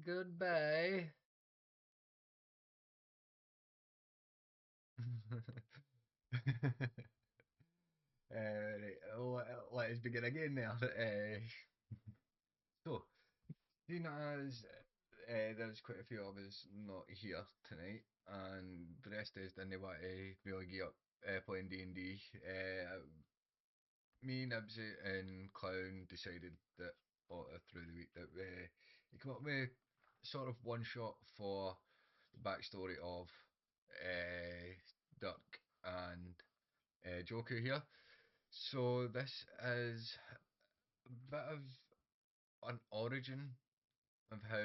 Goodbye. Right, let us begin again now. So, seeing as there's quite a few of us not here tonight, and the rest of us didn't want to really get up playing D&D, me, Nibsy, and Clown decided that through the week that we come up with sort of one shot for the backstory of Dirk and Joku here. So this is a bit of an origin of how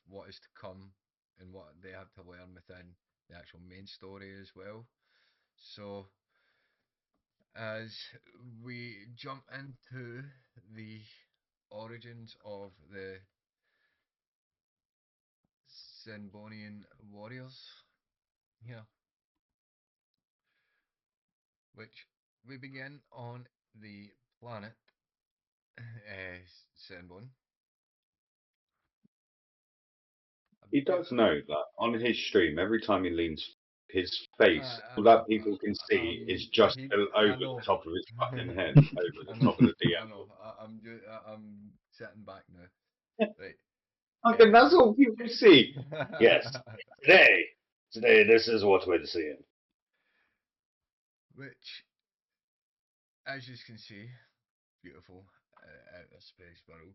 what is to come and what they have to learn within the actual main story as well. So as we jump into the origins of the Zenbonian warriors here, which we begin on the planet Zenbon. He does know that on his stream, every time he leans, his face, all that people can see is just I over the know. top of his fucking head, over the I top know. of the I DM know. I'm sitting back now. board. Right. Okay, that's all people see. Yes. Today, this is what we're seeing. Which, as you can see, beautiful outer space world,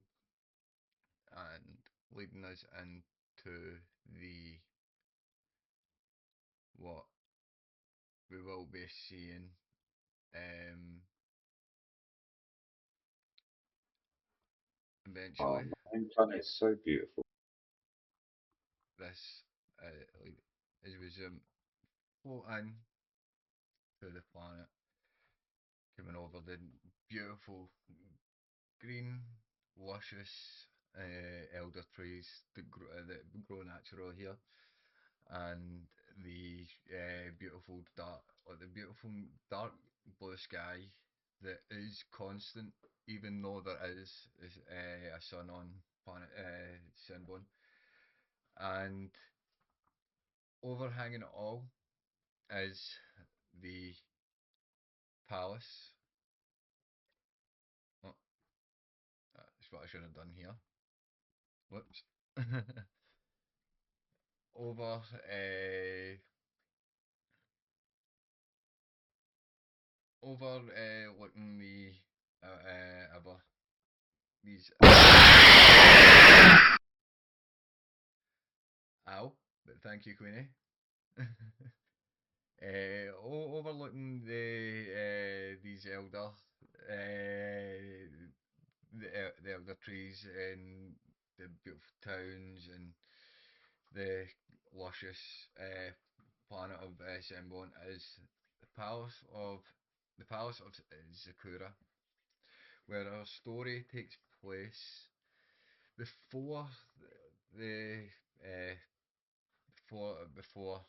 and leading us into the what we will be seeing um, Oh, eventually. my planet is so beautiful. This like, as we float in to the planet, coming over the beautiful green, luscious elder trees that grow natural here, and the beautiful dark blue sky that is constant, even though there is a sun on planet Zenbon, and overhanging it all is the palace. Oh, that's what I should have done here. Whoops. Over looking the ever these ow, but thank you, Queenie. Overlooking these the elder trees and the beautiful towns and the luscious planet of Zenbon is the palace of Zakura, where our story takes place before the uh, before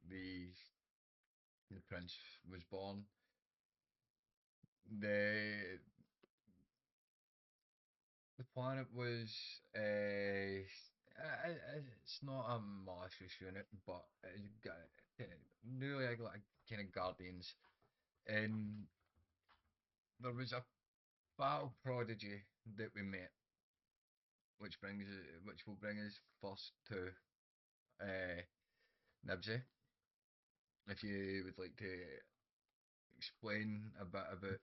the the prince was born. The the planet was it's not a malicious unit, but it's got nearly like kind of guardians, and there was a battle prodigy that we met, which will bring us first to uh, Nibsy. If you would like to explain a bit about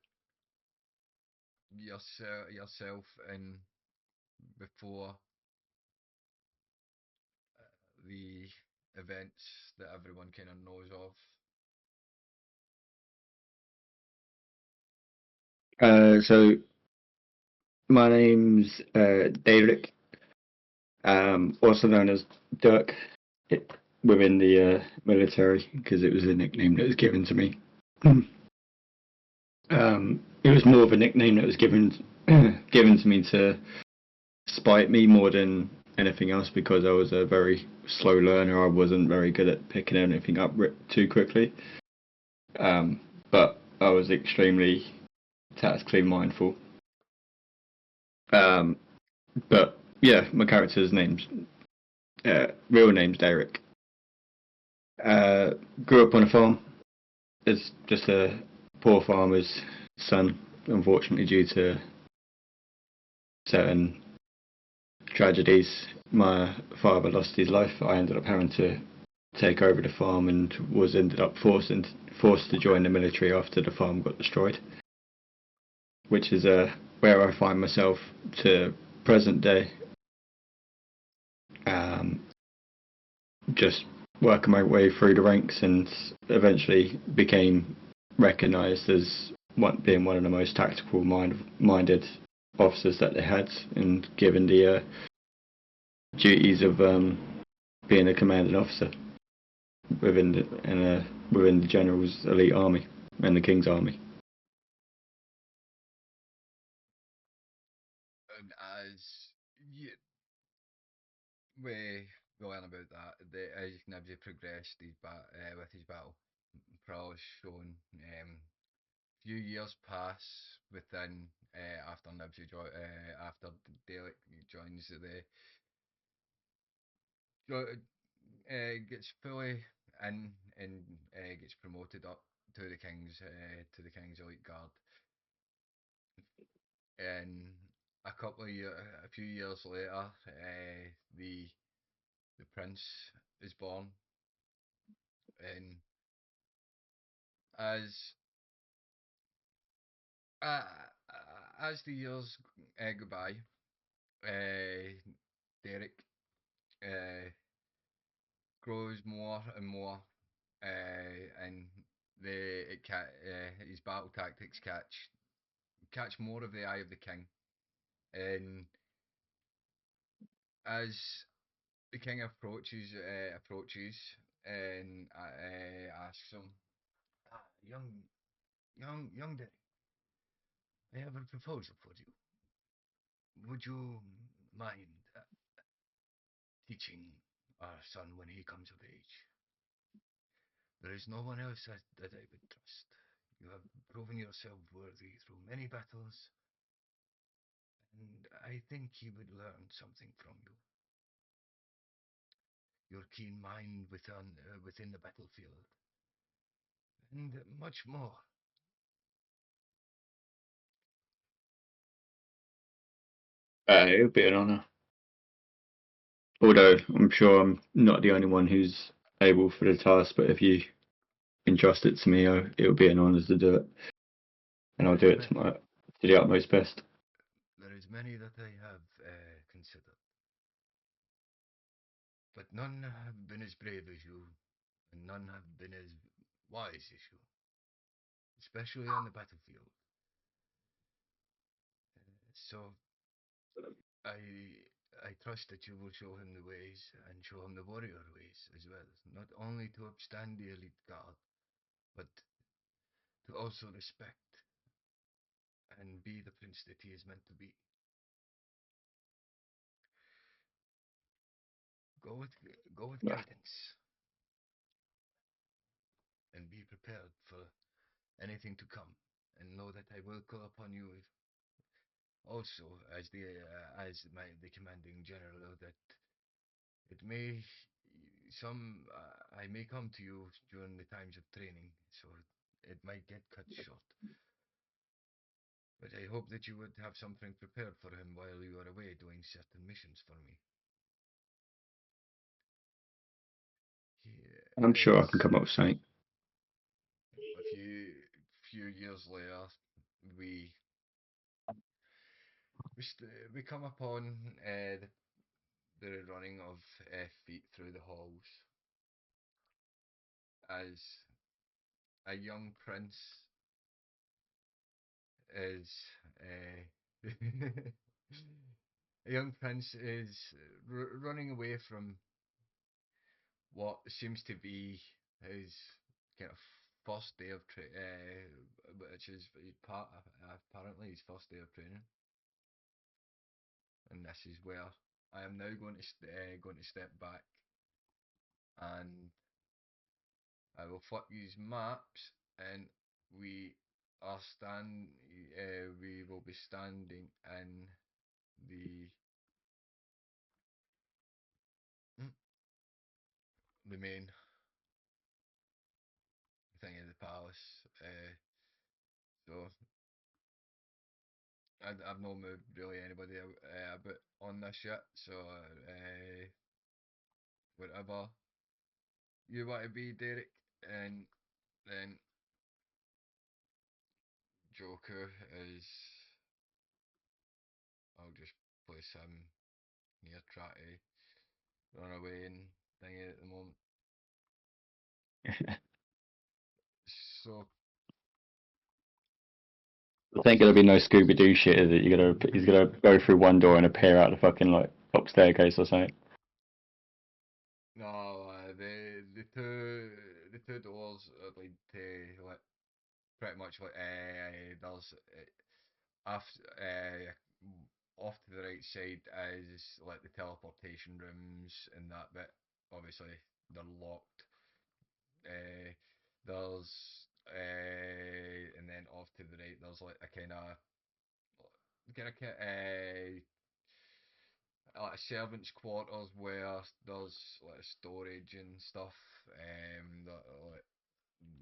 yourself and before the events that everyone kind of knows of. So my name's David, also known as Dirk within the military because it was a nickname that was given to me. It was more of a nickname that was given given to me to spite me more than anything else because I was a very slow learner. I wasn't very good at picking anything up too quickly, but I was extremely tactically mindful. But yeah, my character's name's real name's Derek. Grew up on a farm. As just a poor farmer's son, unfortunately, due to certain tragedies. My father lost his life. I ended up having to take over the farm and was ended up forced to join the military after the farm got destroyed, which is where I find myself to present day. Just working my way through the ranks and eventually became recognised as being one of the most tactical minded officers that they had, and given the duties of being a commanding officer within the general's elite army and the king's army. And as you, we learn about that, as Nibsy progressed with his battle prowess shown, few years pass within after after Dalek joins gets fully in and gets promoted up to the king's elite guard. And a few years later, the prince is born, and as uh, as the years go by, Derek uh, grows more and more, and his battle tactics catch more of the eye of the king. And as the king approaches and asks him, young Derek, I have a proposal for you. Would you mind teaching our son when he comes of age? There is no one else that I would trust. You have proven yourself worthy through many battles, and I think he would learn something from you. Your keen mind within the battlefield, and much more. It would be an honour. Although I'm sure I'm not the only one who's able for the task, but if you entrust it to me, it will be an honour to do it, and I'll do it to the utmost best. There is many that I have considered, but none have been as brave as you, and none have been as wise as you, especially on the battlefield. So I I trust that you will show him the ways and show him the warrior ways as well, not only to upstand the elite guard, but to also respect and be the prince that he is meant to be. Go with go with Yeah. guidance and be prepared for anything to come, and know that I will call upon you also as the commanding general, that it may some I may come to you during the times of training, so it might get cut short. But I hope that you would have something prepared for him while you are away doing certain missions for me. He I'm sure I can is come up with something. a few years later. We we come upon the running of feet through the halls as a young prince is a young prince is running away from what seems to be his kind of first day of which is apparently his first day of training, and this is where I am now going to step back, and I will flip use maps, and we we will be standing in the main thing of the palace. So I've not moved really anybody about on this yet. So whatever you want to be, Derek, and then Joker is. I'll just place him here, try to run away and thing at the moment. So I think it'll be no Scooby Doo shit, is it? He's gonna go through one door and appear out the fucking like top staircase or something. no, the two doors lead to like pretty much like there's after off to the right side is like the teleportation rooms and that bit. Obviously they're locked. There's and then off to the right there's like a like servants' quarters where there's like storage and stuff. Like,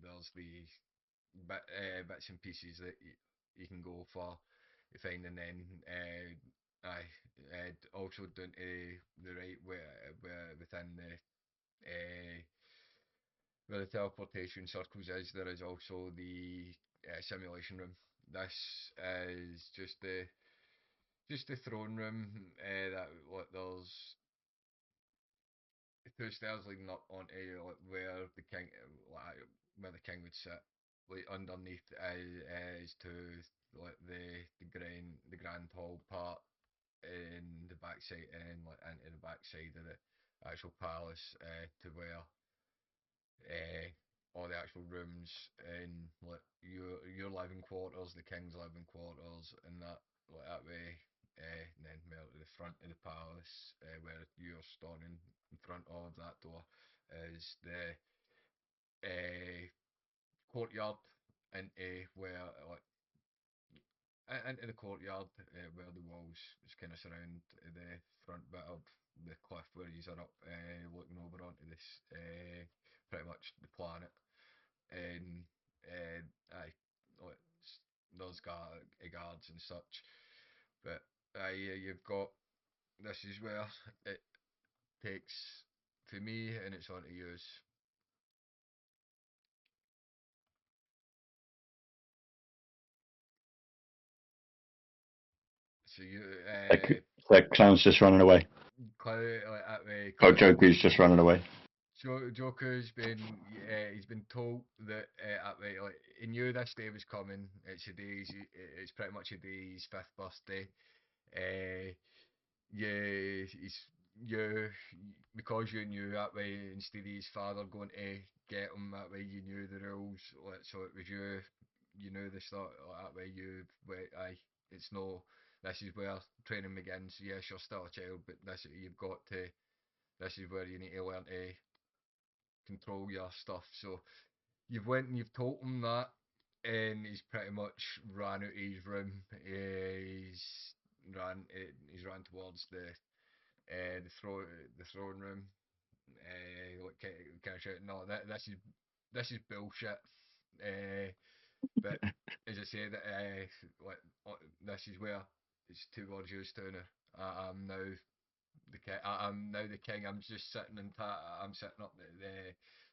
there's the bits and pieces that you can go for you find, and then also down to the right where within the where the teleportation circles is, there is also the simulation room. This is just the throne room. That what there's two stairs leading up onto like where the king, like, where the king would sit. Like underneath is to like the grand hall part in the backside and like into the backside of the actual palace to where all the actual rooms in like your living quarters, the king's living quarters, and that like that way. And then well, to the front of the palace, where you're standing in front of that door, is the courtyard into where like into the courtyard where the walls just kind of surround the front bit of the cliff where you are up looking over onto this pretty much the planet, and aye, like, those guards and such. But you've got this is where it takes for me and it's on to use. So you The clown's just running away. like that way. Oh, Joker's just running away. Joker's been he's been told that like he knew this day was coming. It's pretty much a day's fifth birthday. Uh, yeah, you because you knew that way instead of his father going to get him that way. You knew the rules, like, so it was you. You knew the start like, that way. Aye, it's no. This is where training begins. Yes, you're still a child, but this you've got to. This is where you need to learn to control your stuff. So you've went and you've told him that, and he's pretty much ran out of his room. He's ran towards the throne room. Like kind of shouting, no, this is bullshit. But as I said, like this is where it's two words used to now. I'm now the king. I'm now the king. I'm just sitting I'm sitting up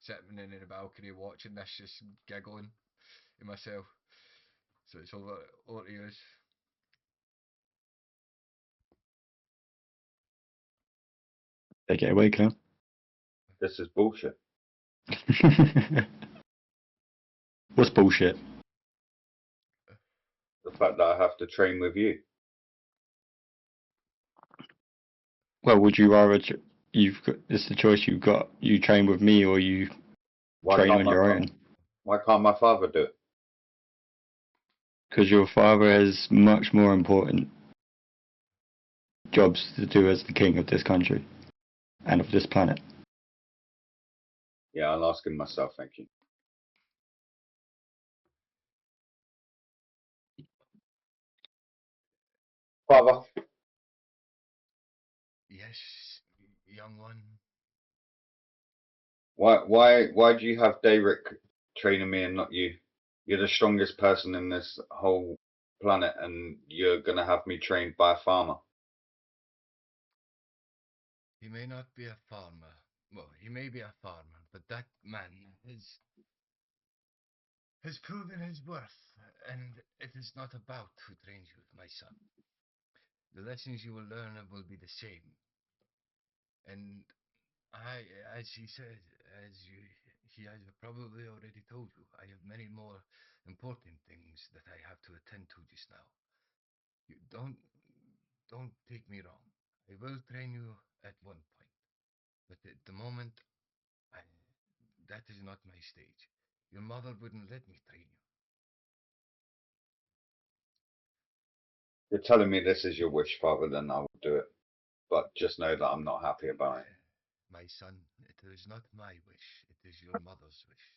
sitting in the balcony watching this, just giggling to myself. So it's over to you. They get away, clown. This is bullshit. What's bullshit? The fact that I have to train with you. Well, would you rather you've got it's the choice you've got. You train with me or you Why train can't on my your fa- own? Why can't my father do it? Because your father has much more important jobs to do as the king of this country and of this planet. Yeah, I'll ask him myself. Thank you, father. Yes, young one. Why do you have Derek training me and not you? You're the strongest person in this whole planet, and you're gonna have me trained by a farmer. He may not be a farmer. Well, he may be a farmer, but that man has proven his worth, and it is not about who trains you, my son. The lessons you will learn will be the same. And I, as he said, as you, he has probably already told you, I have many more important things that I have to attend to just now. You don't take me wrong. I will train you at one point, but at the moment, I, that is not my stage. Your mother wouldn't let me train you. You're telling me this is your wish, Father, then I will do it. But just know that I'm not happy about it. My son, it is not my wish, it is your mother's wish.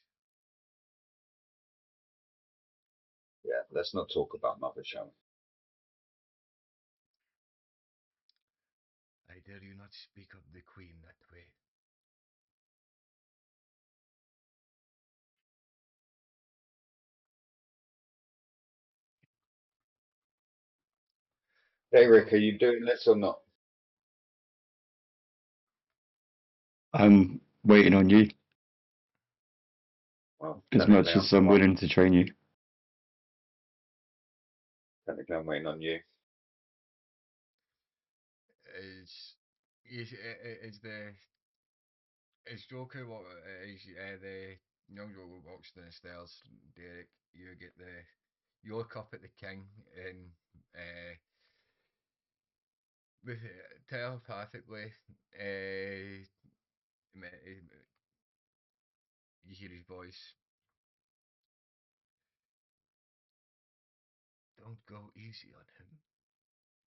Yeah, let's not talk about mother, shall we? I dare you not speak of the queen that way. Hey, Well, Rick, are you doing this or not? I'm waiting on you Well, as much as I'm willing to train you. technically I'm waiting on you. is is the is Joker what is the young Joker walks down the stairs. Derek, you get the your cup at the king, and with telepathically, you hear his voice. Don't go easy on him.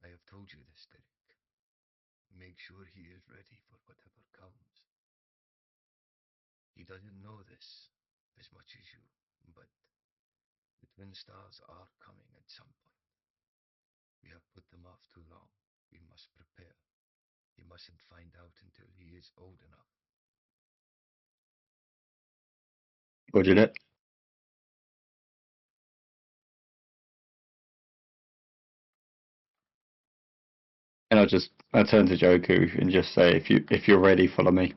I have told you this, Derek. Make sure he is ready for whatever comes. He doesn't know this as much as you, but the twin stars are coming at some point. We have put them off too long. We must prepare. He mustn't find out until he is old enough. Roger that. And I turn to Joku and just say, if you're ready, follow me,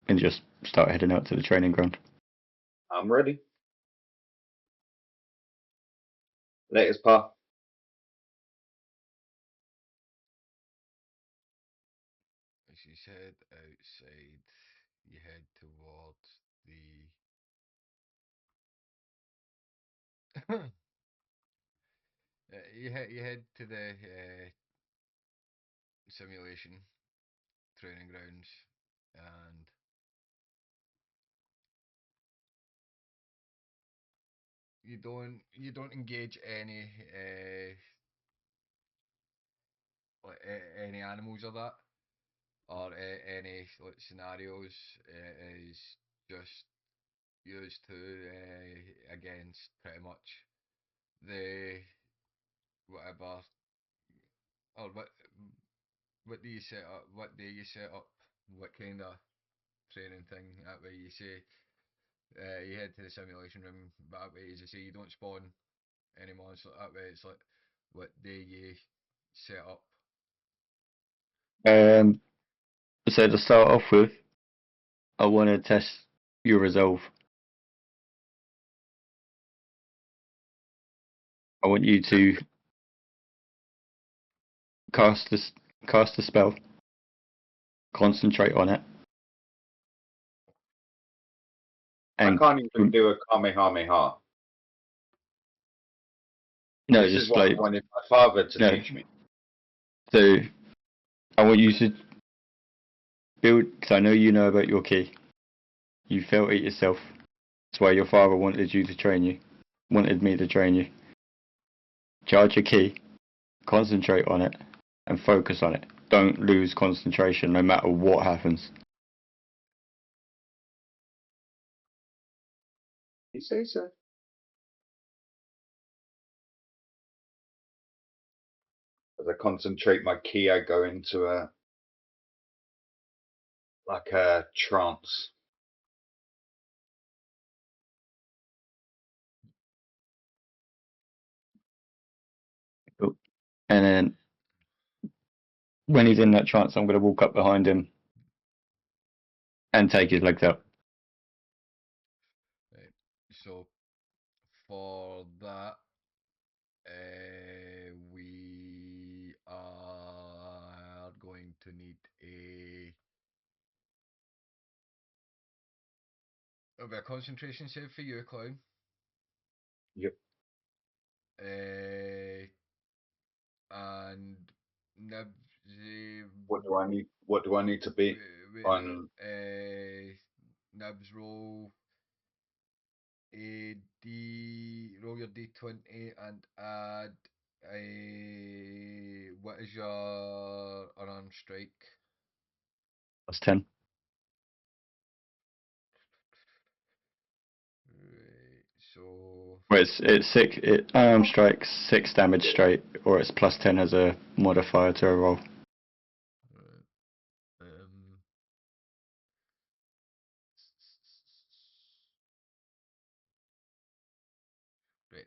and just start heading out to the training ground. I'm ready. Latest, Pa. As you said outside, you head towards the you head to the simulation training grounds, and you don't engage any animals or that, or any like scenarios. Is just used to against pretty much the whatever, or what do you set up? What do you set up? What kind of training thing? That way you say you head to the simulation room. But that way, as I say, you don't spawn any monsters. That way, it's like what do you set up? Um, so to start off with, I want to test your resolve. I want you to cast this cast a spell, concentrate on it, I and can't even do a Kamehameha. no, This is just what I like wanted my father to no. teach me. So I want you to build. Because I know you know about your key. You felt it yourself. That's why your father wanted you to train you. Wanted me to train you. Charge your key, concentrate on it, and focus on it. Don't lose concentration no matter what happens. You say so? As I concentrate my key, I go into a trance. and then when he's in that trance, I'm going to walk up behind him and take his legs out. Right. So for that, we are going to need it'll be a concentration save for you, clown. Yep. And Nibs, What do I need? What do I need to be on? Nibs roll a roll your d20 and add a what is your unarmed strike? That's 10. Right, so Well, it's 6. Arm strikes 6 damage straight, or it's plus 10 as a modifier to a roll. right, um, right.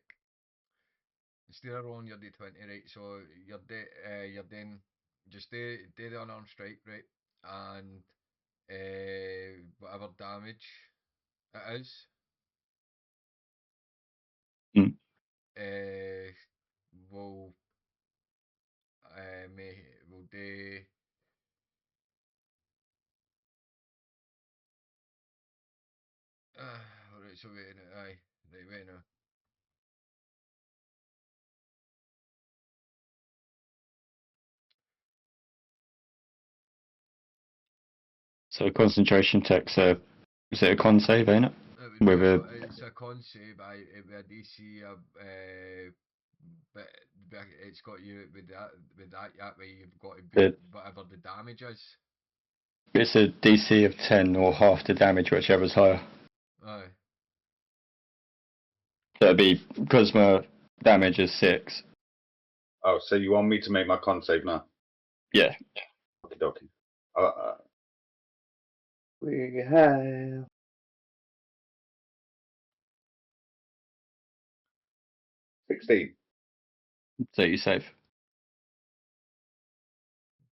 Instead of rolling your d20, right? So you're then just do the unarmed strike, right? And whatever damage it is, Mm. uh, will will do. Alright, so wait now, aye, right, wait now. So concentration text, is it a con save, ain't it? It would be With a it's a con save, aye, it would be a DC, but, but it's got you with that way you've got to beat the whatever the damage is. it's a DC of 10 or half the damage, whichever's higher. Aye. So it'd be because my damage is 6. Oh, so you want me to make my con save now? Yeah, Okie dokie. We have 16. so you save.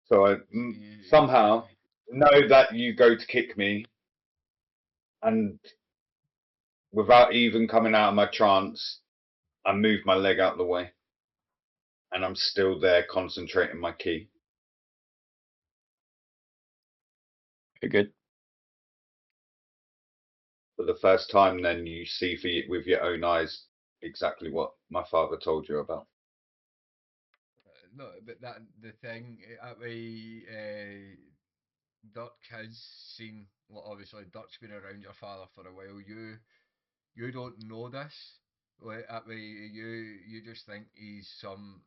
So I somehow know that you go to kick me, and without even coming out of my trance, I move my leg out of the way, and I'm still there concentrating my key. Very good. For the first time, then you see with your own eyes exactly what my father told you about. No, but that the thing that way, Dirk has seen. Well, obviously, Dirk's been around your father for a while. You don't know this. Like, that way, you just think he's some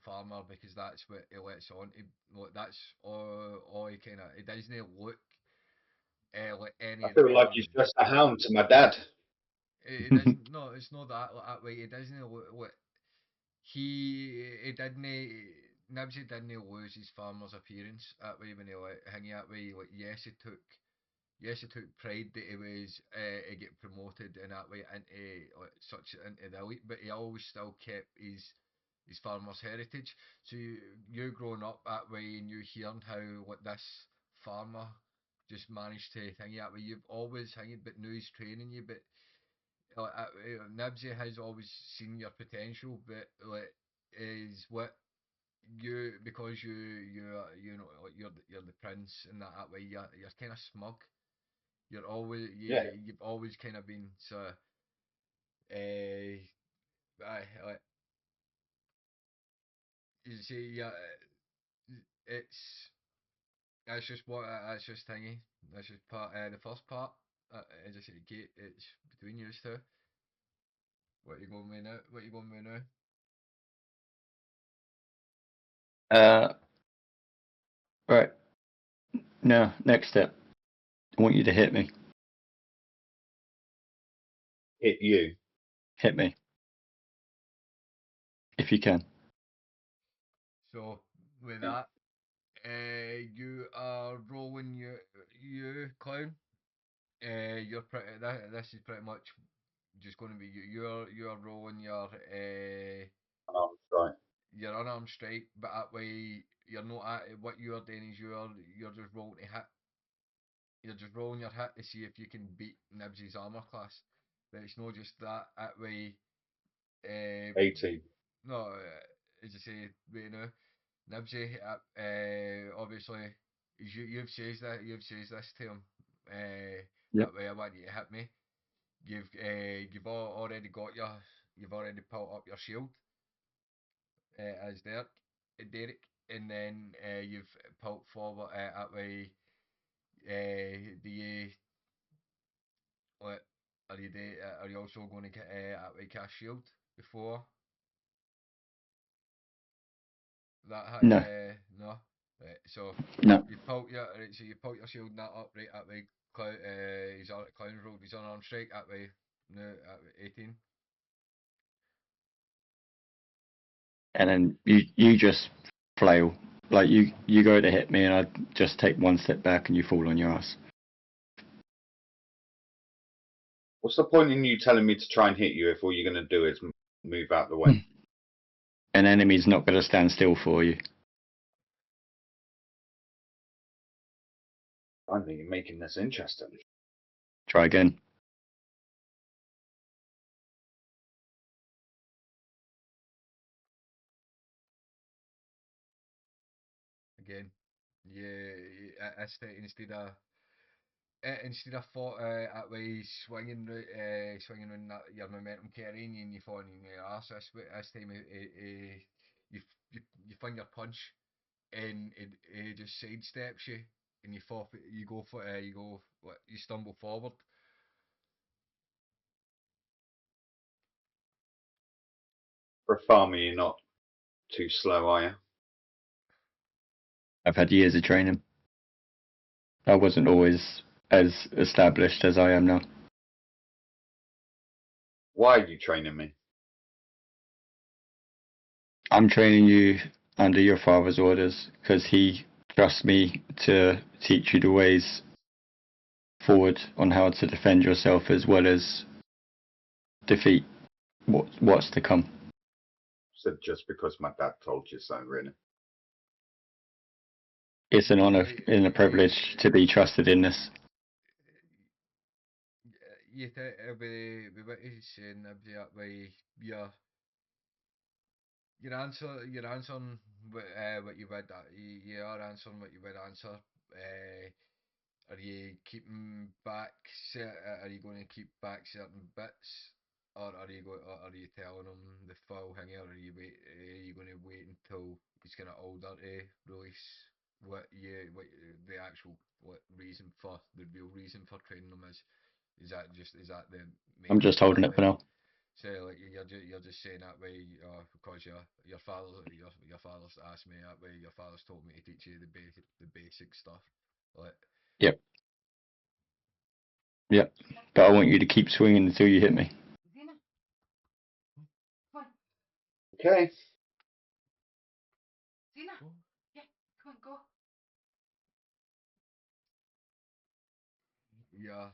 farmer because that's what he lets on. Like, that's all he kind of. He doesn't look like any I of the feel like other. he's just a hound to my dad. It doesn't. No, it's not that. Like, that way, it doesn't look like he didn't. Nibsy didn't lose his farmer's appearance that way when he like hang that way. Like yes, he took pride that he was he get promoted in that way into like such into the elite, but he always still kept his farmer's heritage. So you growing up that way and you hearing how like this farmer just managed to hang that way. You've always hanging, but now he's training you, but Nibsy has always seen your potential, but like is what you because you know like you're the prince and that way you're kind of smug. You're always Yeah, you've always kind of been so like you see yeah it's that's just what that's just thingy that's just part the first part as I said Kate it's between you two. What you going with now? What you going with now? Uh, right. Now, next step. I want you to hit me. hit you. Hit me. If you can. So with that, you are rolling you clown. You're pretty. This is pretty much just going to be you. You're rolling your Oh, right. you're unarmed strike, but that way you're not at what you're doing is you're just rolling to hit. You're just rolling your hit to see if you can beat Nibs's armor class. But it's not just that. That way, 18. no, as I say, right now, Nibsy, obviously, you've says this to him. Yep. That way, I want you to hit me. Already got you've already pulled up your shield as Derek, and then you've pulled forward that way. Do you what? Are you also going to get that way cast shield before that? No. No. Right, so No. you pulled your shield and that up right that way. He's on clown rolled. He's on strike that way. No, at 18. And then you just flail. Like you go to hit me and I just take one step back and you fall on your ass. What's the point in you telling me to try and hit you if all you're going to do is move out the way? An enemy's not going to stand still for you. I think you're making this interesting. Try again. Again, yeah. Instead of fought that way swinging on that your momentum carrying you and you falling in your arse. This time you find your punch and it just sidesteps you and you stumble forward. For a farmer, you're not too slow, are you? I've had years of training. I wasn't always as established as I am now. Why are you training me? I'm training you under your father's orders because he trusts me to teach you the ways forward on how to defend yourself as well as defeat what's to come. Said just because my dad told you so, really. It's an honor and a privilege to be trusted in this. With what he's saying, that way you're answering what you would you are answering what you would answer. Are you keeping back? Are you going to keep back certain bits, or are you telling them the full thing, or are you going to wait until he's kind of older to release the actual the real reason for training them is? Is that the main I'm just thing holding that it for way? now. So like you're just saying that way because your father's asked me that way. Your father's told me to teach you the basic stuff. Like Yep. Yep. But I want you to keep swinging until you hit me. Okay. Zena, yeah, come on, go. Yeah,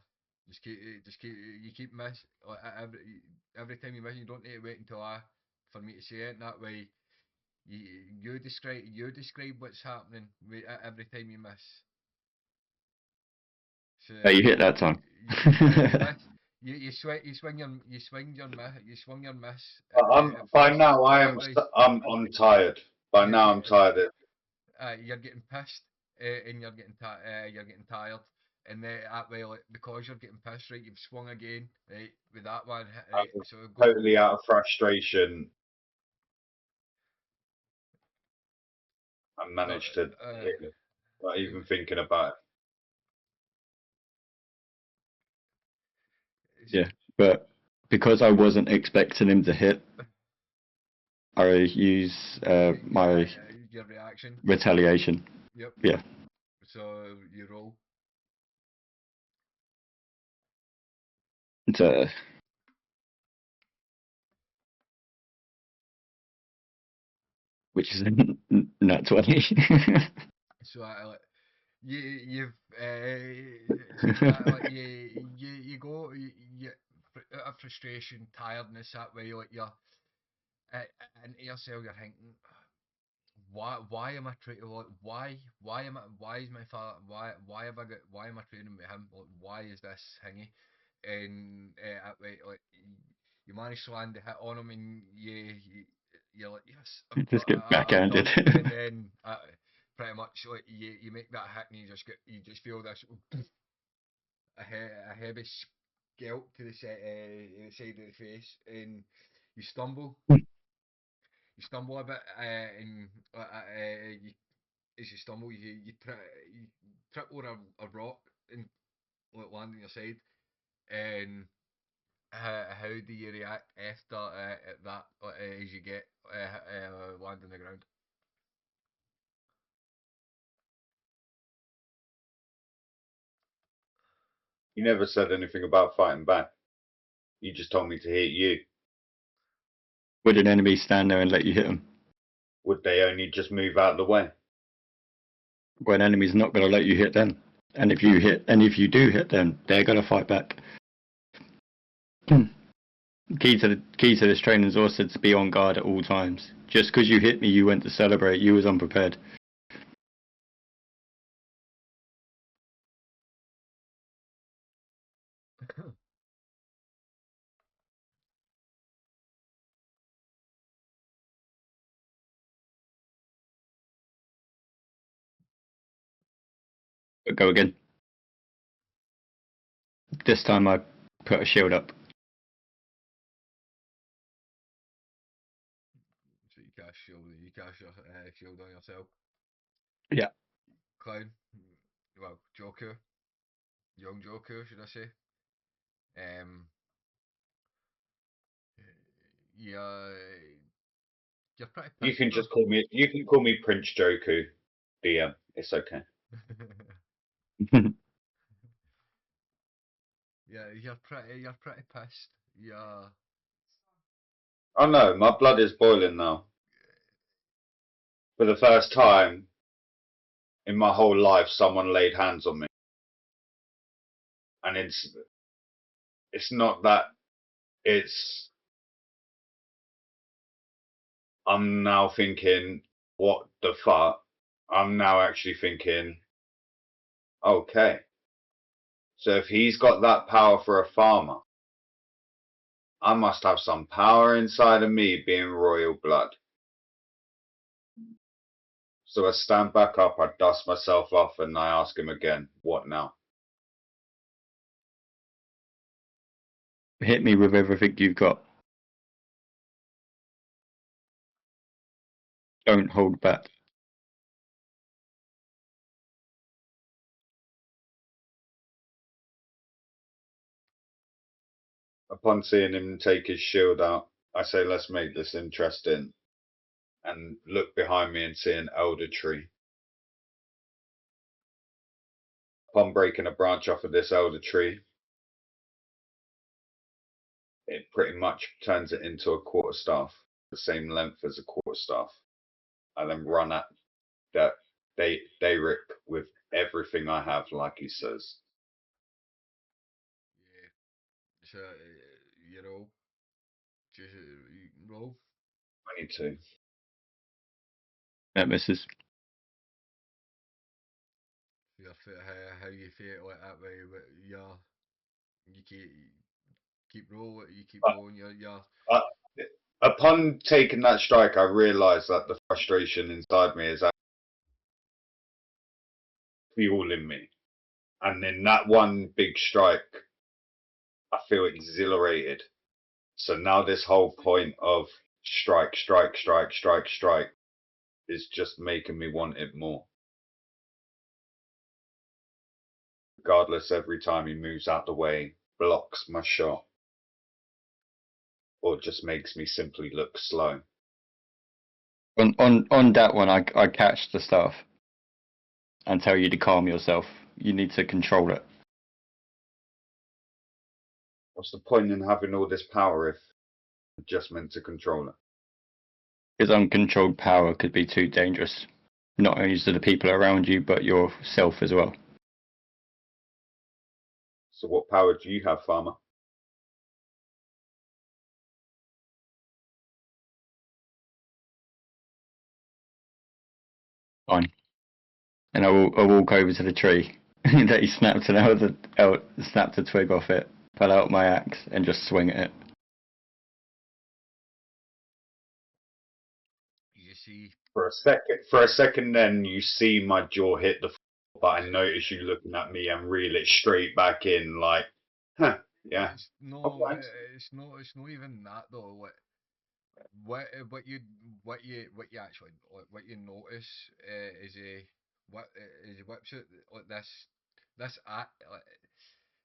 you keep miss like, every time you miss. You don't need to wait until for me to say it. That way, you you describe what's happening every time you miss. So Oh, you hit that time. you miss. You swing your miss at By first. now That way, I'm tired. By you, now you, I'm tired. you're getting pissed and you're getting tired. And then that way, like, because you're getting pissed, right, you've swung again, right, with that one, right, I'm so go, totally out of frustration. I no, managed to hit it, not even thinking about it. Yeah. But because I wasn't expecting him to hit, I use my your reaction, retaliation. yep, Yeah. so you roll, It's which is nat 20. so like, you've so that like you go out of frustration, tiredness that way, like into yourself, you're thinking, why am I trying to, like, why is my father, why have I got, why am I training with him, like, why is this thingy? And like you manage to land a hit on him, and you're like, yes, You just get I've backhanded. done, and then pretty much like you make that hit, and you just feel this a heavy scalp to the side of the face, and you stumble you stumble a bit, and you, as you stumble, you trip over a rock and like, land on your side. And how do you react after that as you get land on the ground? You never said anything about fighting back. You just told me to hit you. Would an enemy stand there and let you hit them? Would they only just move out of the way? Well, an enemy's not going to let you hit them. And if you do hit them, they're going to fight back. Key to this training is also to be on guard at all times. Just because you hit me, you went to celebrate. You was unprepared. But go again. This time I put a shield up. So you cast your shield on yourself. Yeah. Clown, well, Joker, young Joker, should I say? Um, yeah, you're pretty You pissed can though. just call me. You can call me Prince Joku, DM. It's okay. Yeah, you're pretty pissed. Yeah, Oh no, my blood is boiling now. For the first time in my whole life, someone laid hands on me, and it's not that it's. I'm now thinking, what the fuck? I'm now actually thinking, okay. So if he's got that power for a farmer, I must have some power inside of me being royal blood. So I stand back up, I dust myself off, and I ask him again, what now? Hit me with everything you've got. Don't hold back. Upon seeing him take his shield out, I say, let's make this interesting, and look behind me and see an elder tree. Upon breaking a branch off of this elder tree, it pretty much turns it into a quarterstaff, the same length as a quarterstaff. I then run at that Derek with everything I have, like he says. yeah. So you know, just roll. 22. That misses. How you feel like that way, but yeah, you keep Uh, rolling. You're uh, upon taking that strike, I realised that the frustration inside me is fueling me. And in that one big strike, I feel exhilarated. So now this whole point of strike, strike, strike, strike, strike is just making me want it more. Regardless, every time he moves out the way, blocks my shot, or just makes me simply look slow. On that one, I catch the stuff and tell you to calm yourself. You need to control it. What's the point in having all this power if I'm just meant to control it? Because uncontrolled power could be too dangerous, not only to the people around you, but yourself as well. So what power do you have, Farmer? Fine. And I walk over to the tree that he snapped snapped a twig off it, pull out my axe, and just swing at it. You see, For a second, then you see my jaw hit the floor, but I notice you looking at me and reel it straight back in, like, huh, yeah, it's no, okay. it's not even that though. What you what you actually what you notice is a what is whips it like this act like,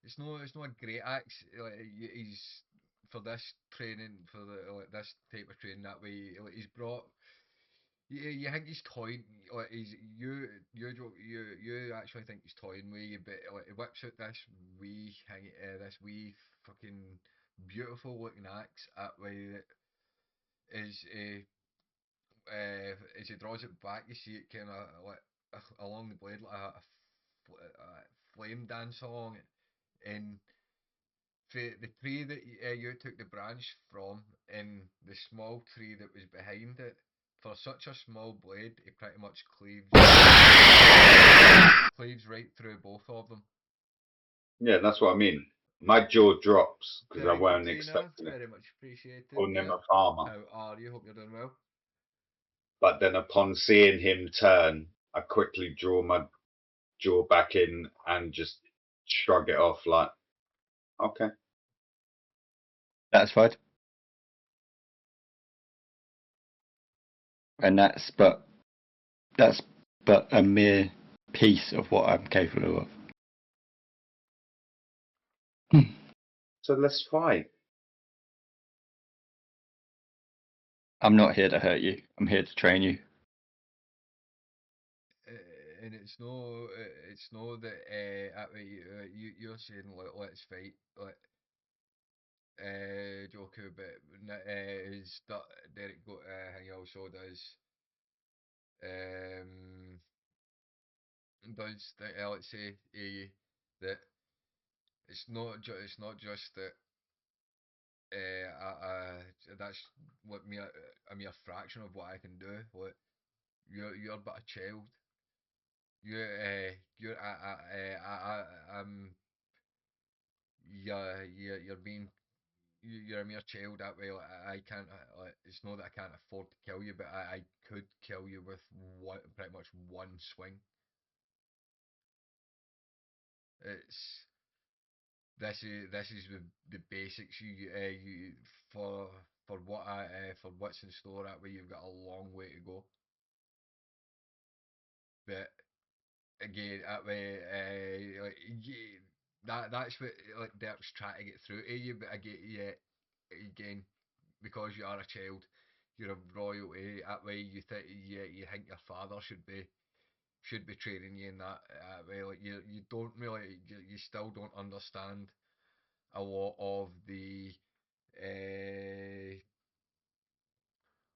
it's not a great axe like he's for this training for the like this type of training that way like he's brought you think he's toying like he's you actually think he's toying with you but like he whips out this wee fucking beautiful looking axe that way that is as he draws it back, you see it kind of like along the blade like a flame dance along it. And for the tree that you took the branch from, and the small tree that was behind it, for such a small blade, it pretty much cleaves right through both of them. Yeah, that's what I mean. My jaw drops because I Very good, weren't Zainab. expecting it. Very much appreciated. Calling him Yeah. a farmer. How are you? Hope you're doing well. But then upon seeing him turn, I quickly draw my jaw back in and just shrug it off like, okay. Satisfied. And that's but a mere piece of what I'm capable of. So let's fight. I'm not here to hurt you. I'm here to train you. And it's no that you're saying let's fight like Joku, but is that Derek got he also um let's say that it's not just that that's what me a mere fraction of what I can do. What you're but a child. You're you're being you're a mere child that way. Like, I can't. Like, it's not that I can't afford to kill you, but I could kill you with pretty much one swing. It's this is the basics. You for what for what's in store that way. You've got a long way to go. But again, that way, that's what like Dirk's trying to get through to you. But again, because you are a child, you're a royalty. That way, you think your father should be training you in that way. Like you don't really you still don't understand a lot of the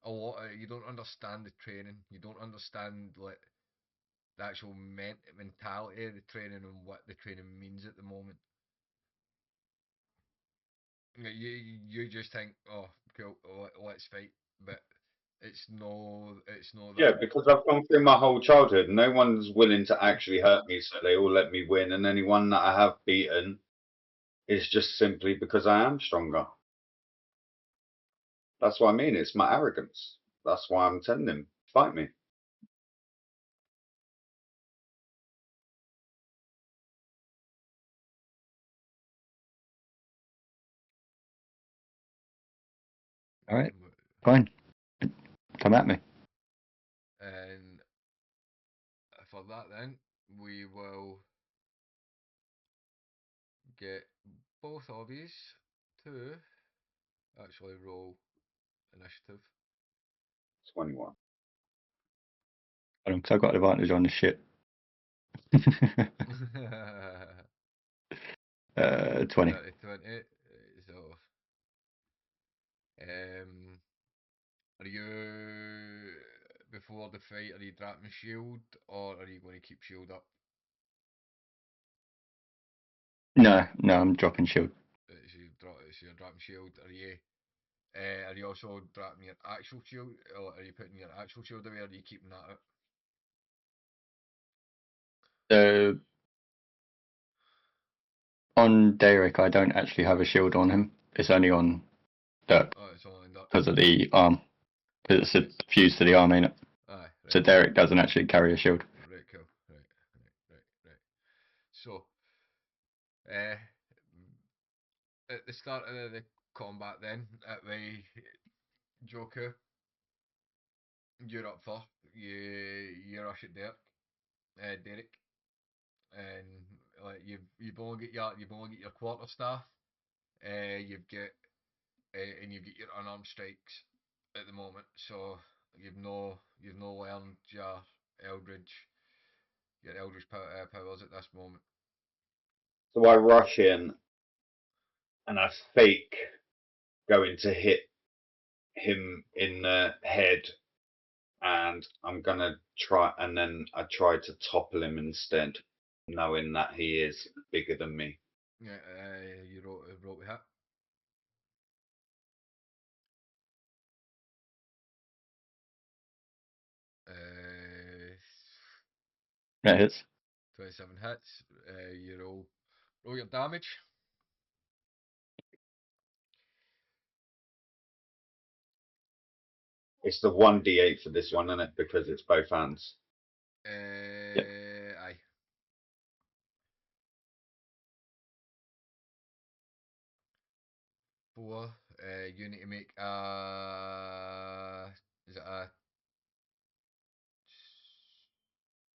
a lot of, you don't understand the training. You don't understand like the actual mentality of the training and what the training means at the moment. You just think, oh, cool, let's fight, but it's no Yeah, that. because I've gone through my whole childhood. No one's willing to actually hurt me, so they all let me win. And anyone that I have beaten is just simply because I am stronger. That's what I mean. It's my arrogance. That's why I'm telling him, fight me. All right, fine. Come at me. And for that, then we will get both of these to actually roll initiative. 21. Because I've got advantage on the shit. 20. 20. So, um, are you before the fight? Are you dropping shield or are you going to keep shield up? No, I'm dropping shield. So you're dropping shield. Are you also dropping your actual shield, or are you putting your actual shield away, or are you keeping that up? So on Derek, I don't actually have a shield on him. It's only on Dirk Oh, it's all lined up. because of the arm. Because it's fused to the arm, ain't it? Aye, right. So Derek doesn't actually carry a shield. Right, cool. Right. So, uh, at the start of the combat, then at the Joker, you're up first. You rush at Derek, and like you've only got your quarterstaff. And you've got your unarmed strikes at the moment. So you've no learned your eldritch powers at this moment. So I rush in and I fake going to hit him in the head, and I'm gonna try, and then I try to topple him instead, knowing that he is bigger than me. Yeah, you wrote with hit. Uh, That hits. 27 hits. You roll your damage. It's the 1d8 for this one, isn't it? Because it's both hands. Yep. Aye. Four. You need to make a. Is it a?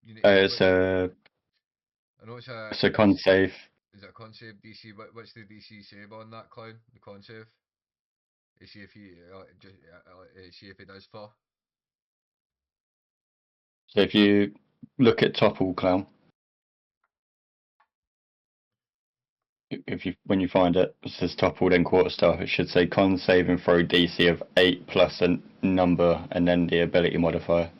You need to make It's a I know it's a. it's a con save. Is it a con save DC? What's the DC save on that clown? The con save. See if he see if he does four. So if you look at topple clown, if you when you find it, it says topple then quarterstaff. It should say con save and throw DC of 8 plus a number and then the ability modifier.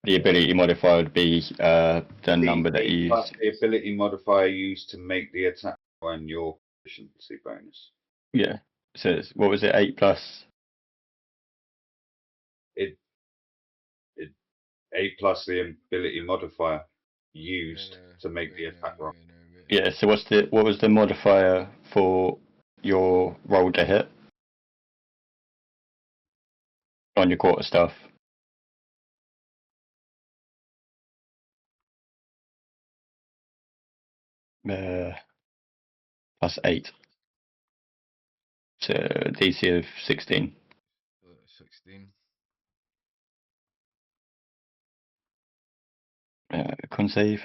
The ability modifier would be the number that you plus use. the ability modifier used to make the attack and your efficiency bonus. Yeah. So what was it? 8 plus. It 8 plus the ability modifier used to make the attack roll. Yeah. So what was the modifier for your roll to hit on your quarterstaff? Plus 8. So DC of 16. 16. Con save.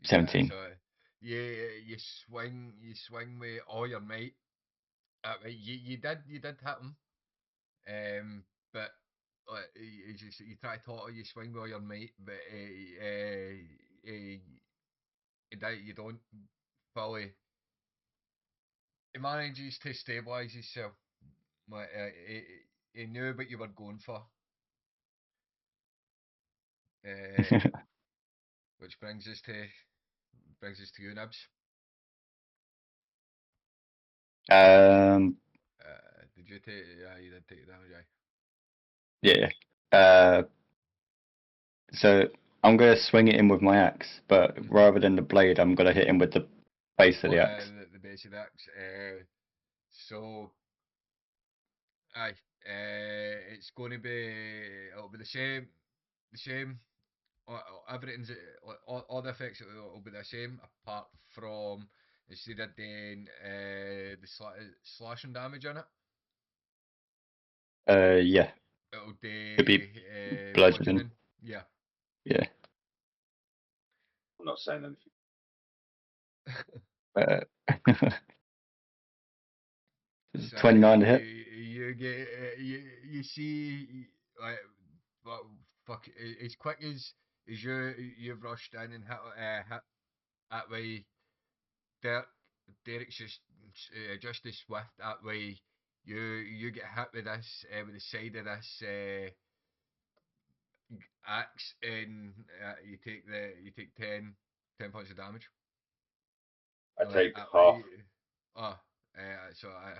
Yeah, 17. so you swing with all your might. You did hit him. But you try to tackle, you swing with all your might, but you don't fully. He manages to stabilise himself. Like, he knew what you were going for. Which brings us to you, Nibs. Did you take? Yeah, you did take damage. Yeah. So I'm gonna swing it in with my axe, but rather than the blade, I'm gonna hit him with the base of the axe. The base of the axe. So, aye. It's going to be. It'll be the same. The same. Everything's all the effects will be the same apart from instead of doing the slashing damage on it, Yeah. it'll Could be do bludgeoning. bludgeoning. Yeah. Yeah. I'm not saying anything. Uh, So 29 to hit. you get you see like but fuck as quick as you've rushed in and hit that way. Derek, Derek's just as swift that way. You get hit with the side of this axe, and you take 10 points of damage. I Like, take half. Oh, so I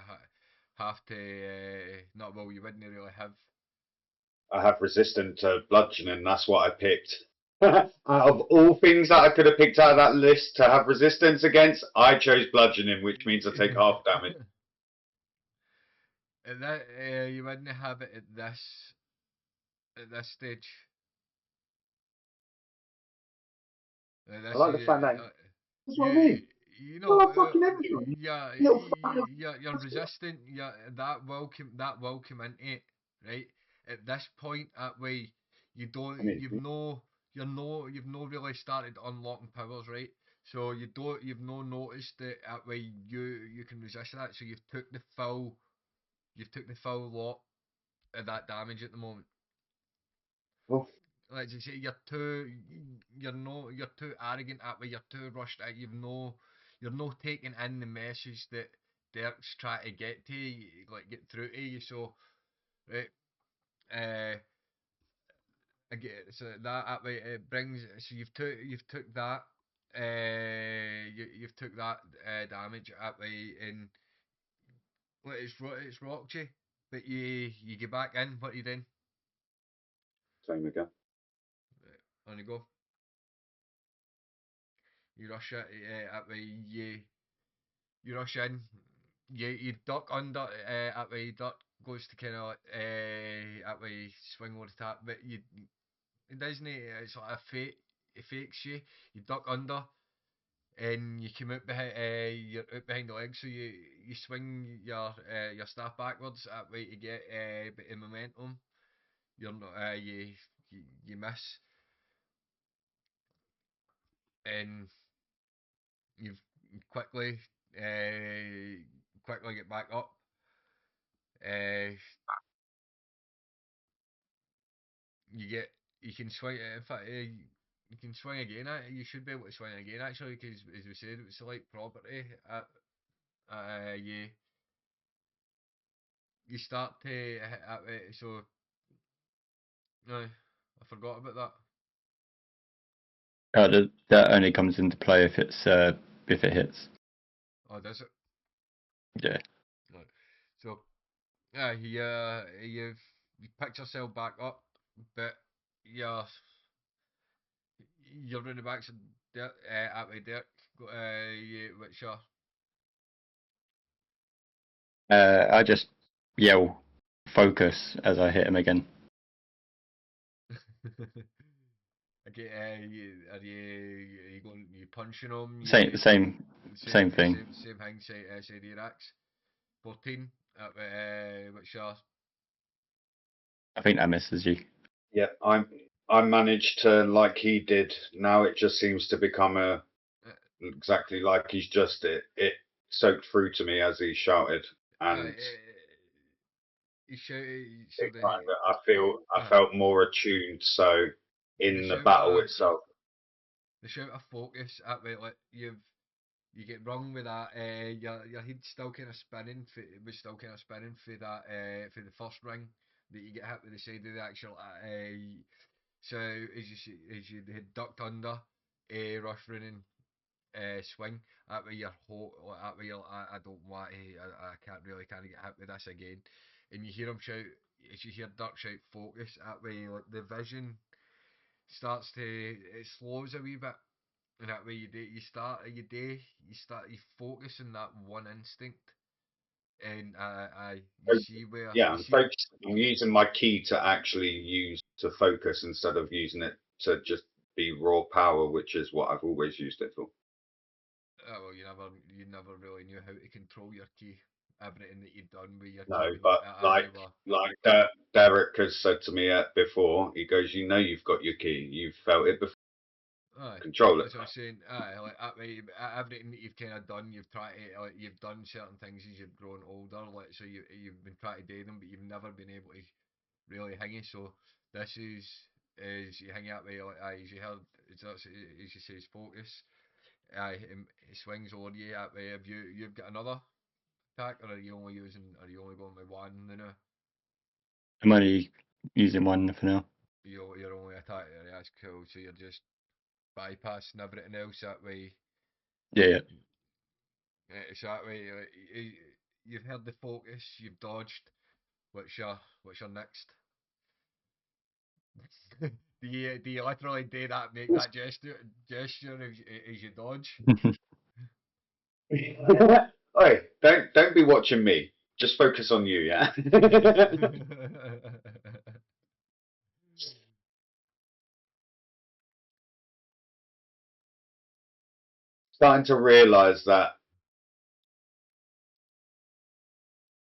have to. Not well. You wouldn't really have. I have resistant to bludgeoning. That's what I picked. Out of all things that I could have picked out of that list to have resistance against, I chose bludgeoning, which means I take half damage. And that you wouldn't have it at this stage. I This like the is fact that that's what I you mean. you I know love fucking everything. yeah Little fan of you're resistant. Yeah, that will come into it, right? At this point, that way you don't I mean, you've no really started unlocking powers, right? So you've no noticed that way you can resist that. So you've took the full lot of that damage at the moment. well, Like you say, you're too arrogant that way. You're too rushed out. You're no taking in the message that Dirk's trying to get to you, like get through to you. So right, again, so that way it brings. So you've took that. You've took that damage that way, and well, it's rocked you, but you get back in. What you doing? same again. Right, on you go. You rush it. That way you rush in, you duck under, that way duck goes to kind of that way swing over the top, but it doesn't. It's like a fake. It fakes you. You duck under, and you come out behind. You're out behind the legs, so you swing your staff backwards that way to get bit of momentum. You're not. You miss, and you've quickly quickly get back up. Uh, you get you can swing. In fact, you can swing again. You should be able to swing again actually, because as we said, it's like property. You start to hit that way. So no, I forgot about that. That only comes into play if it hits. Oh, does it? Yeah. Right. So you picked yourself back up, but you're you're running back to Dirk, that way, Dirk. Which I just yell focus as I hit him again. Okay, are you going? You punching him? Same You same same thing. same thing. Say the Iraq's 14. Which I think that misses you. Yeah, I managed to like he did. Now it just seems to become uh, exactly like he's just it soaked through to me as he shouted, and you shout. So it kind of I uh, felt more attuned. So the in the shout battle itself, the shout of focus that way. Like you get wrong with that. Your head's still kind of spinning. It was still kind of spinning for that. For the first ring that you get hit with the side of the actual. So as you had ducked under, rush running, swing. That way that way I don't want to. I can't really kind of get hit with this again. And you hear him shout. As you hear Dirk shout focus, that way like the vision starts to it slows a wee bit. And that way you start you focus on that one instinct, and you so, see where yeah, you I'm see. focused. I'm using my key to actually use to focus instead of using it to just be raw power, which is what I've always used it for. Well, you never really knew how to control your key. Everything that you've done with your No, key when but you were. Derek has said to me before, he goes, "You know, you've got your key. You've felt it before. Aye, Control it." that's what I'm saying. Aye, like that way, everything that you've kind of done, you've tried to, like, you've done certain things as you've grown older, like so you've been trying to do them, but you've never been able to really hang it. So this is you hang that way, like as you heard, as you say, it's focus. It swings on you that way. Have you've got another attack, or are you only going with one now? I'm only using one for now. You're only attacking. That's cool. So you're just bypassing everything else that way. Yeah. So that way, you've heard the focus, you've dodged. What's your next? Do you literally do that? Make that gesture as you dodge? Oi, don't be watching me. Just focus on you, yeah. Starting to realise that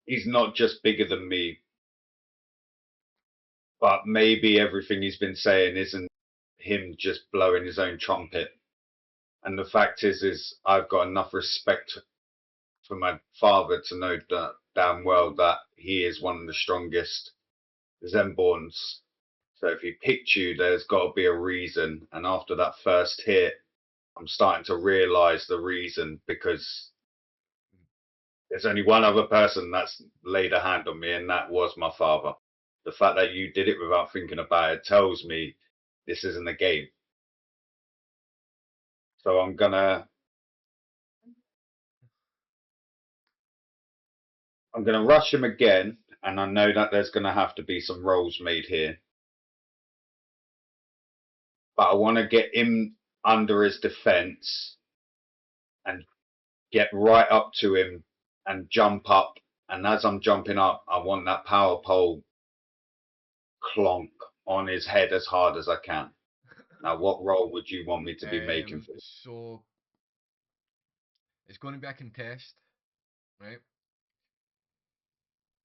he's not just bigger than me, but maybe everything he's been saying isn't him just blowing his own trumpet. And the fact is I've got enough respect for my father to know that damn well that he is one of the strongest Zenborns. So if he picked you, there's got to be a reason. And after that first hit, I'm starting to realise the reason, because there's only one other person that's laid a hand on me, and that was my father. The fact that you did it without thinking about it tells me this isn't a game. So I'm gonna rush him again, and I know that there's gonna have to be some rolls made here. But I want to get him under his defense and get right up to him and jump up. And as I'm jumping up, I want that power pole clonk on his head as hard as I can. Now, what roll would you want me to be making for this? So it's going to be a contest, right?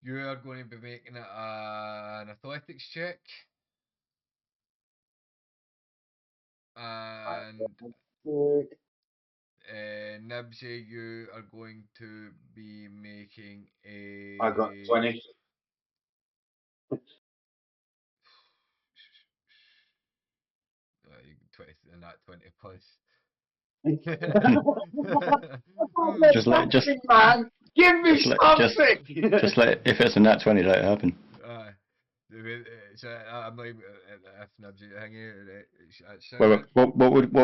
You are going to be making it an athletics check, and Nibsy, you are going to be making I got a 20. 20 and that 20 plus. Just let just Man, give me just let something. just let if it's a nat 20, let it happen. So I'm not even, if Nibsy hanging What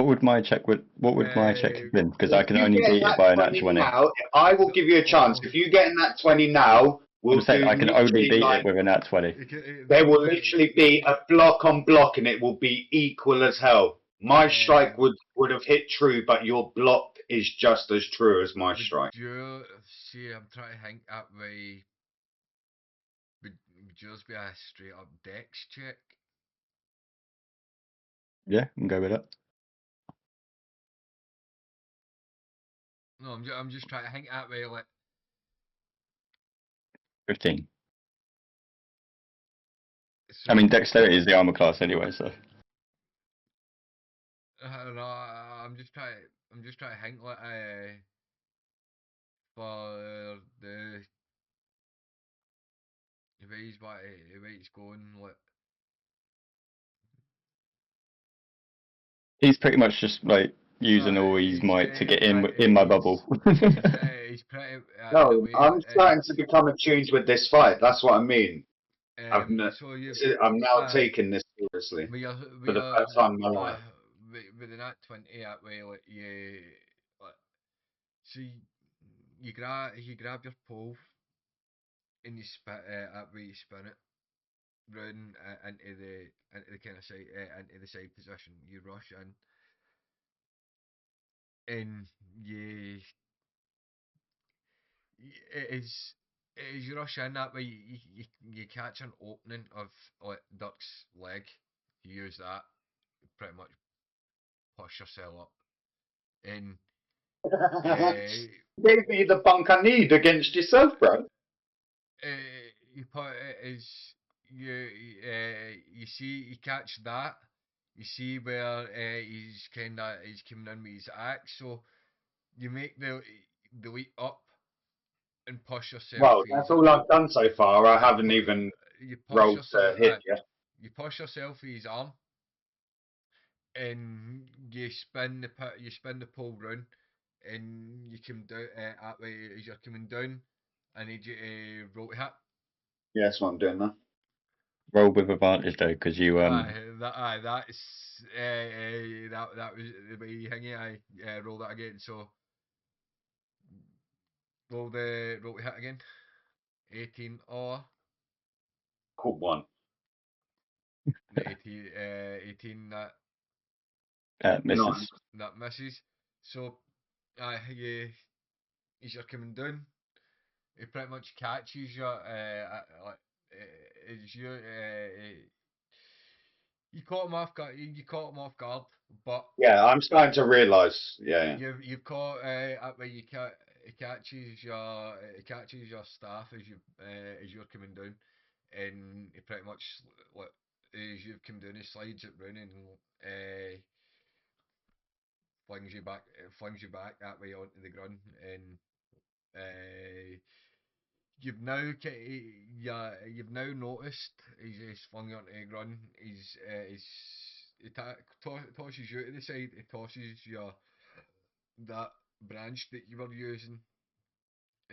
would my check have been? Because I If can you only get beat it that by a 20 nat 20. now, I will give you a chance. If you get in that 20 now, we'll I'm saying do I can only literally beat like, it with a nat 20. there will literally be a block on block, and it will be equal as hell. My strike would have hit true, but your block is just as true as my strike. You see, I'm trying to think that way. Would yours be a straight up dex check? Yeah, I can go with that. No, I'm just trying to think that way. Like 15. so, I mean, dexterity is the armor class anyway, so. no, I'm just trying to think like for the way he's going like. He's pretty much just like using all his might to get in my bubble. He's pretty. The No, way I'm starting to become attuned with this fight. That's what I mean. so you. I'm now taking this seriously for the first time in my life. With the nat 20 that way, like like, so you grab your pole and you spit that way you spin it round into the kind of side into the side position. You rush in and it is. As you rush in that way, you catch an opening of like Dirk's leg. You use that, pretty much push yourself up, and Gave me the bunk I need against yourself, bro. you put it as you see you catch that. You see where he's coming in with his axe, so you make the leap up and push yourself. Well, that's all I've done so far. I haven't even You push rolled to yourself. hit yet. You push yourself with his arm, and you spin the pole round, and you come down that way as you're coming down. I need you to roll to hit. Yeah, that's what I'm doing now. Roll with advantage though, because you That's that was the way you hang it. I roll that again. So roll to hit again. 18 or Cool one. The 18 misses. that misses. So, as you're coming down, he pretty much catches you. As you caught him off guard. You caught him off guard, but Yeah, I'm starting to realise. Yeah. you've caught where he catches your staff as you're coming down, and he pretty much like as you've come down, he slides it round and flings you back that way onto the ground, and you've now you've now noticed he's flung you onto the ground. Tosses you to the side. He tosses your that branch that you were using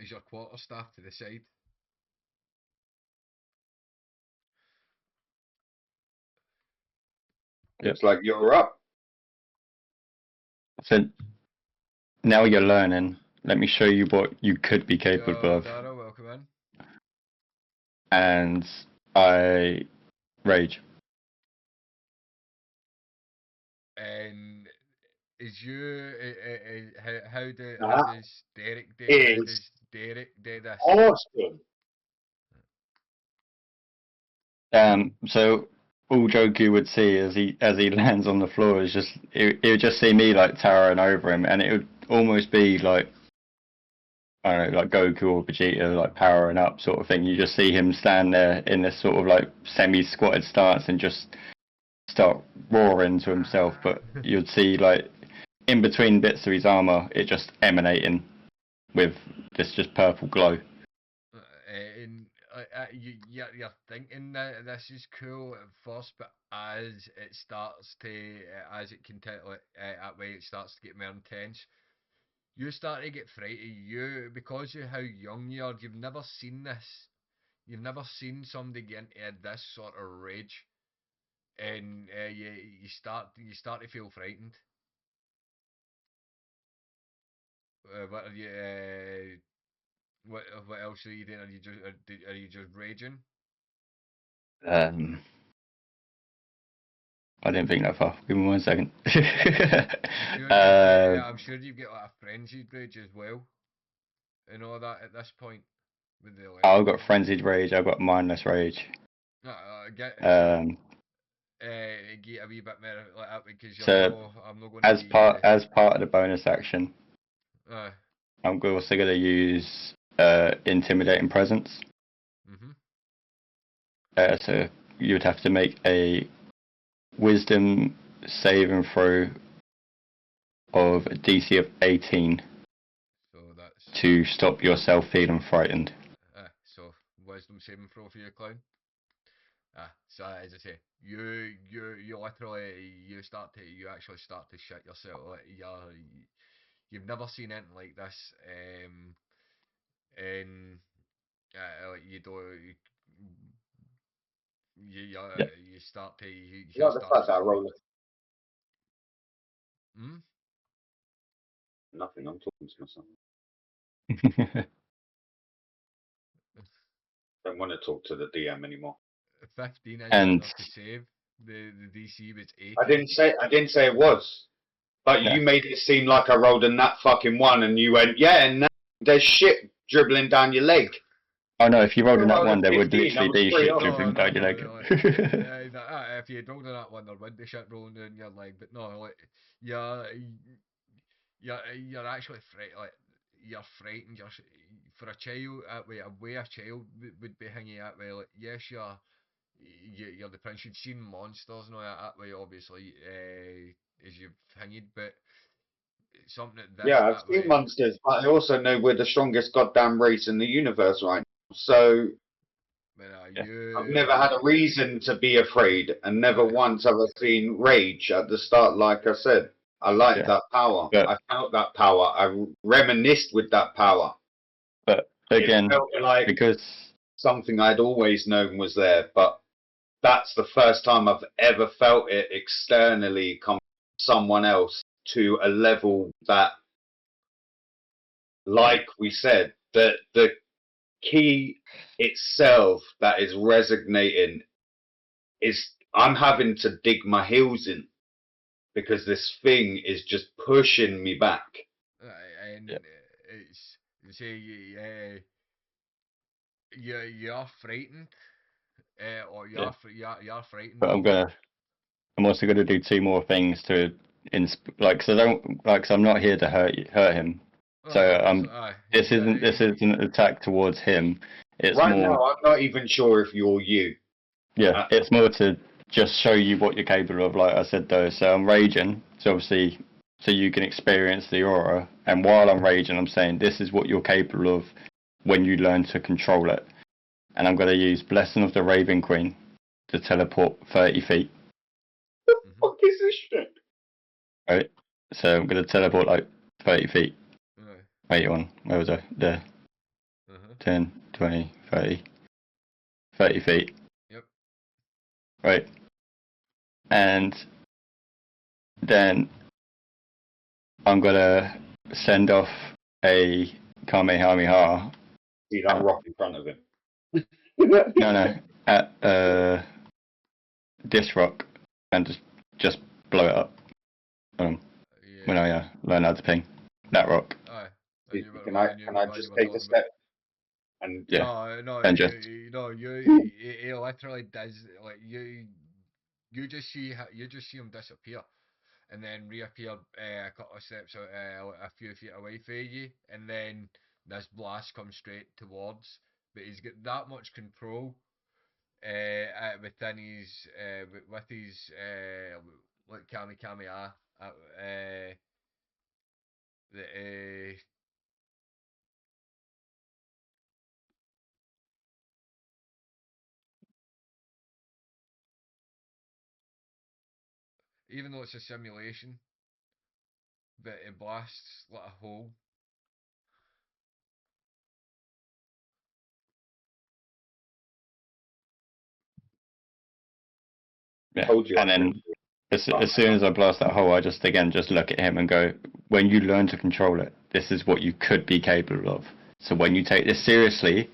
as your quarterstaff to the side. Looks like you're up. So now you're learning. Let me show you what you could be capable of. Dara, welcome in. And I rage. And is you how That does Derek do? How is does Derek do this? awesome. So all Joku would see as he lands on the floor is just it would just see me like towering over him, and it would almost be like, I don't know, like Goku or Vegeta like powering up sort of thing. You just see him stand there in this sort of like semi-squatted stance and just start roaring to himself. But you'd see like in between bits of his armor, it just emanating with this just purple glow. And you're thinking that this is cool at first, but as it starts to, as it continues, that way it starts to get more intense. You start to get frightened. You, because of how young you are, you've never seen this. You've never seen somebody get into this sort of rage, and you start to feel frightened. What are you? What else are you doing? Are you just raging? Um, I didn't think that far. Give me 1 second. I'm sure you've got like a frenzied rage as well, and all that at this point with the I've got frenzied rage. I've got mindless rage. get Um, get a wee bit more like that because so I'm not going to be as part of the bonus action, uh, I'm also going to use intimidating presence. mhm. So you would have to make a wisdom saving throw of a DC of 18 So that's to stop yourself feeling frightened. so wisdom saving throw for your clown. So as I say, you literally you actually start to shit yourself. Like you've never seen anything like this, and like you don't Yeah. you start to You like the fact that I roll Hmm? nothing. I'm talking to myself. Don't want to talk to the DM anymore. 15 isn't And enough to save. The DC was 18. I didn't say it was. But Yeah. you made it seem like I rolled in that fucking one, and you went, yeah, and now there's shit dribbling down your leg. Oh no, if you rolled in that rolled a one, there would 15, literally I'm be straight shit off. dribbling down your leg. If you rolled in that one, there would be shit rolling down your leg. But no, like you're you're actually like you're frightened. For a child that way, a way a child would be hanging that way. Like yes, you're the prince. You've seen monsters and all that way, obviously, as you've hanged, but something like this Yeah, I've that seen way. monsters, but I also know we're the strongest goddamn race in the universe right now. So But Yeah. I've never had a reason to be afraid, and never once have I seen rage at the start. Like I said, I like Yeah. that power. But- I felt that power. I reminisced with that power. But again, It felt like because something I'd always known was there, but that's the first time I've ever felt it externally come from someone else to a level that, like we said, that the key itself that is resonating is I'm having to dig my heels in because this thing is just pushing me back. And Yeah. it's you say you're frightened, or Yeah. you're frightened But of it. I'm also gonna do 2 more things to like, cause I don't like, cause I'm not here to hurt him. So Obviously, this isn't an attack towards him. It's Right more, now, I'm not even sure if you're you. yeah, it's more to just show you what you're capable of. Like I said though, so I'm raging. So obviously, so you can experience the aura. And while I'm raging, I'm saying this is what you're capable of when you learn to control it. And I'm gonna use Blessing of the Raven Queen to teleport 30 feet. Mm-hmm. What is this shit? Right. So I'm gonna teleport like 30 feet. Aye. Wait on. Where was I? There. Uh-huh. 10, 20, 30. 30 feet. Yep. Right. And then I'm gonna send off a Kamehameha. See that rock in front of him. No, at this rock and just blow it up. When Yeah. I learn how to ping that rock. Aye. Can I You just were take a talking about. step and Yeah. No, And just he literally does like you just see you just see him disappear, and then reappear a couple of steps a few feet away from you, and then this blast comes straight towards. But he's got that much control within his with his like Kami the even though it's a simulation, but it blasts like a hole. yeah. told you And I then couldn't. as soon as I blast that hole, I just again just look at him and go, when you learn to control it, this is what you could be capable of. So when you take this seriously,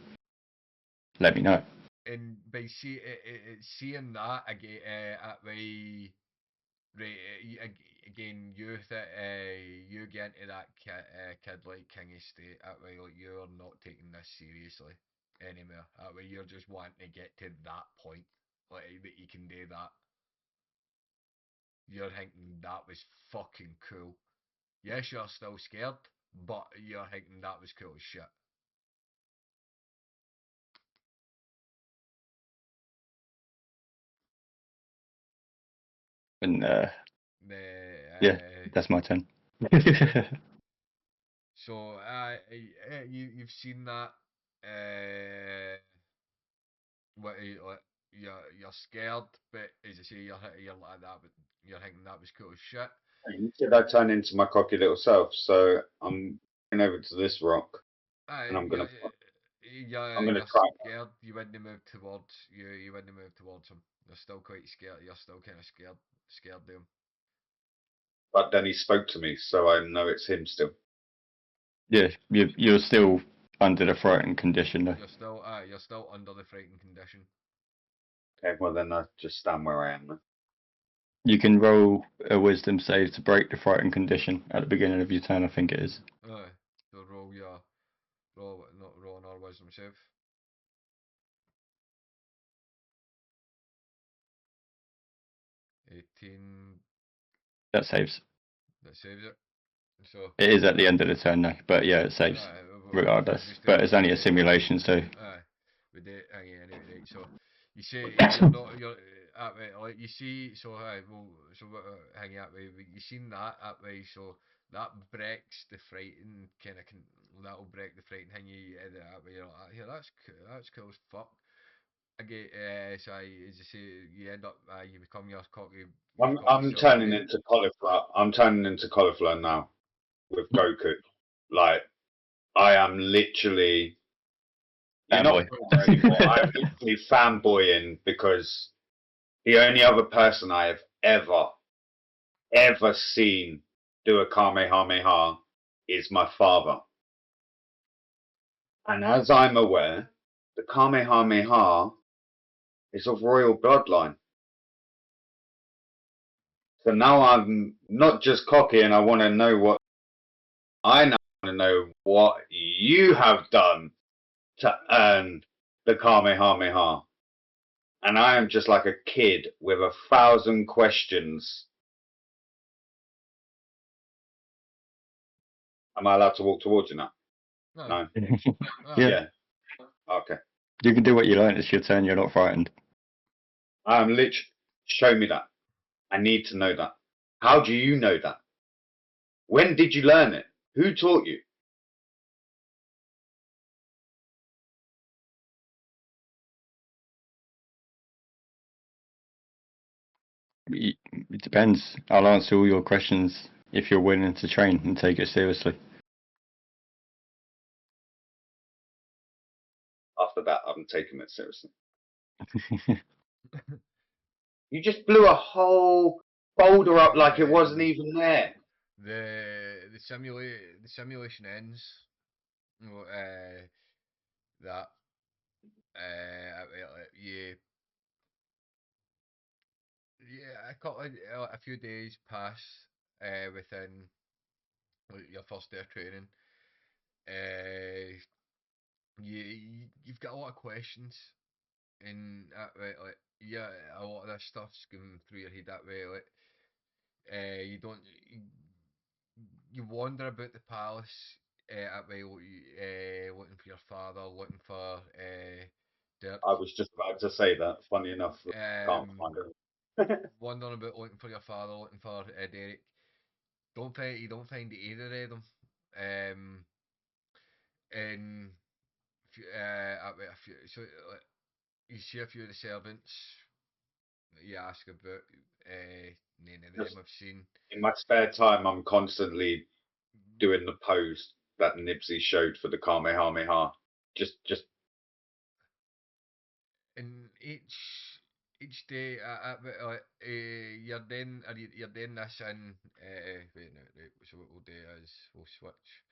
let me know. And by seeing that again, at way right again, you get into that kid like kingy state. That way, like you're not taking this seriously anymore. That way, you're just wanting to get to that point, like that you can do that. You're thinking that was fucking cool. Yes, you're still scared, but you're thinking that was cool as shit. And yeah, Uh, that's my turn. so you've seen that. What like, you're scared, but as I say, you're like that, but you're thinking that was cool as shit. You said I turn into my cocky little self, so I'm going over to this rock and I'm gonna You're try. scared. You wouldn't move towards you. You wouldn't move towards him. You're still quite scared. You're still kind of scared of him. But then he spoke to me, so I know it's him still. Yeah, you're still under the frightened condition though. You're still under the frightened condition. Okay, well then I just stand where I am then. You can roll a wisdom save to break the frightened condition at the beginning of your turn, I think it is. So roll another wisdom save. 18. That saves. That saves it. So It is at the end of the turn though, but yeah, it saves regardless. But it's only a simulation, so with the hanging anyway, right? So you say you're not you're like you see so hanging that way. You seen that way, so that breaks the frightened that'll break the frightened hang you that way. You're like, yeah, that's cool as fuck. Again, so as you say, you end up you become your cocky. I'm turning into cauliflower. I'm turning into cauliflower now with Goku. Like I am literally. You're not fanboy. Boomer anymore. I'm literally fanboying because the only other person I have ever seen do a Kamehameha is my father. And as I'm aware, the Kamehameha is of royal bloodline. So now I'm not just cocky, and I want to know what I now want to know what you have done to earn the Kamehameha. And I am just like a kid with 1,000 questions. Am I allowed to walk towards you now? No. No. Yeah. Yeah. Okay. You can do what you like. It's your turn. You're not frightened. I'm literally. Show me that. I need to know that. How do you know that? When did you learn it? Who taught you? It depends. I'll answer all your questions if you're willing to train and take it seriously. After that, I'm taking it seriously. You just blew a whole folder up like it wasn't even there. The simulation ends. Well, that yeah, yeah, a few days pass within like, your first day of training. You've got a lot of questions, and that way, like yeah, a lot of this stuff's going through your head that way. Like you don't you wander about the palace that way, looking for your father, looking for Dirk. I was just about to say that. Funny enough, can't Um, find it. wandering about looking for your father, looking for Derek. You don't find either of them. And a few, so you see a few of the servants that you ask about. None of them Just I've seen. in my spare time, I'm constantly doing the pose that Nibsy showed for the Kamehameha. Just And each day, you're doing this in. Wait, no, right, so what we'll do is we'll switch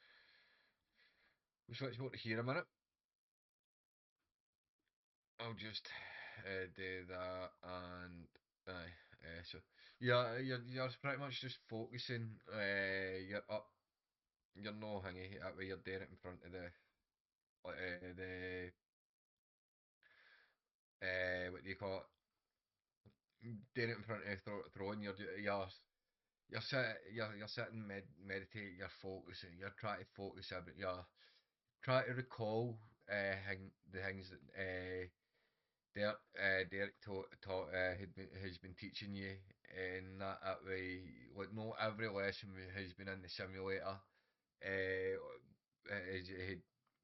over to here a minute. I'll just do that and aye. So yeah, you're pretty much just focusing. You're up. You're no hangy that way. You're doing it in front of the what do you call it? Doing it in front of the throne. You're sitting meditating. You're focusing. You're trying to focus every. You're trying to recall the things that Derek has been teaching you, and that way, like not every lesson has been in the simulator. He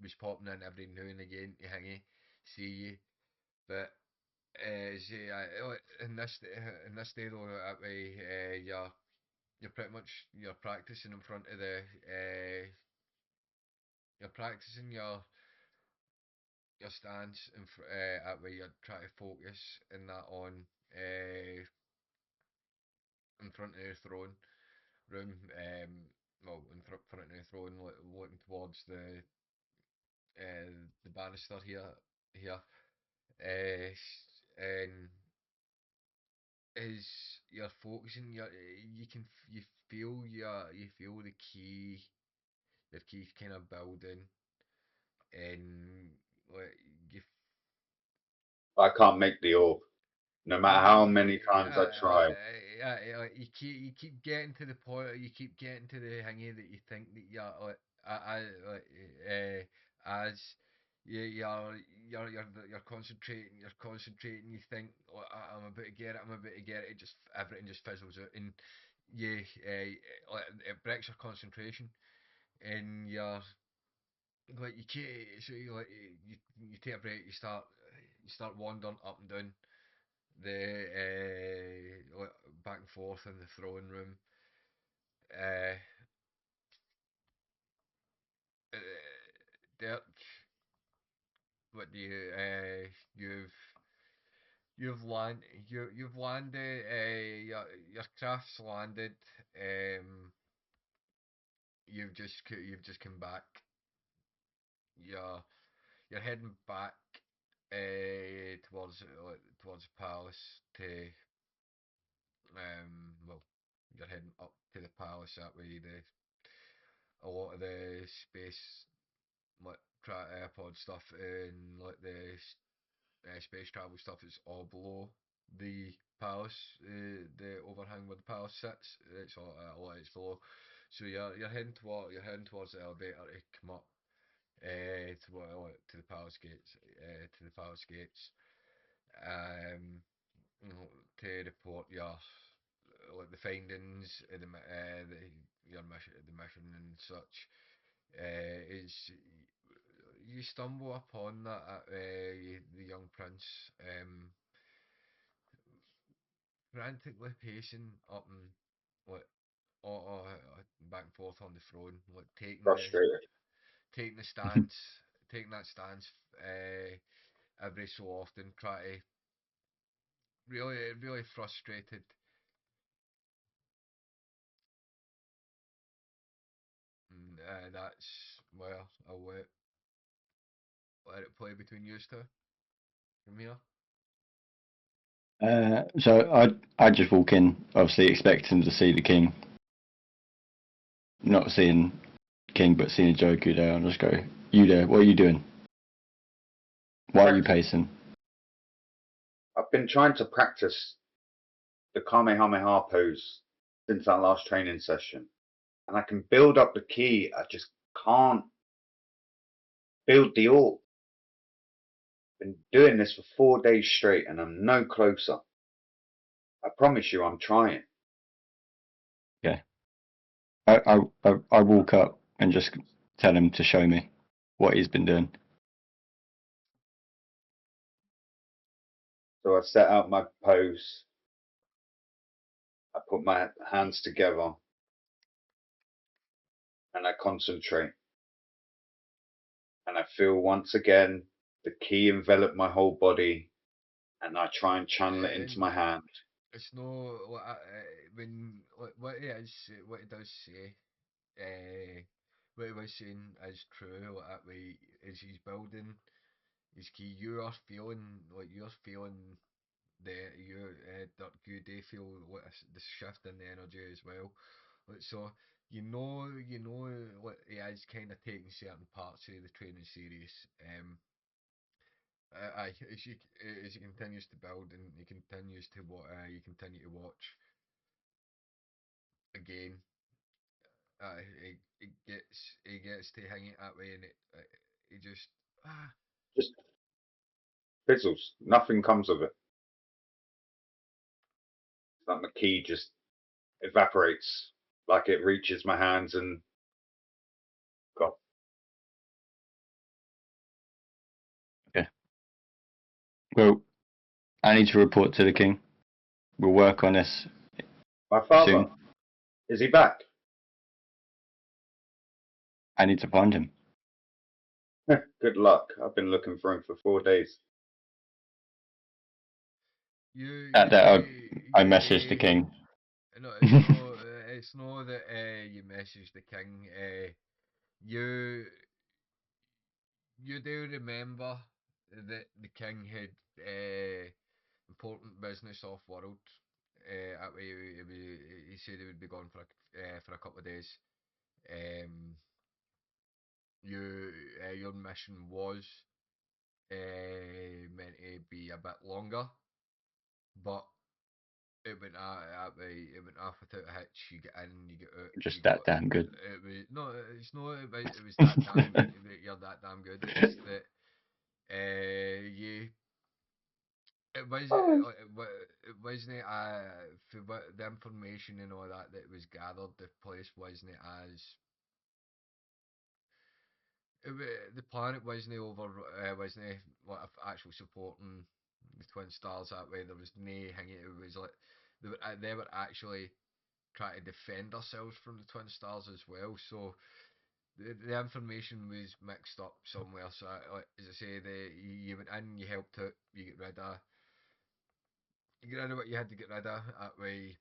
was popping in every now and again to hang see you, but in this day though, that way, you're pretty much you're practicing in front of the you're practicing your stance that way you're trying to focus in that on in front of the throne room, well, in front of the throne, looking towards the banister here, and as you're focusing, you feel you feel the key kind of building, and like you I can't make the orb, no matter how many times I try. you keep getting to the point, you keep getting to the hangy that you think that you're like, as you're concentrating, you think, oh, I'm about to get it, it just everything just fizzles out, and you like, it breaks your concentration, and you're like you can't, so you like you take a break, you start wandering up and down the like, back and forth in the throne room. Uh, uh, Dirk, what do you've landed. Your craft's landed. You've just come back. You're you're heading back towards the palace to well you're heading up to the palace. That way, a lot of the space like pod stuff and like the space travel stuff is all below the palace, the overhang where the palace sits. It's all a lot it's below. So you're heading towards the elevator to come up to the palace gates, um, to report your like the findings of your mission, and such. Is you stumble upon that the young prince frantically pacing up and like back and forth on the throne, like Frustrated. taking the stance, taking that stance every so often, try to really frustrated. And that's well, I'll let it play between you two from here. So I just walk in, obviously expecting to see the king. Not seeing King, but seeing Joku there, I'll just go, "You there? What are you doing? Why are you pacing?" I've been trying to practice the Kamehameha pose since that last training session. And I can build up the ki. I just can't build the orb. Been doing this for 4 days straight and I'm no closer. I promise you I'm trying. Yeah. I walk up and just tell him to show me what he's been doing. So I set out my pose. I put my hands together and I concentrate. And I feel once again the ki envelop my whole body and I try and channel it into And my hand. it's no when what it does say. What he was saying is true. Like that way, as he's building his key, you're feeling Dirk, you do feel like the shift in the energy as well. Like so, like he is kind of taking certain parts of the training serious. As he continues to build and you continue to watch again. He gets to hang it that way, and he just Just fizzles. Nothing comes of it. It's like my ki just evaporates. Like it reaches my hands and God. Okay. Well, I need to report to the king. We'll work on this My father, soon. is he back? I need to find him. Good luck. I've been looking for him for 4 days. At that, I messaged the you king. no, it's no that you message the king. You you do remember that the king had important business off world. That way he said he would be gone for a couple of days. Um, your mission was meant to be a bit longer, but it went off without a hitch. You get in, you get out, you Just got. that damn good. It was no, it's no. It was that damn good. You're that damn good. It's that you. It was it wasn't for the information and all that was gathered. The place wasn't as the planet wasn't wasn't like actual supporting the twin stars that way. There was no hanging. It was like they were actually trying to defend ourselves from the twin stars as well. So the information was mixed up somewhere. So like, as I say, you went in, you helped out, you get rid of what you had to get rid of. That way,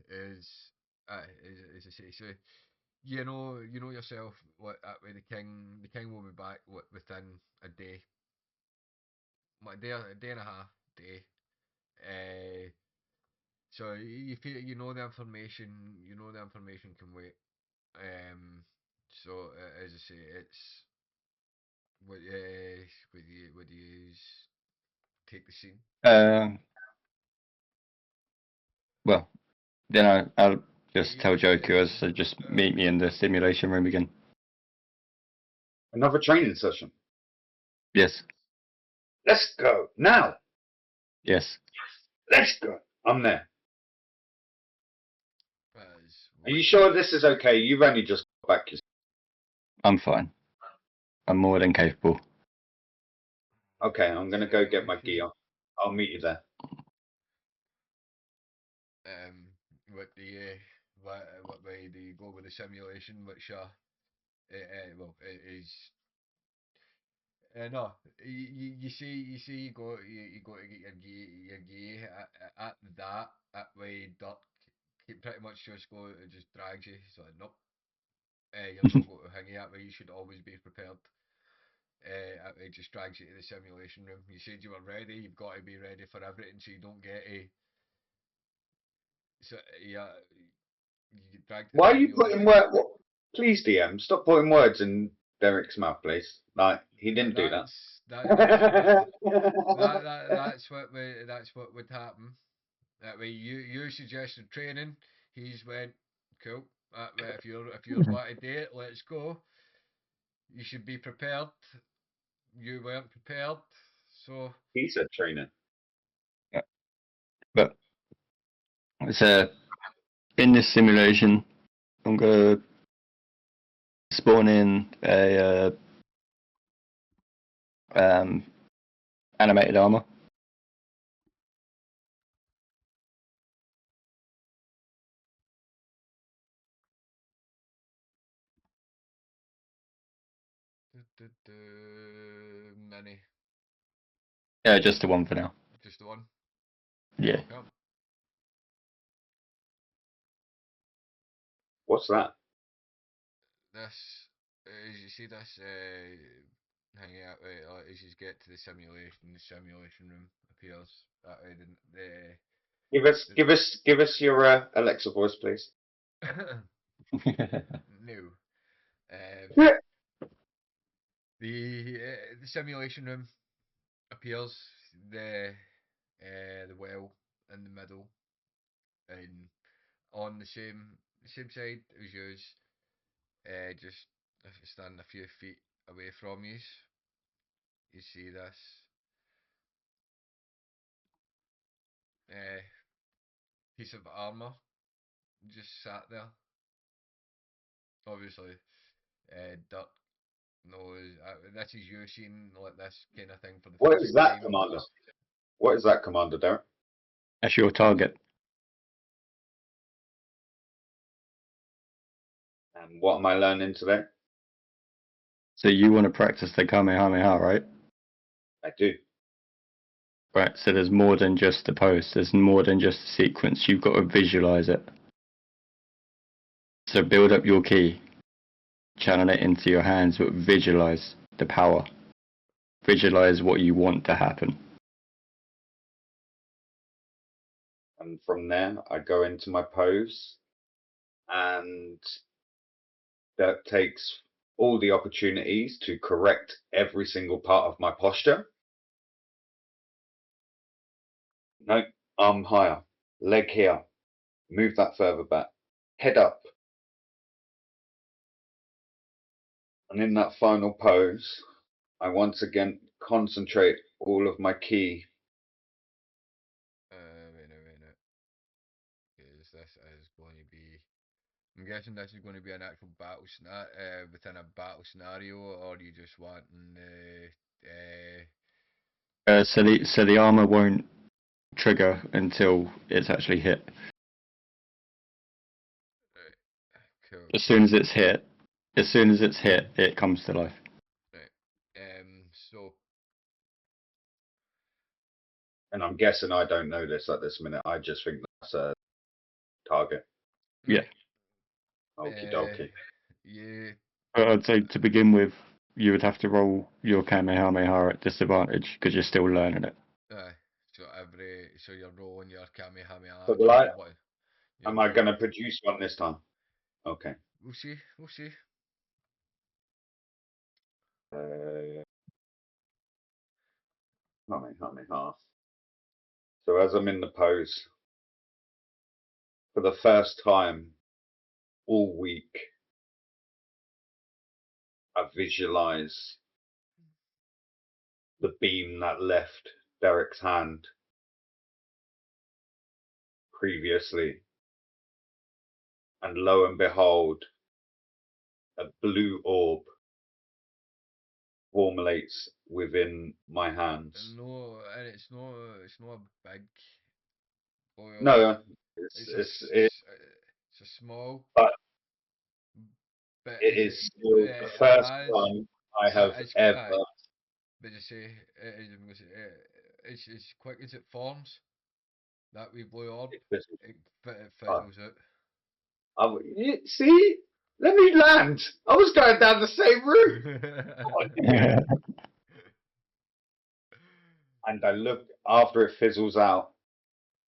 is as I say. So you know yourself. What that way, the king will be back within a day, a day and a half day. Uh, So you feel you know the information. You know the information can wait. So as I say, it's what do you use? Take the scene. Well, then I'll just tell Joku Yeah, to just meet me in the simulation room again. Another training session. Yes. Let's go now. Yes. Let's go. I'm there. as Are you what sure this is okay? You've only just got back. I'm fine. I'm more than capable. Okay, I'm gonna go get my gear. I'll meet you there. what do you what way do you go with the simulation? Which well, it is. No, you see, you go to get your gear at that way. Dirk pretty much just go, it just drags you. So nope, you're not going to hang that way. You should always be prepared. It just drags you to the simulation room. You said you were ready. You've got to be ready for everything, so you don't get a. So yeah, you get dragged to the Why are you putting simulation. Please, DM, stop putting words in Derek's mouth, please. Like he didn't do that. That's what would happen. That way, you suggested training. He's went cool. That way, if you're about to do it, let's go. You should be prepared. You weren't prepared, so He said training. Yeah. But so in this simulation, I'm gonna spawn in a animated armor. many. Yeah, just the one for now. Just the one. Yeah. Okay. What's that? This, as you see this, hanging out as you get to the simulation room appears. That way, Give us your Alexa voice, please. no. Um, the simulation room appears. The well in the middle, and on the same side as yours, just if you stand a few feet away from you see this uh, piece of armor just sat there. Obviously, Dirk knows this is you seeing like this kind of thing for the What first is that, time. Commander? What is that, Commander Derek? That's your target. And what am I learning today? So you want to practice the Kamehameha, right? I do. Right. So there's more than just the pose. There's more than just the sequence. You've got to visualize it. So build up your ki, channel it into your hands, but visualize the power. Visualize what you want to happen. And from there, I go into my pose, and that takes all the opportunities to correct every single part of my posture. No, arm higher, leg here, move that further back, head up. And in that final pose, I once again concentrate all of my ki. Wait a minute. Is this is going to be? I'm guessing this is going to be an actual within a battle scenario, or you just wanting So the armor won't trigger until it's actually hit. right, cool. As soon as it's hit, it comes to life. Right. So And I'm guessing I don't know this at this minute. I just think that's a target. Yeah. Okie uh, dokie. you I'd say to begin with, you would have to roll your Kamehameha at disadvantage because you're still learning it. uh, So you're rolling your Kamehameha. So will I? What? Am I going to produce one this time? Okay. We'll see. We'll see. Kamehameha. So as I'm in the pose, for the first time all week, I visualize the beam that left Derek's hand previously, and lo and behold, a blue orb formulates within my hands. No, and it's not. It's not a big oil. No, It's it's a small, but but it is still the first one I have ever. But you say it's quick as it forms. That wee blue orb, it fizzles out. See, let me land. I was going down the same route. And I look, after it fizzles out,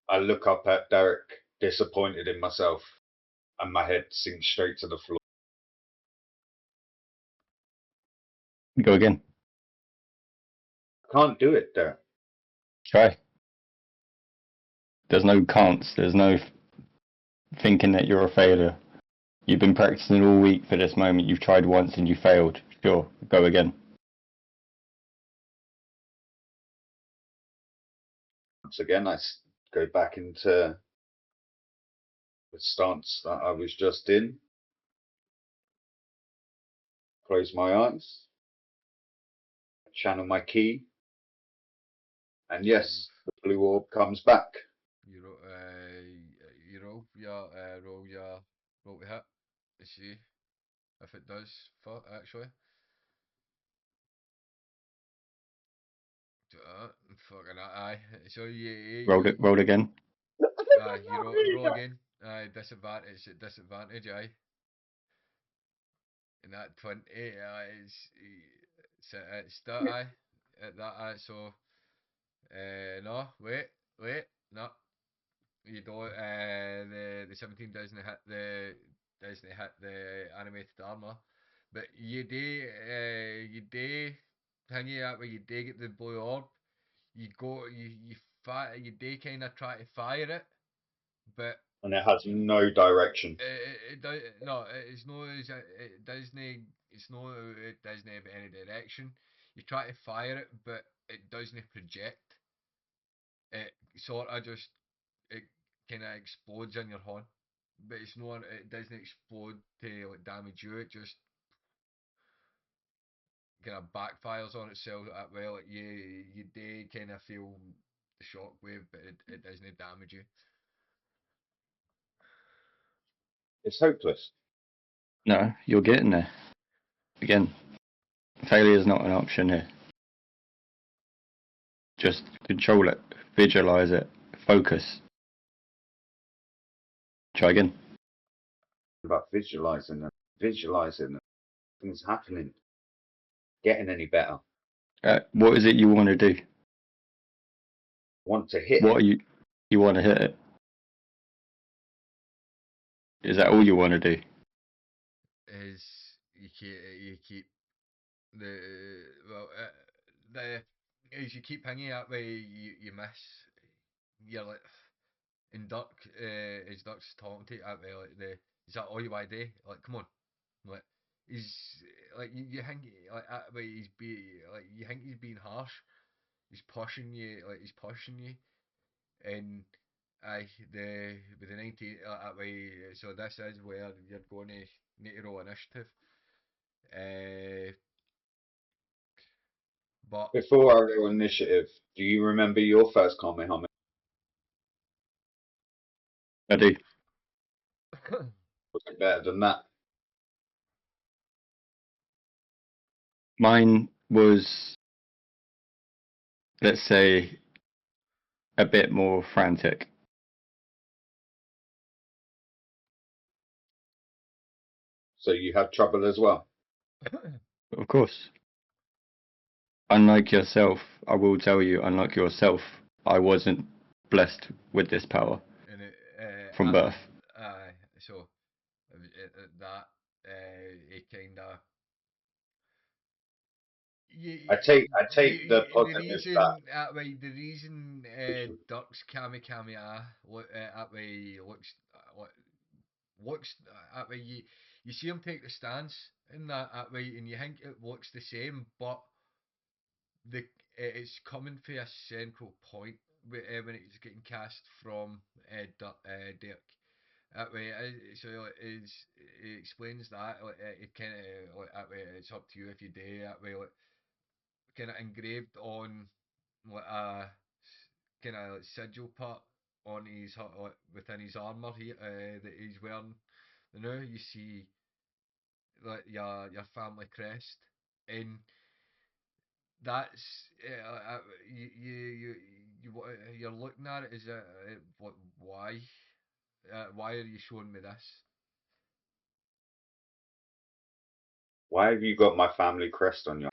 I look up at Derek, disappointed in myself, and my head sinks straight to the floor. Go again. I can't do it, Derek. Try. There's no can'ts. There's no thinking that you're a failure. You've been practicing all week for this moment. You've tried once and you failed. Sure, go again. Once again, I go back into the stance that I was just in. Close my eyes. Channel my ki. And yes, the blue orb comes back. You roll roll to hit to see if it does actually. Fucking aye. So Roll again. Aye, you roll again. Aye, disadvantage. Aye. And that 20, it's that. Aye, at that. Aye, so no, wait, no. You don't. The 17 doesn't hit the animated armor, but you do thingy that where you do get the blue orb. You go you do kind of try to fire it, but And it has no direction. it does no. It's no. It doesn't. It's no. It doesn't have any direction. You try to fire it, but it doesn't project. It sort of just it kind of explodes in your hand, but it's not. It doesn't explode to like damage you. It just kind of backfires on itself that way. Like you do kind of feel the shockwave, but it doesn't damage you. It's hopeless. No, you're getting there. Again, failure is not an option here. Just control it, visualize it, focus. Try again. About visualizing it. Things happening. Getting any better. What is it you want to do? Want to hit What it. you want to hit it? Is that all you want to do? Is you keep the well the as you keep hanging that way you miss. You're like in Duck is Duck's talking to you that way like is that all you want to do? Like come on, like he's like you think like that way you think he's being harsh. He's pushing you and aye the with the 90 that way. So this is where you're going to need to roll initiative. But Before I roll initiative, do you remember your first Kamehameha? I do. Was it better than that? Mine was, let's say, a bit more frantic. So you had trouble as well? Of course. Unlike yourself, I will tell you, unlike yourself, I wasn't blessed with this power And from birth. so that it kind of I take the the positive that reason the reason Dirk's Kami Kami that way looks that way you see him take the stance in that way and you think it looks the same, but the it's coming for a central point when it's getting cast from Dirk. That way, so it explains that. It kind of that way. It's up to you if you do that way. Kind of engraved on like a kind of sigil part on his within his armor that he's wearing. You know, you see like your family crest, and that's you're looking at it as what why are you showing me this? why have you got my family crest on your?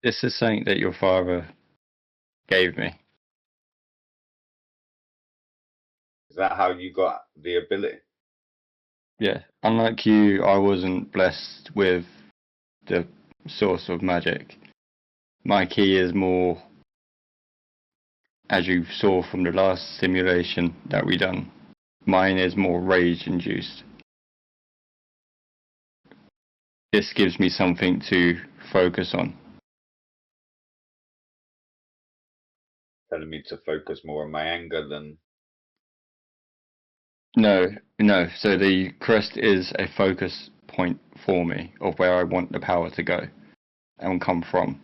This is something that your father gave me. Is that how you got the ability? Yeah. Unlike you, I wasn't blessed with the source of magic. My key is more, as you saw from the last simulation that we done, mine is more rage induced. This gives me something to focus on. Telling me to focus more on my anger than. No, no. So the crest is a focus point for me of where I want the power to go and come from.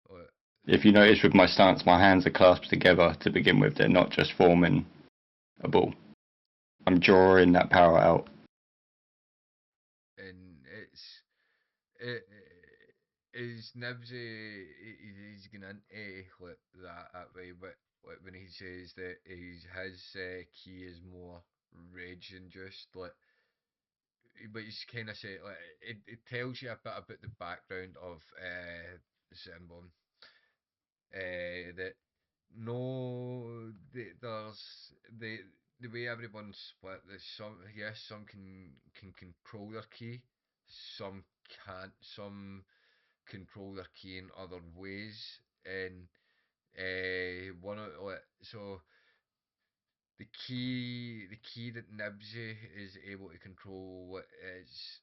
Or, If you notice with my stance, my hands are clasped together to begin with. They're not just forming a ball. I'm drawing that power out. and it is Nibsy he's going into like that way, but like when he says that his key is more rage induced, like but he's kind of say like it tells you a bit about the background of Zenbon. That no, there's the way everyone's split. There's some yes, some can control their key, some can't. Some control their key in other ways, and one of so the key that Nibsy is able to control is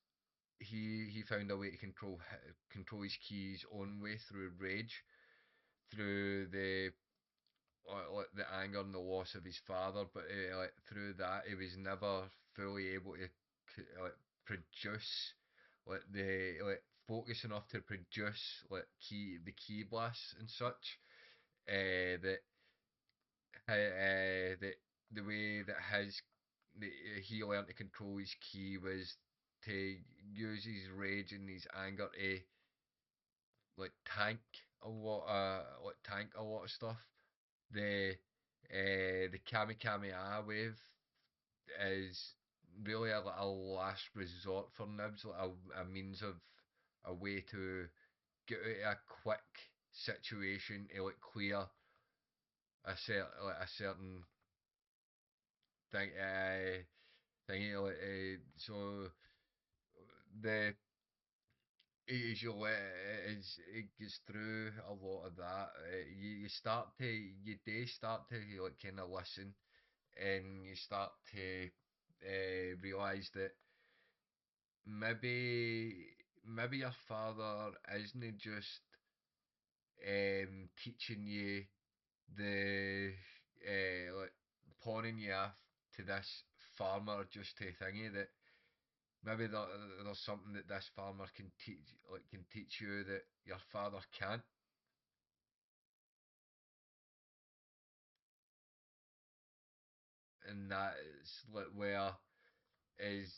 he found a way to control his key's own way through rage, through like the anger and the loss of his father, but like through that he was never fully able to like produce like focus enough to produce like the key blasts and such. That that the way that he learned to control his key was to use his rage and his anger to like tank a lot of stuff. The Kami Kami wave is really a last resort for Nibs, like a means of a way to get out of a quick situation to like clear a certain thing. So the as you as it gets through a lot of that, you do start to like kind of listen, and you start to realise that maybe your father isn't just teaching you the like pawning you off to this farmer just to thingy that maybe there's something that this farmer can teach you that your father can't, and that is like where is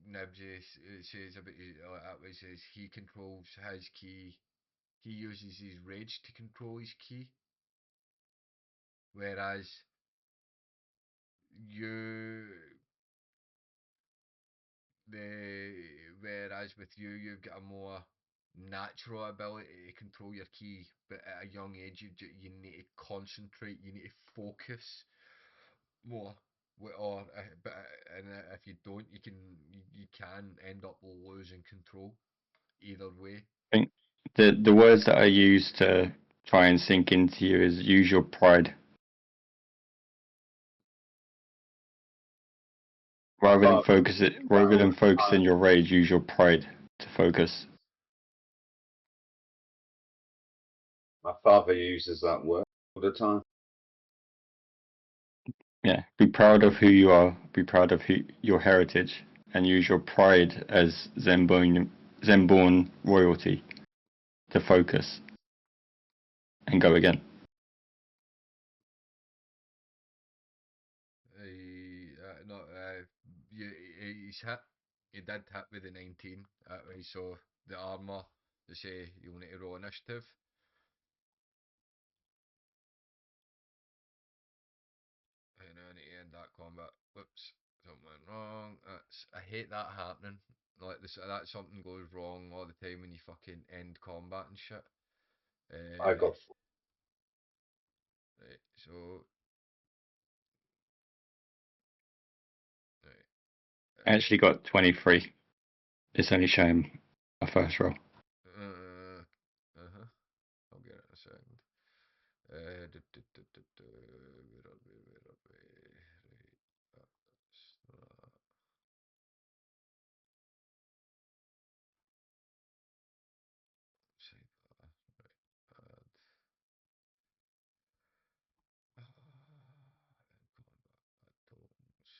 Nibsy says about it says he controls his key. He uses his rage to control his key, whereas you the whereas with you've got a more natural ability to control your ki, but at a young age you need to concentrate, you need to focus more. Or but and if you don't, you can end up losing control either way. I think the words that I use to try and sink into you is use your pride. Rather than focusing your rage, use your pride to focus. My father uses that word all the time. Yeah, be proud of who you are. Be proud of your heritage, and use your pride as Zenbon royalty to focus and go again. No, he's hit. He did hit with the 19. So the armor. They say you'll need to roll initiative. And I need to end that combat. Whoops, something went wrong. I hate that happening. Like this, that something goes wrong all the time when you fucking end combat and shit. I got Right, so right. I actually got 23. It's only showing my first roll. Uh-huh. I'll get it in a second. Where are we? Where are we? Right. That's that. Save that. Right. Add. And combat add-ons.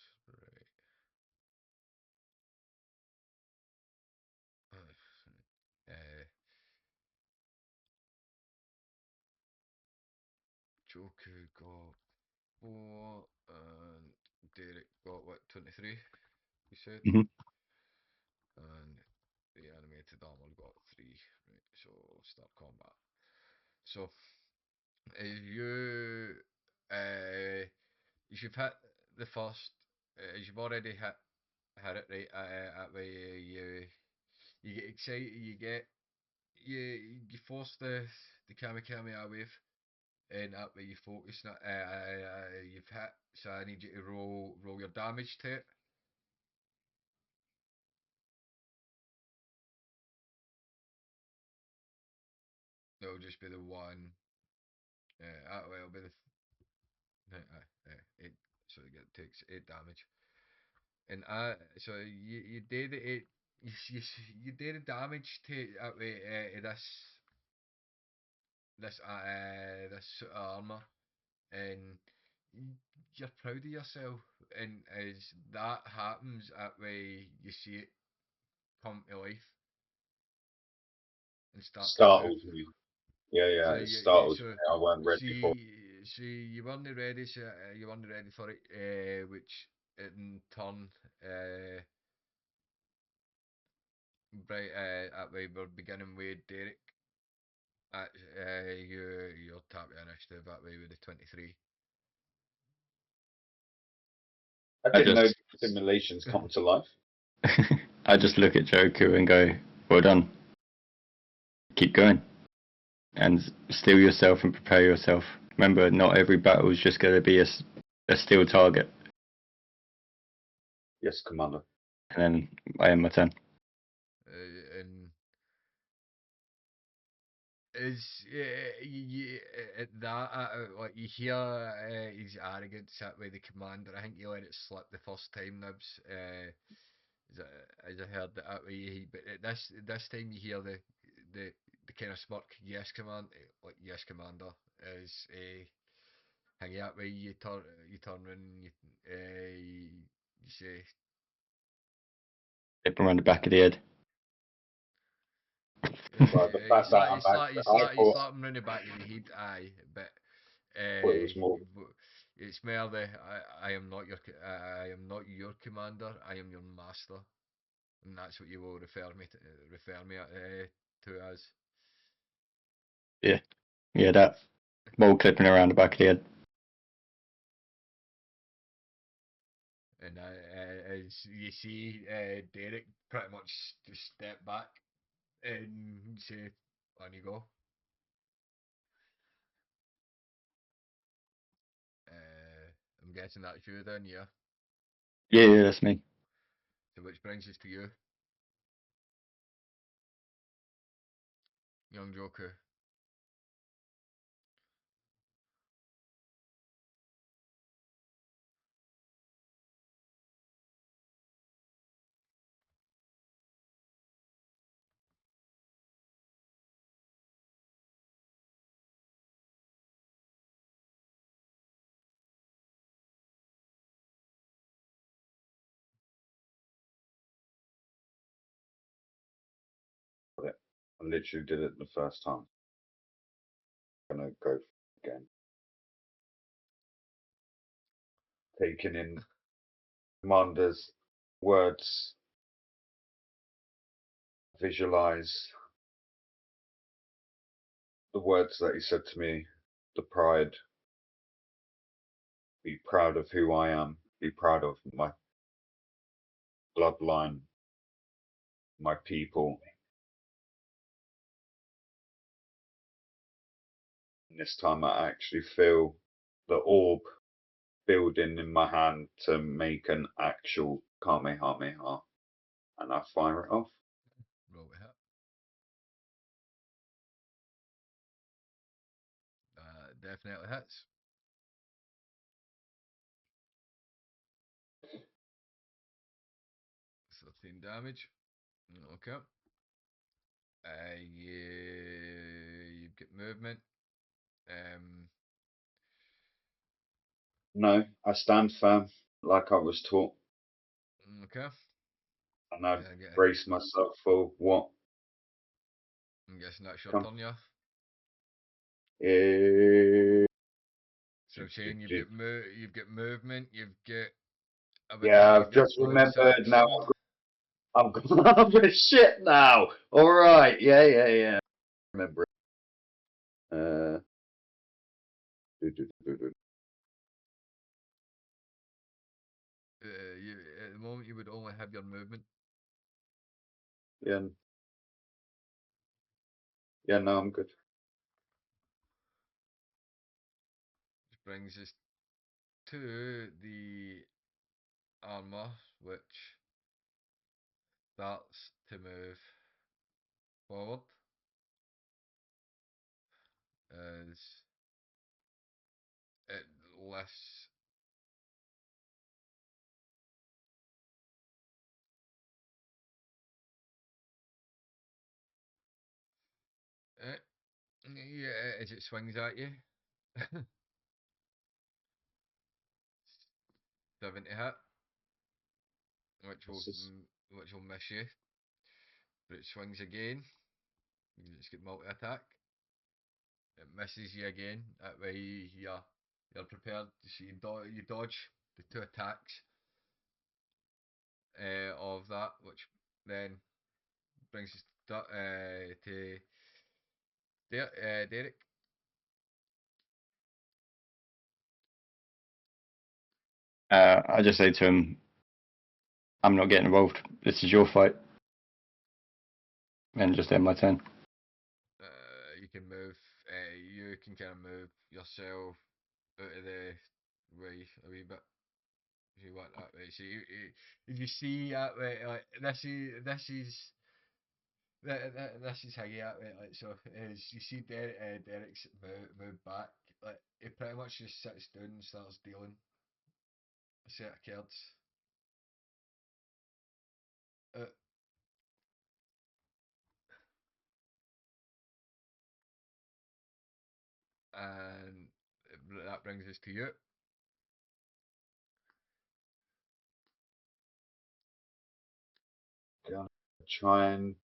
Right. Uh, Joku got 4 and Derek got what, 23, you said? Mm-hmm. And the animated armor got 3. Right, so start combat. So you you've hit the first, you've already hit it right. That way you get excited, you force the Kamikaze wave, and that way you focus. You've hit, so I need you to roll your damage to it. It'll just be the one. That way it'll be the 8. So takes 8 damage, and so you did it. You did the damage to that way. This armor, and you're proud of yourself. And as that happens, that way you see it come to life and start to move. startled me. Yeah, So it you startled me. I weren't ready for it. so you weren't ready. So you weren't ready for it. Which in turn, right, that way we're beginning with Derek. Your tap initiative that way with the 23. I I didn't know just simulations come to life. I just look at Joku and go, well done. Keep going. And steel yourself and prepare yourself. Remember, not every battle is just going to be a steel target. Yes, Commander. And then I end my turn. And is at that like you hear his arrogance that way the commander. I think you let it slip the first time, Nibs. As I heard that way, but at this time you hear the the kind of smirk. Yes, command, like yes, commander. Is hang that way. You turn around. You say Hit him around the back of the head. But the fact that I'm actually, you slap him round the back of the head, aye, but thought it was more. it's more the I am not I am not your commander, I am your master, and that's what you will refer me to as. Yeah, that ball clipping around the back of the head. And as you see, Derek pretty much just step back and say, on you go. I'm guessing that's you then, yeah. Yeah, that's me. So which brings us to you, young Joker. I literally did it the first time. I'm gonna go again. Taking in Commander's words, visualize the words that he said to me, the pride, be proud of who I am, be proud of my bloodline, my people. And this time I actually feel the orb building in my hand to make an actual Kamehameha. And I fire it off. Roll with it. Definitely hits. So 13 damage. Okay. You've got movement. No, I stand firm like I was taught. Okay. And I Yeah, brace myself for what I'm guessing that's your comes. turn, yeah. Eh, So I'm saying you've got movement, you've got Yeah, you've I've got just bonus remembered now. action. I'm gonna have a shit now. All right, yeah. Remember it. Do. You, at the moment, you would only have your movement. Yeah, yeah, no, I'm good. Which brings us to the armor, which starts to move forward as it lifts. Yeah, as it swings at you. 70 hit, which will This is which will miss you, but it swings again. It's got multi attack. It misses you again. That way you're prepared. So you dodge the two attacks of that, which then brings us to Derek. I just say to him, I'm not getting involved. This is your fight. And just end my turn. You can move. You can kind of move yourself out of the way a wee bit if you want that way. So if you see that way, like this is how you act, right? Like, so as you see Derek's move back, like he pretty much just sits down and starts dealing a set of cards. Uh, and that brings us to you. gonna try and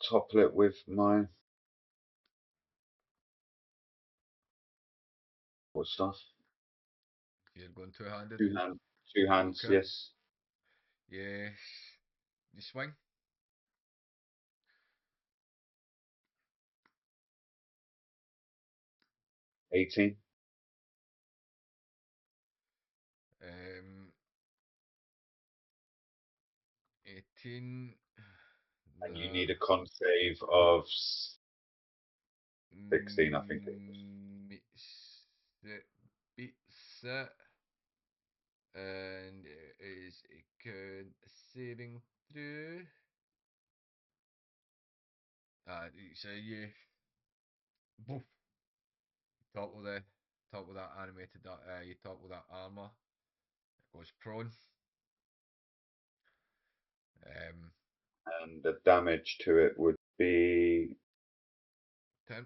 topple it with my what stuff? You're going two-handed. Two hand, two hands. Okay. Yes, Yes. You swing. 18. Um, 18. And you need a con save of 16, I think it is. Beats it, and it is a good saving through. So you both top of that animated you top of that armor. It goes prone. And the damage to it would be 10.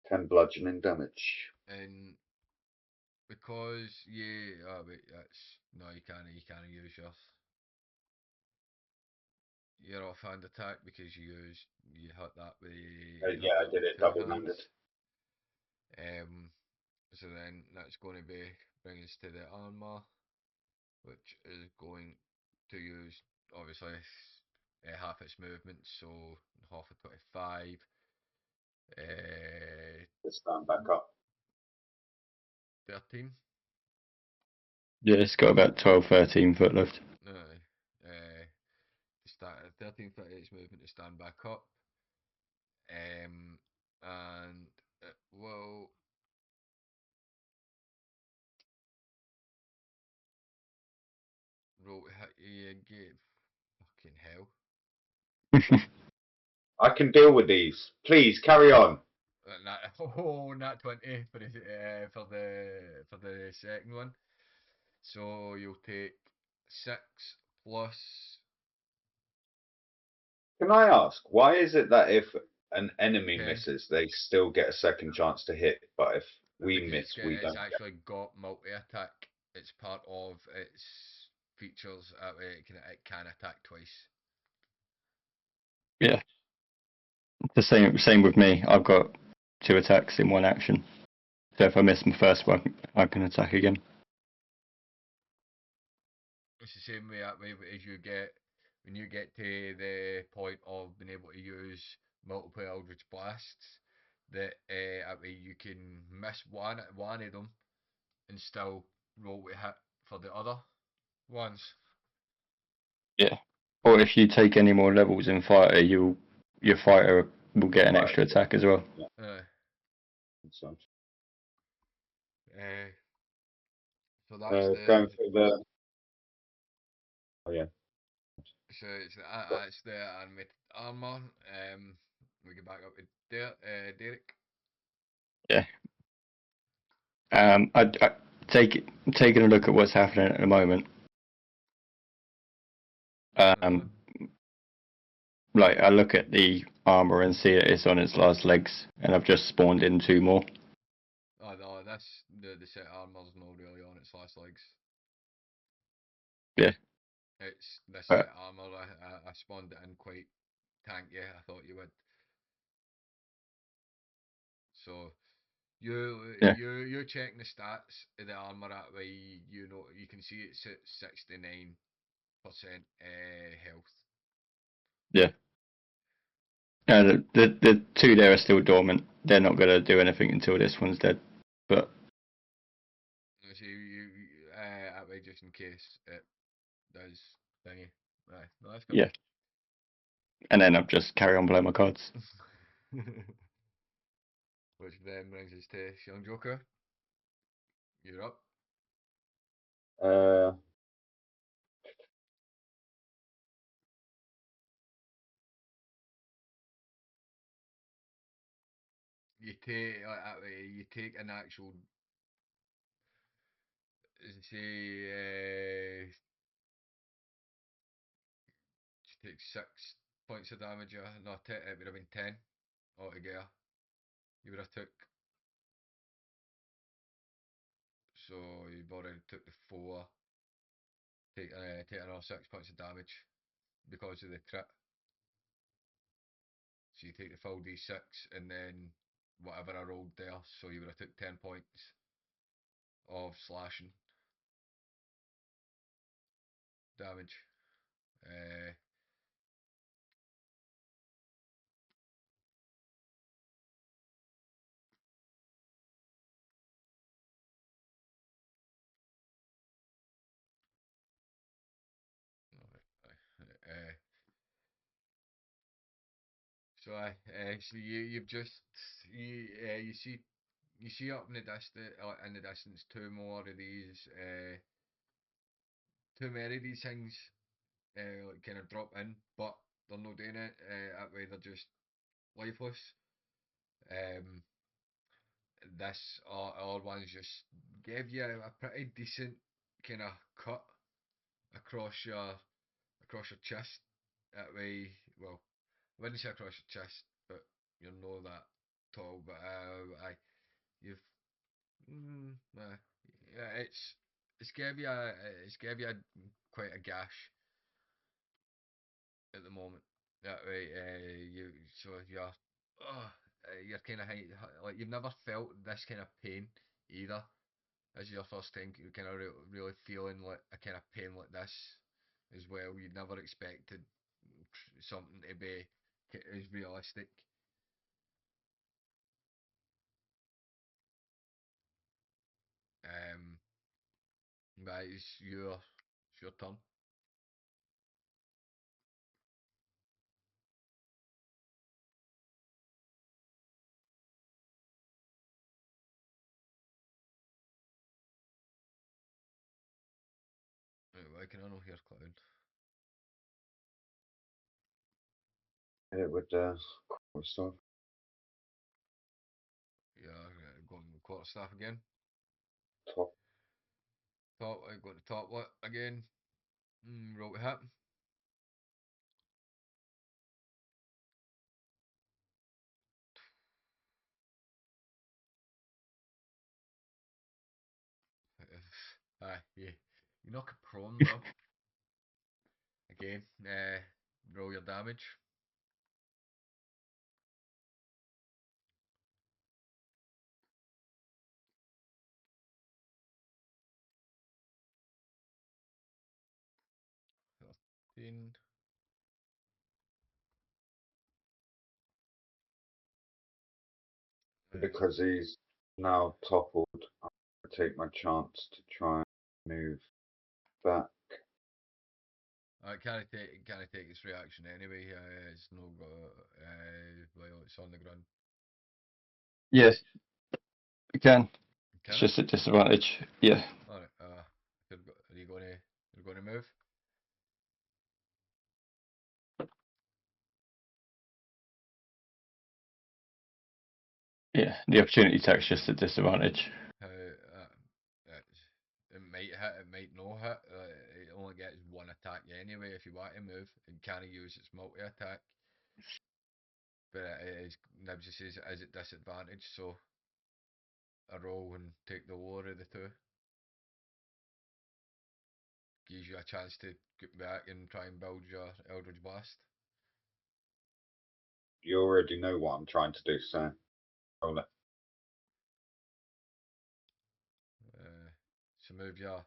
10 bludgeoning damage. And because oh wait, that's no, you can't use your offhand attack because you hit that with Yeah, I did it two double-handed. hands. So then that's going to be bring us to the armor, which is going to use obviously half its movement, so half of 25. Let's stand back up. 13. Yeah, it's got about 12, 13 foot left. No, 13 foot its movement to stand back up. And it will roll hit you again. Fucking hell. I can deal with these. Please carry on. Nat 20 for the second one. So you'll take 6 plus. Can I ask, why is it that if an enemy 10. misses, they still get a second chance to hit, but if we Because miss, we it's don't get? actually got multi attack. It's part of its features. It can attack twice. Yeah. The same with me. I've got 2 attacks in one action. So if I miss my first one, I can attack again. It's the same way that way as you get when you get to the point of being able to use multiple Eldritch Blasts. That way you can miss one of them and still roll to hit for the other ones. Yeah. Or if you take any more levels in fighter, your fighter will get an Right. extra attack as well. Uh, So, uh, so that's going for the. Oh yeah. that's the animated armor. We get back up to Derek. Yeah. I taking a look at what's happening at the moment. Like I look at the armor and see that it's on its last legs, and I've just spawned in 2 more. Oh no, that's the set armor's not really on its last legs. Yeah. It's the set armor. I spawned it in quite tanky. I thought you would. So Yeah. you're checking the stats of the armor that way. You know you can see it's at 69% health. Yeah. The 2 there are still dormant. They're not gonna do anything until this one's dead. But So that way just in case it does thingy. Right, no, that's good. yeah. And then I'll just carry on playing my cards. Which then brings us to Young Joker. You're up. Uh, You take an actual say you take 6 points of damage. No, it would have been 10 altogether. You would have took. So you've already took the 4. Take another 6 points of damage because of the crit. So you take the full d6 and then whatever I rolled there. So you would have took 10 points of slashing damage. Uh, So so you've just you see up in the distance two more of these too many of these things like kind of drop in, but they're not doing it that way. They're just lifeless. Um, this other ones just gave you a pretty decent kind of cut across your chest. That way, well, I wouldn't say across your chest, but you're not that tall. But you've yeah, it's gave you quite a gash at the moment. That way, you're kind of like you've never felt this kind of pain either. This is your first time kind of really feeling like a kind of pain like this as well. You'd never expected something to be as realistic. Um, but it's your turn. Right, why can I not hear Cloud? It would stuff. Yeah, going quarterstaff again. Top. Top, I got the top what again? Roll to hit. Yeah. You knock a prone though. Again, roll your damage. Thirteen. Because he's now toppled, I'm going to take my chance to try and move back. Can't take its reaction anyway. It's no got while it's on the ground. Yes, you can. It's Can it? just a disadvantage. Yeah. Alright. Are you going to move? Yeah. The opportunity attack's just a disadvantage. It might hit. It might no hit. It only gets one attack anyway. If you want to move, and can't use its multi attack. But it is Nibs says it is at disadvantage, so a roll and take the lower of the two. Gives you a chance to get back and try and build your Eldritch Blast. You already know what I'm trying to do, so roll it. So move your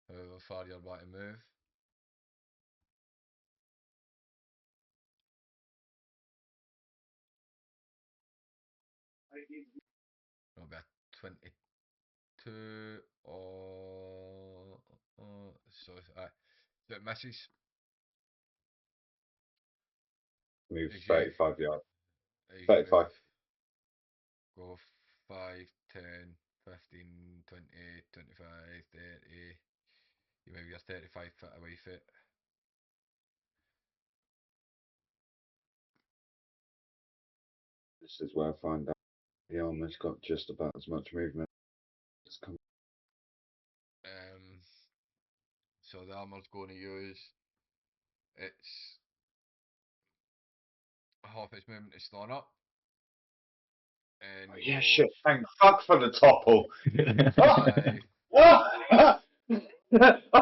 however far you're about to move. It'll be a 22 or so it misses. Move As you 35 yards. as you 35. move, go 5, 10, 15, 20, 25, 30. You move your 35 foot away from it. This is where I find out the armor's got just about as much movement. It's come. So the armor's going to use its half its movement to stand up and Oh, yeah, go shit. Thank fuck for the topple. 5, I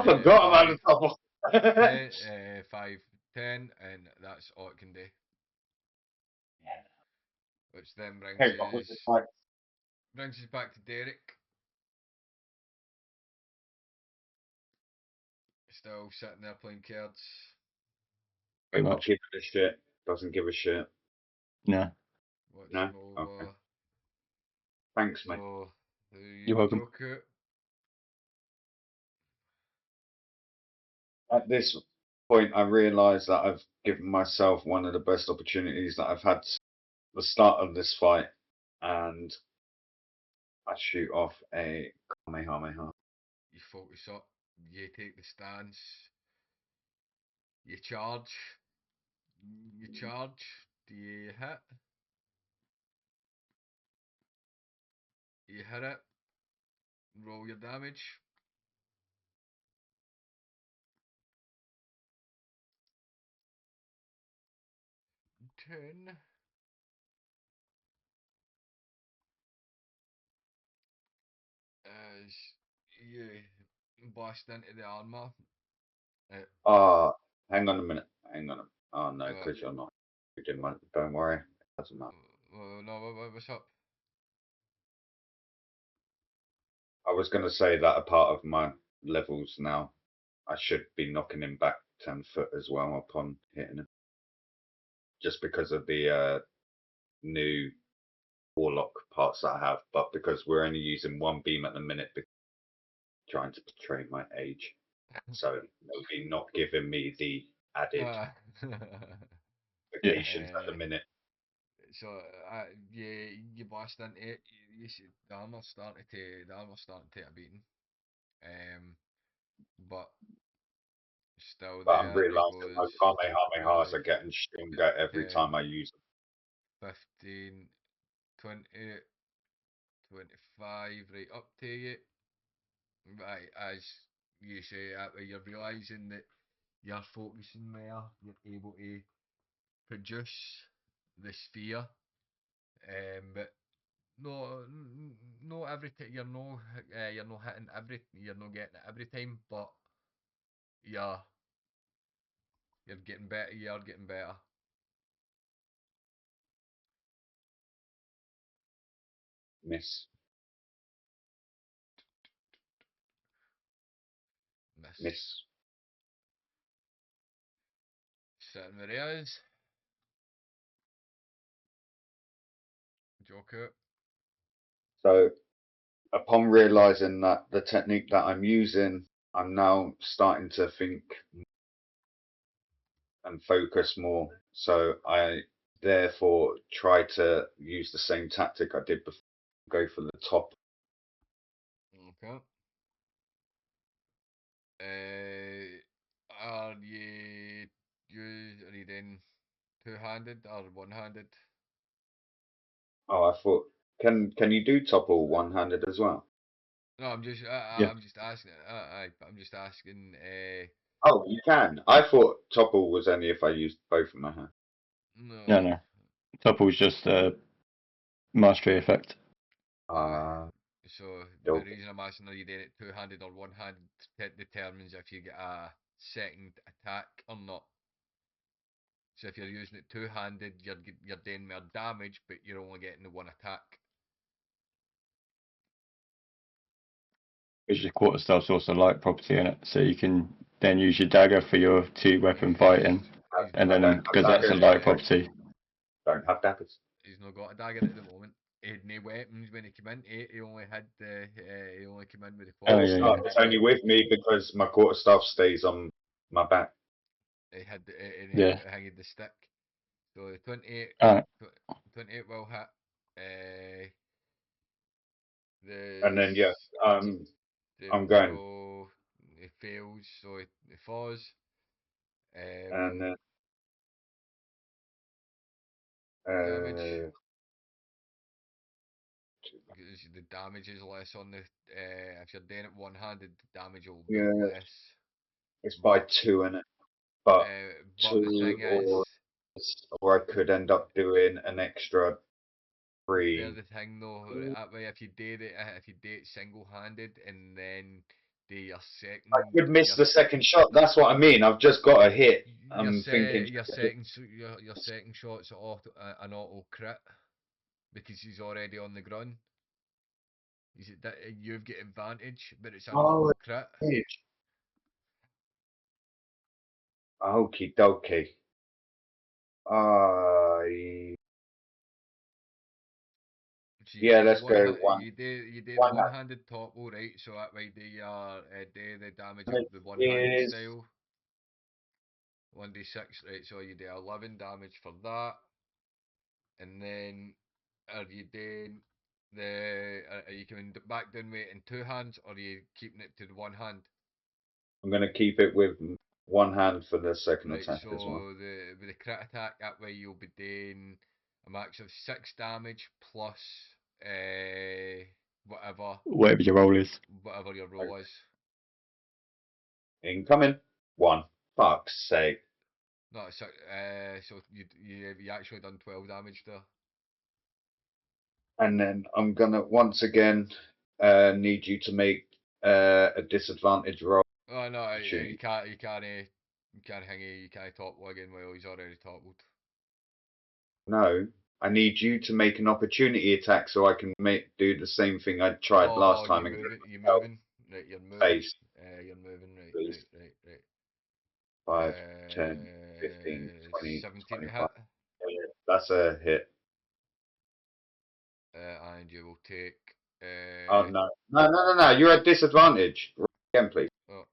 forgot about 5, the topple. 10, 5, 10, and that's all it can do. Which then Okay, but what's it like? brings us back to Derek. Still sitting there playing cards. Pretty Not much. giving a shit. Doesn't give a shit. No. Let's No? go. Okay. Thanks, mate. So You're welcome. Joku. At this point, I realise that I've given myself one of the best opportunities that I've had at the start of this fight, and I shoot off a Kamehameha. You focus up, you take the stance, you charge, do you hit? You hit it, roll your damage. 10. As you blast into the armor. Hang on a minute. Hang on. Oh no, Uh, because you're not. You didn't want. Don't worry. Doesn't matter. no, what's up? I was going to say that a part of my levels now, I should be knocking him back 10 foot as well upon hitting him. Just because of the new warlock parts that I have, but because we're only using one beam at the minute, trying to portray my age, so maybe not giving me the added vacations at the minute. So you blast into it. You see the armor's starting to take a beating. But still But I'm there. It realizing my goes Kamehamehas are getting stronger every 10, time I use them. 15, 20, 25, right up to you. Right, as you say, you're realising that you're focusing there, you're able to produce the sphere. But no every time you're not hitting you're not getting it every time, but yeah, you're getting better. You're getting better. Miss. Miss. Sitting where he is. Joku. So upon realizing that the technique that I'm using, I'm now starting to think and focus more. So I therefore try to use the same tactic I did before, go for the top. Okay. Are you then two-handed or one-handed? Oh, I thought, can you do topple one-handed as well? No, I'm just Yeah. I'm just asking. I'm just asking. Oh, you can. I thought topple was only if I used both of my hands. No, No. no. Topple's just a mastery effect. So the Dope. reason I'm asking are you doing it two-handed or one-handed determines if you get a second attack or not. So if you're using it two-handed, you're doing more damage, but you're only getting the one attack. Because your quarterstaff's also light property in it, so you can then use your dagger for your two-weapon fighting, and I then don't because have that's a daggers. light property. Don't have daggers. He's not got a dagger at the moment. He had no weapons when he came in. He only had he only came in with the Oh, force. yeah, He yeah. had It's only with me because my quarterstaff stays on my back. he had Yeah. hanging the stick. So the 28, Alright. 28 will hit. And then yeah, The I'm going, roll it fails, so it falls. and then Damage. uh, Because the damage is less on the if you're doing it one-handed, the damage will be yeah, less. it's by But 2 in it, but but the 2 thing is, or I could end up doing an extra there's 3. the thing though. That way, if you did it, single-handed and then do your I second, could miss the second shot. That's what I mean. I've just got a hit. your I'm thinking, se- your second your second shot's an auto crit because he's already on the ground. You've got advantage, but it's an oh, auto crit. okie dokie. So you Yeah, do the let's go one. you do the One one-handed top, all right. So that way do the damage of hand the one-handed is style. 1d6, right? So you do 11 damage for that, and then are you doing are you coming back down with it in two hands, or are you keeping it to the one hand? I'm going to keep it with one hand for the second Right, attack so as well. with the crit attack, that way you'll be doing a max of 6 damage plus whatever Whatever your role is. whatever your roll is. Incoming. One. Fuck's sake. No, so you actually done 12 damage there. And then I'm going to once again need you to make a disadvantage roll. Oh no, Opportunity. you can't hang it, you can't topple again while he's already toppled. No, I need you to make an opportunity attack so I can do the same thing I tried last time and You're help moving, right? face. You're moving, right, Please. right. 5, 10, 15, 20, 17 to 25. hit, That's a hit. and you will take. Oh, no. No. You're at disadvantage. Roll again, please. Oh,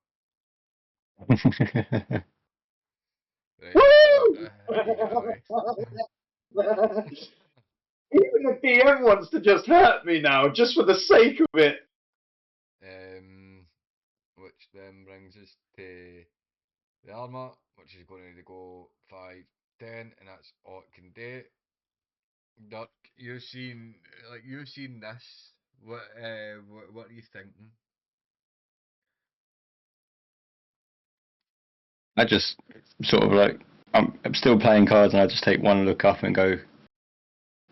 right. Woo! You get away. Even the DM wants to just hurt me now, just for the sake of it. Which then brings us to the armor, which is going to go 5, 10, and that's all it can do. Dirk, you've seen this. What are you thinking? I just sort of like I'm still playing cards, and I just take one look up and go,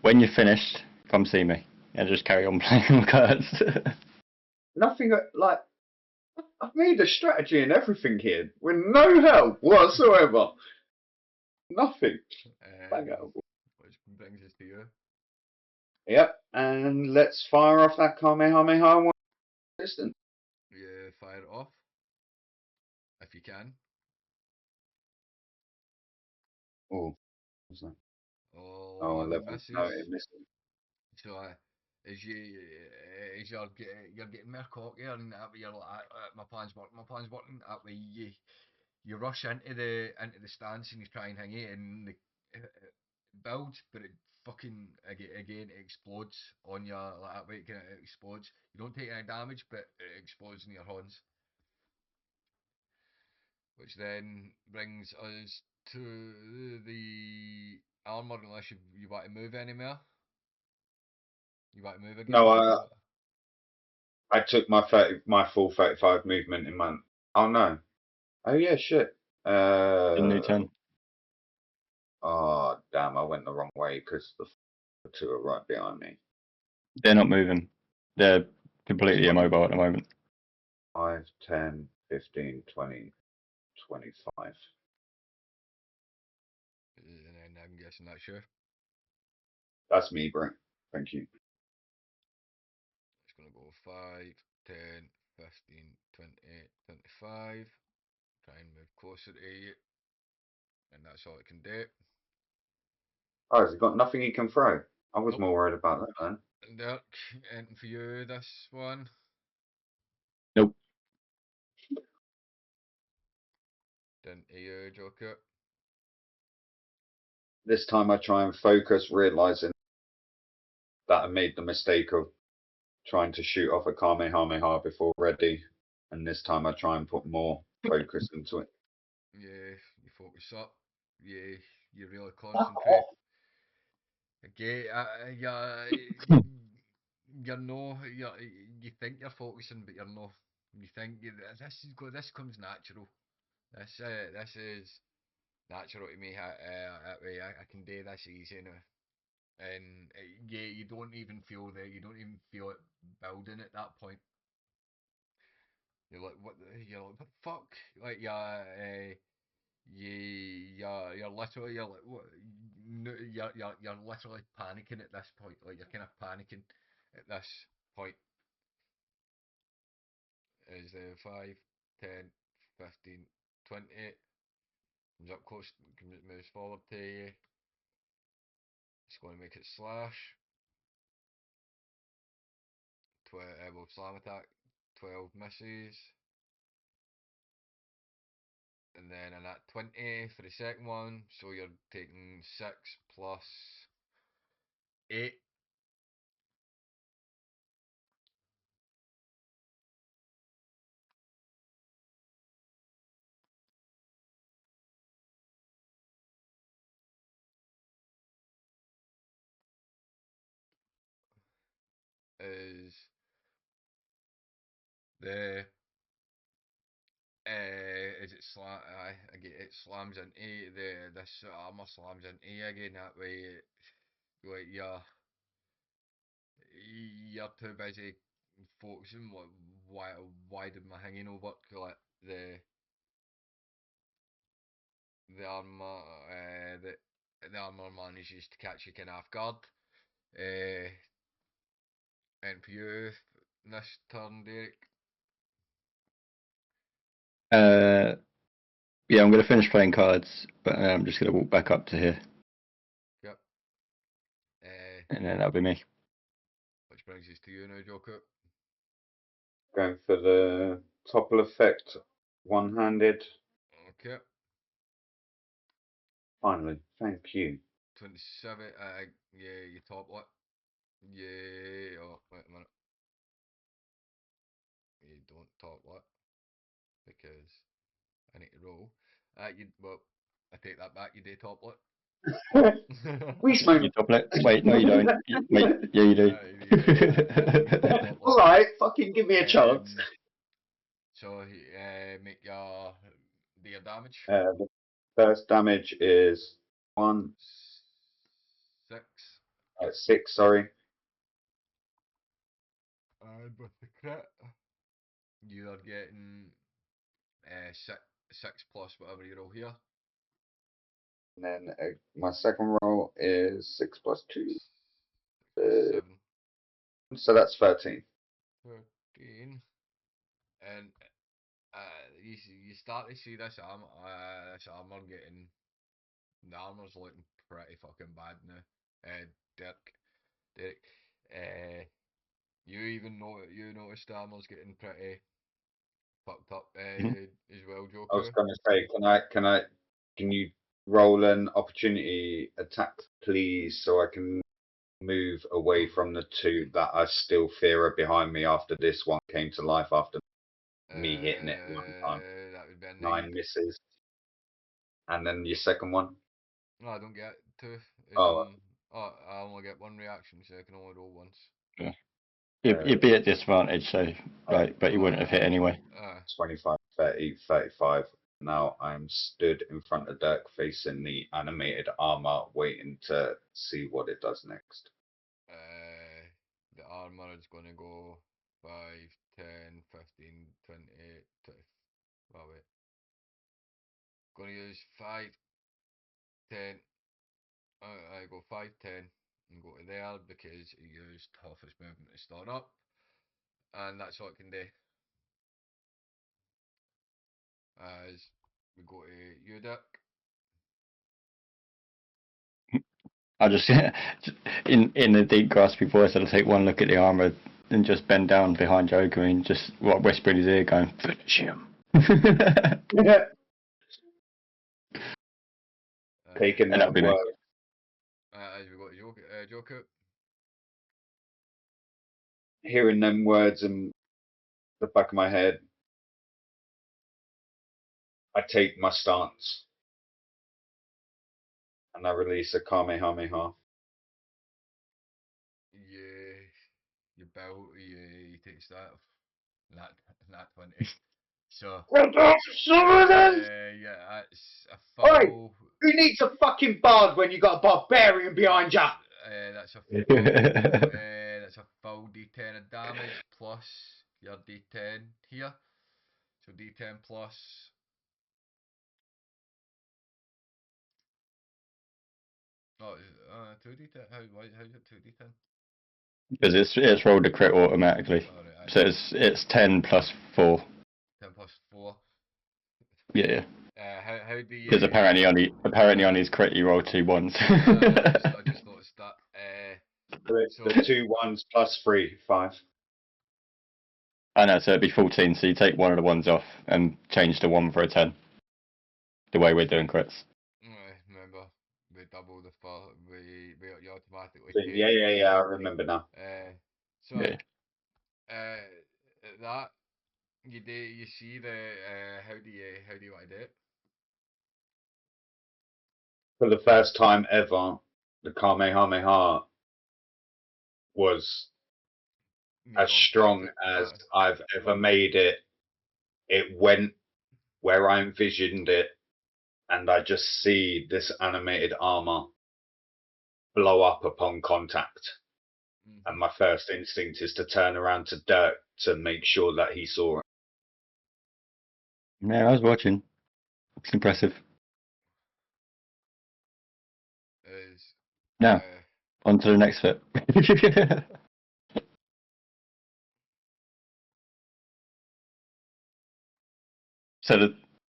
when you're finished, come see me, and just carry on playing cards. Nothing like I've made a strategy and everything here with no help whatsoever. Nothing. Bang out. Which brings us to you. Yep, and let's fire off that Kamehameha one distance. You fire it off if you can. Oh, what's that? Oh, Oh, and it 11. No, misses. it missed. So as you're getting more cockier, and that way you're like, my plan's working. That way you rush into the stance and you try and hang it, and it builds, but it fucking again it explodes on you like that way. It explodes. You don't take any damage, but it explodes in your horns, which then brings us to the armor. Unless you want to move anymore, you want to move again. No, I took my full 35 movement in my. Oh no. Oh yeah, shit. The new turn. Oh damn! I went the wrong way because the two are right behind me. They're not moving. They're completely immobile at the moment. 5, 10, 15, 20, 25. And then I'm guessing that's sure. That's me, Brent. Thank you. It's going to go 5, 10, 15, 20, 25. Try and move closer to you. And that's all it can do. Oh, has he got nothing he can throw? I was Nope. more worried about that, man. And Dirk, anything for you this one? Nope. Didn't you, Joker? This time I try and focus, realizing that I made the mistake of trying to shoot off a Kamehameha before ready. And this time I try and put more focus into it. Yeah, you focus up. Yeah, you really Fuck concentrate. off. Okay, you're no, you think you're focusing, but you're no. You think this comes natural. This is natural to me. That way I can do this easy now. And yeah, you don't even feel it building at that point. You're like, you're like, what the fuck? Like, yeah, you're literally, you're like, what? No, you're literally panicking at this point. Like, you're kind of panicking at this point. Is 5, 10, 15, 20. Comes up close, moves forward to you. It's going to make it slash. 12, well, slam attack. 12 misses. and then a nat 20 for the second one, so you're taking 6 plus 8. Is the is it slam? Again, it slams into this armor slams into again. That way, like you're too busy focusing. Why did my hanging over? Like the armor the armor manages to catch you kind of off guard. And for you this turn, Derek. Yeah, I'm going to finish playing cards, but I'm just going to walk back up to here. Yep. And then that'll be me. Which brings us to you now, Joku. Going for the topple effect, one-handed. Okay. Finally, thank you. 27. Yeah, you top what? Yeah. Oh, wait a minute. You don't top what? Because I need to roll. Well, I take that back. You do top what? We smoke. You topple it? Wait, no, you don't. Wait, yeah, you do. Alright, fucking give me a chance. So, make your damage. The first damage is 6. 6, sorry. And with the crit, you are getting 6 plus whatever you roll here. And then my second roll is 6 plus 2. 7. So that's 13. 13. And you start to see this armor getting, the armor's looking pretty fucking bad now. Derek, you noticed the armor's getting pretty fucked up as well, I was Joker. going to say, can you roll an opportunity attack, please, so I can move away from the two that I still fear are behind me after this one came to life after me hitting it one time. That would be a 9 misses. And then your second one? No, I don't get 2. I only get 1 reaction, so I can only roll once. Yeah. You'd be at disadvantage, so but you wouldn't have hit anyway. 25, 30, 35. Now I'm stood in front of Dirk facing the animated armor, waiting to see what it does next. The armor is going to go 5, 10, 15, 20, 20. Oh, wait. Going to use 5, 10. I go 5, 10 and go to there because he used toughest movement to start up. And that's what it can do. As we go to you, Dirk. I just in a deep gaspy voice, I'll take one look at the armor and just bend down behind Joker and just whisper in his ear, going, "Finish him." Taking that word. As we go to Joker. Hearing them words in the back of my head, I take my stance. And I release a Kamehameha. Yeah, you build, you take that, nat 20. So, yeah, that's a foul. Oi! Who needs a fucking bard when you got a barbarian behind ya? That's a full D10 of damage plus your D10 here. So D10 plus. Oh, 2D10. How's it 2D10? Because it's rolled a crit automatically. Oh, right, So it's 10 plus 4. 10 plus 4. Yeah. How do you? Because apparently on his crit he rolled 2 1s. I just noticed that. The 2 1s plus 3, 5. I know, so it'd be 14. So you take one of the ones off and change the 1 for a 10. the way we're doing crits. Remember, we double the we you automatically So, take. yeah. I remember now. So Yeah. that you see the how do you want to do it? For the first time ever, the Kamehameha was You as gone strong perfect. as I've ever made it. It went where I envisioned it, and I just see this animated armor blow up upon contact. Mm-hmm. And my first instinct is to turn around to Dirk to make sure that he saw it. Yeah, I was watching. It's impressive. Is Now, on to the next bit. So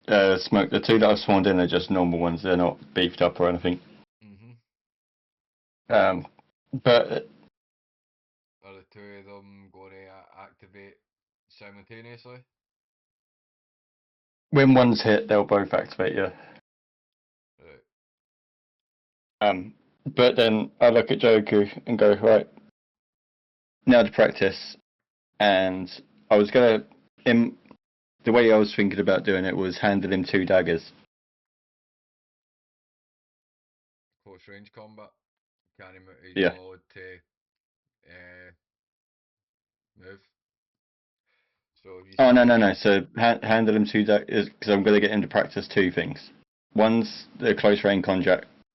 the smoke, the two that I've spawned in are just normal ones. They're not beefed up or anything. Mm-hmm. But Are the two of them going to activate simultaneously? when one's hit, they'll both activate. Yeah. Right. But then I look at Joku and go, right, now to practice. And I was gonna, the way I was thinking about doing it was handing him 2 daggers. Close range combat. Can he he's Yeah. not allowed to move. So if you Oh see no. So handle him 2 daggers because I'm gonna get him to practice 2 things. One's the close range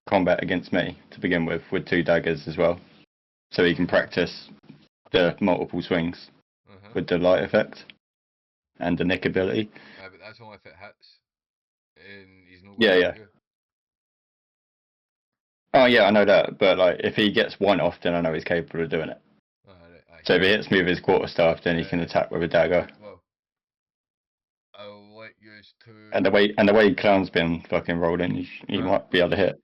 combat against me to begin with 2 daggers as well, so he can practice the multiple swings with the light effect and the nick ability. But that's only if it hits, and he's not going Yeah, to yeah. hit you. Oh yeah, I know that, but like if he gets one off, then I know he's capable of doing it. Right, So if he hits me with his quarterstaff, then he can attack with a dagger. Well, I'll let you to. And the way Clown's been fucking rolling, he might be able to hit.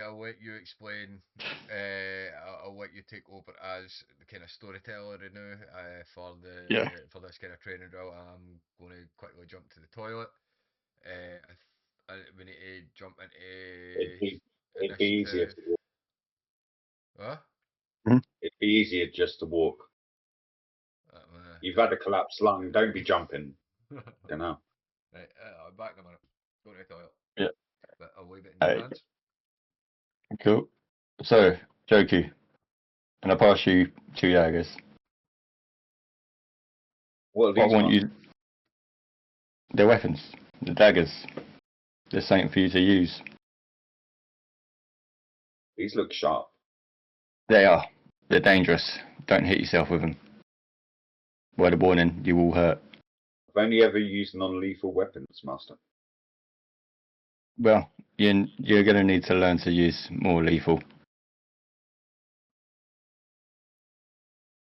I'll let you explain. I'll let you take over as the kind of storyteller now for this kind of training drill. I'm going to quickly jump to the toilet. We need to jump into It'd be easier initiative. to walk. What? It'd be easier just to walk. You've had a collapsed lung. Don't be jumping. You know. Right, I'm back in a minute. Go to the toilet. Yeah. But I'll leave it in your hands. Cool. So, Joku, and I pass you 2 daggers. What are these ones? They're weapons. The daggers. They're something for you to use. These look sharp. They are. They're dangerous. Don't hit yourself with them. Word of warning, you will hurt. I've only ever used non-lethal weapons, Master. Well, you're going to need to learn to use more lethal.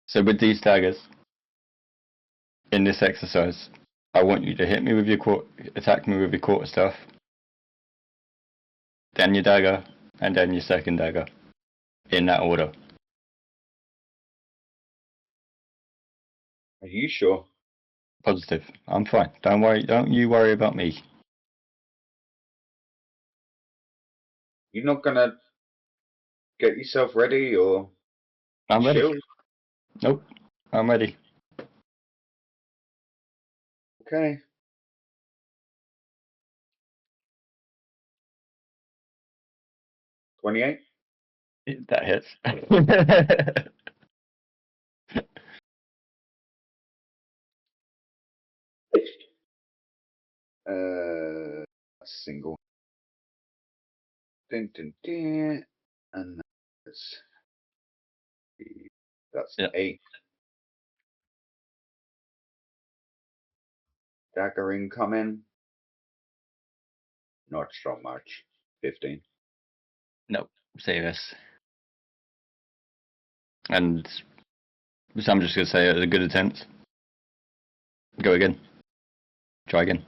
So with these daggers, in this exercise, I want you to hit me with attack me with your quarterstaff, then your dagger, and then your second dagger, in that order. Are you sure? Positive. I'm fine. Don't worry. Don't you worry about me. You're not gonna get yourself ready, or I'm ready. shield? Nope. I'm ready. Okay. 28. That hits. Single. Dun, dun, dun. And that's Yeah. 8. Dagger incoming. Not so much. 15. Nope. Save us. And so I'm just going to say it was a good attempt. Go again. Try again.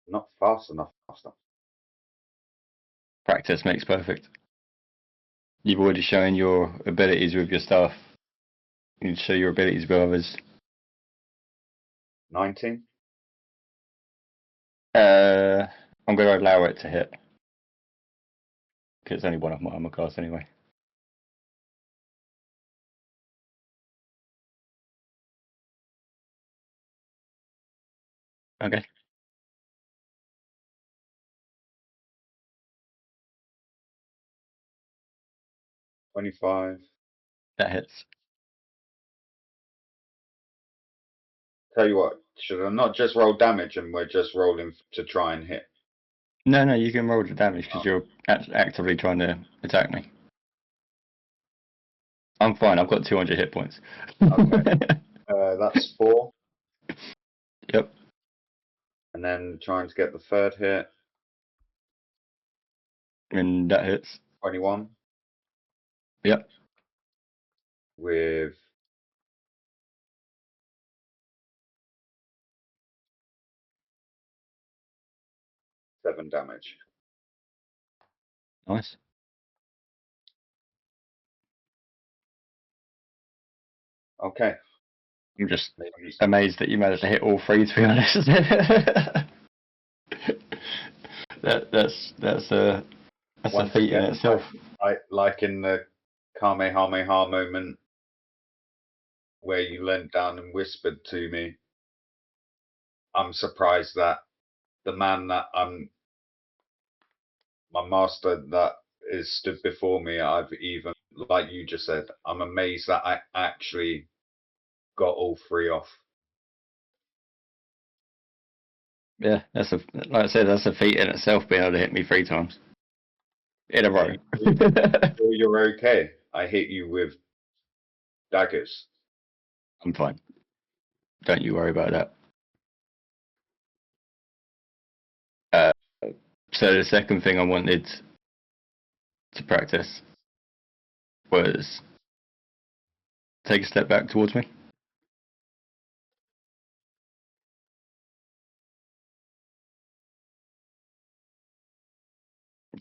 Not fast enough, Master. Practice makes perfect. You've already shown your abilities with your staff. You need to show your abilities with others. 19. I'm going to allow it to hit. Because it's only one of my armor class anyway. Okay. $25. That hits. Tell you what, should I not just roll damage and we're just rolling to try and hit? No, you can roll the damage because you're actively trying to attack me. I'm fine. I've got 200 hit points. Okay. That's 4. Yep. And then trying to get the third hit. And that hits. 21. Yep. With 7 damage. Nice. Okay. I'm just amazed that you managed to hit all 3, to be honest. that's a feat in itself. Like in the Kamehameha moment where you leant down and whispered to me, I'm surprised that the man that my master that is stood before me, I've even, like you just said, I'm amazed that I actually got all 3 off. Yeah, like I said, that's a feat in itself, being able to hit me 3 times in a row. You're okay. I hit you with daggers. I'm fine. Don't you worry about that. So the second thing I wanted to practice was take a step back towards me.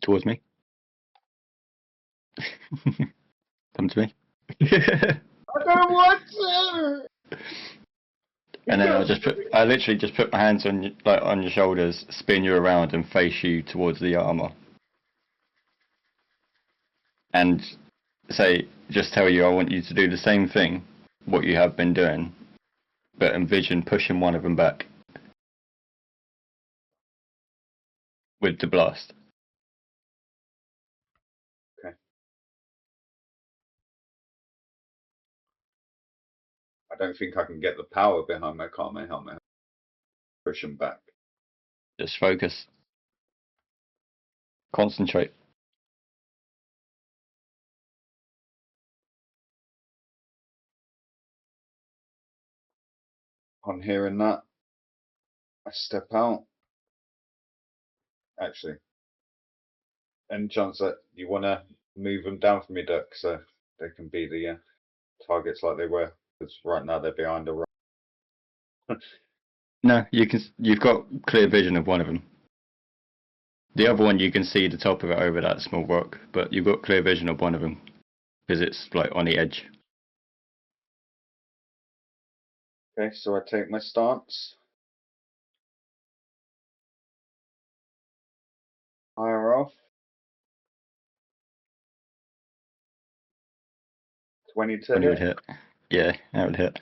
Towards me. Come to me. I don't want to. And then I literally just put my hands on on your shoulders, spin you around, and face you towards the armor. And just tell you I want you to do the same thing, what you have been doing, but envision pushing one of them back with the blast. Okay. I don't think I can get the power behind my Kamehameha. Push him back. Just focus. Concentrate. On hearing that, I step out. Actually, any chance that you want to move them down for me, Dirk, so they can be the targets like they were? Because right now they're behind a rock. No, you've got clear vision of one of them. The other one, you can see the top of it over that small rock, but you've got clear vision of one of them because it's like on the edge. Okay, so I take my stance. Fire off. 20 to 20 would hit. hit. Yeah, that would hit.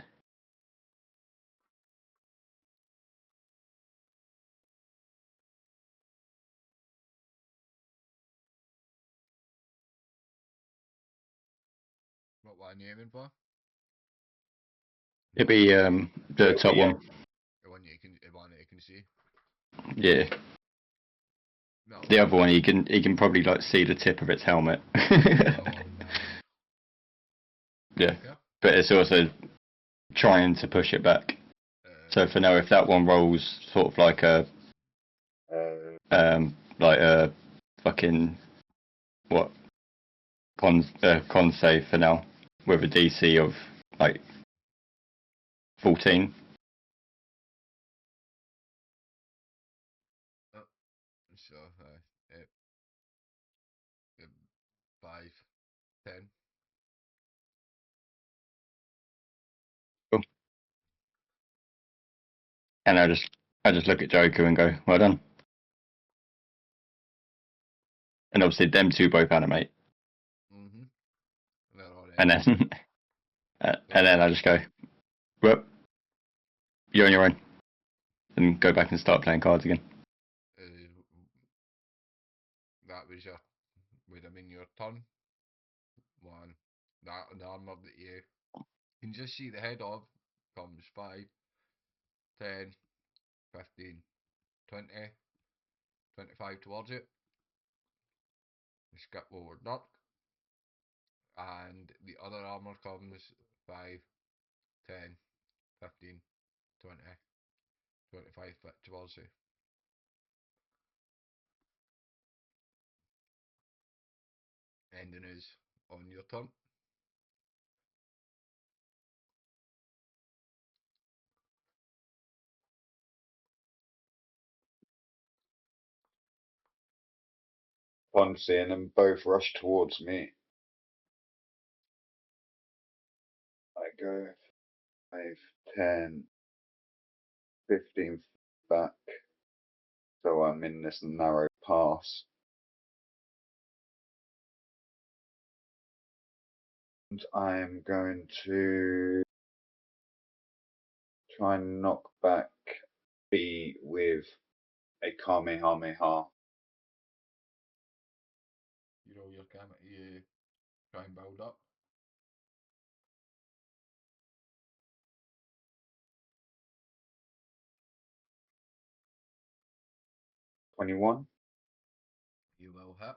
What one are you aiming for? It'd be the top one. The one that you can see. Yeah. No. The other one, he can probably like see the tip of its helmet. Yeah, but it's also trying to push it back. So for now, if that one rolls sort of like a fucking what con save for now with a DC of like 14. So 5, 10. Cool. And I just I just look at Joku and go, well done. And obviously them two both animate. Mm-hmm. They're all And right. then and then I just go, well, you're on your own. And go back and start playing cards again. That was would have been your turn. One. That the armor that you can just see the head of comes 5, 10, 15, 20, 25 towards it. You skip over Dirk. And the other armor comes 5, 10, 15, 20, 25 foot towards you. Ending is on your turn. Upon seeing them both rush towards me, I go 5, 10, 15 back, so I'm in this narrow pass. And I'm going to try and knock back B with a Kamehameha. You roll your camera, you try and build up. $21, You will hit.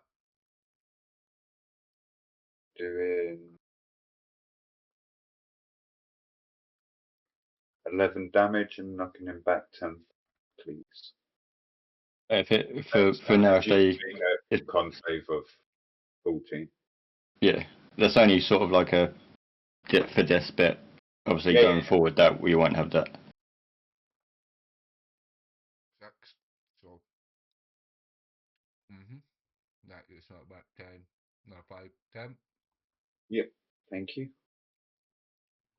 doing 11 damage and knocking him back 10, please. For now, they a con save of 14. yeah, that's only sort of like a for death bit. Obviously, Yeah, going forward, that we won't have that. 6. So, that is not back 10. No, 5, 10. Yep, thank you.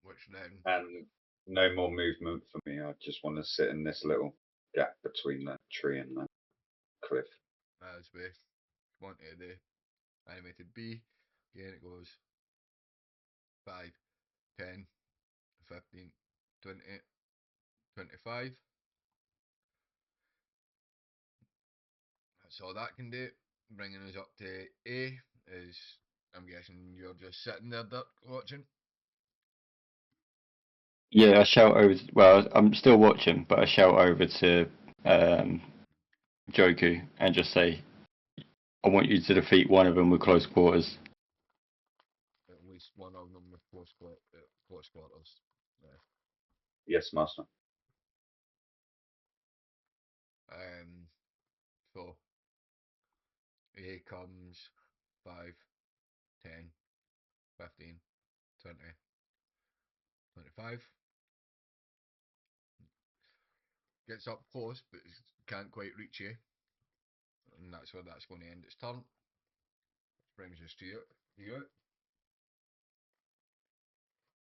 Which then, And no more movement for me. I just want to sit in this little gap between that tree and the cliff. as we want to the animated B, again it goes 5, 10, 15, 20, 25. That's all that can do. Bringing us up to A is, I'm guessing you're just sitting there, Dirk, watching. Yeah, I shout over. Well, I'm still watching, but I shout over to Joku and just say, "I want you to defeat one of them with close quarters." At least one of them with close quarters. Yeah. Yes, master. So A comes 5, 10, 15, 20, 25. Gets up close, but can't quite reach you. And that's where that's going to end its turn. Which brings us to you.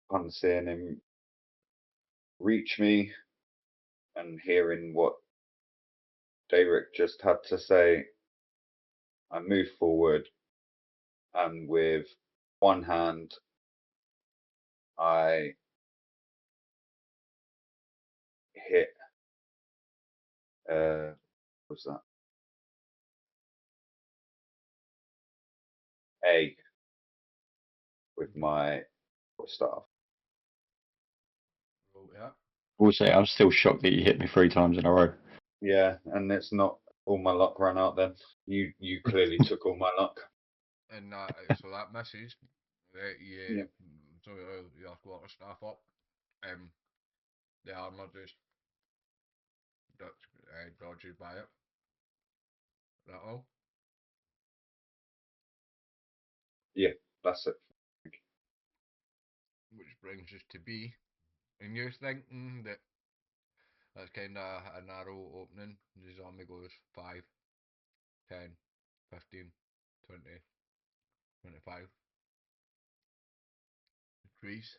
Upon seeing him reach me and hearing what Derek just had to say, I move forward and with one hand I hit what was that? A with my staff. Roll yeah. We'll say I'm still shocked that you hit me 3 times in a row. Yeah, and it's not all my luck ran out then. You clearly took all my luck. And so that misses. Yeah. So your quarter staff up. The armor just dodges by it. That all. Yeah, that's it. Which brings us to B. And you're thinking that that's kind of a narrow opening. The zombie goes 5, 10, 15, 20, 25. Trees.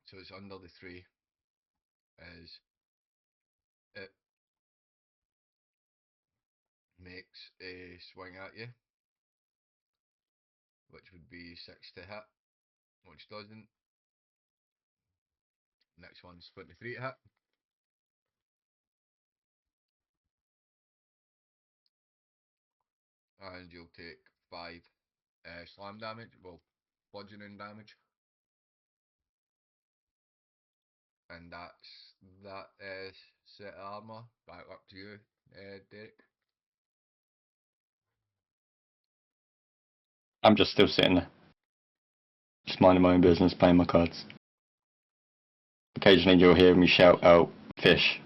So it's under the 3. is it makes a swing at you, which would be 6 to hit, which doesn't. Next one's 23 to hit. And you'll take 5 slam damage, well, bludgeoning damage. And that's that set of armour. Back up to you, Derek. I'm just still sitting there, just minding my own business, playing my cards. Occasionally you'll hear me shout out fish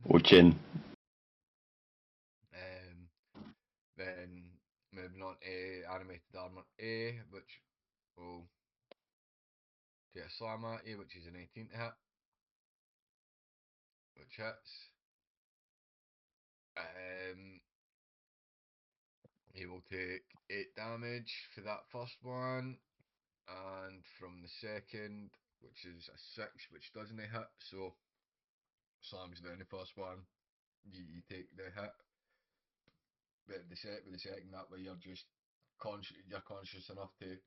or gin. Then moving on to animated armour A, which will take a slam at you, which is an 18 to hit, which hits. He will take 8 damage for that first one, and from the second, which is a 6, which doesn't hit, so slams down the first one, you take the hit. But with the second, that way you're just conscious enough to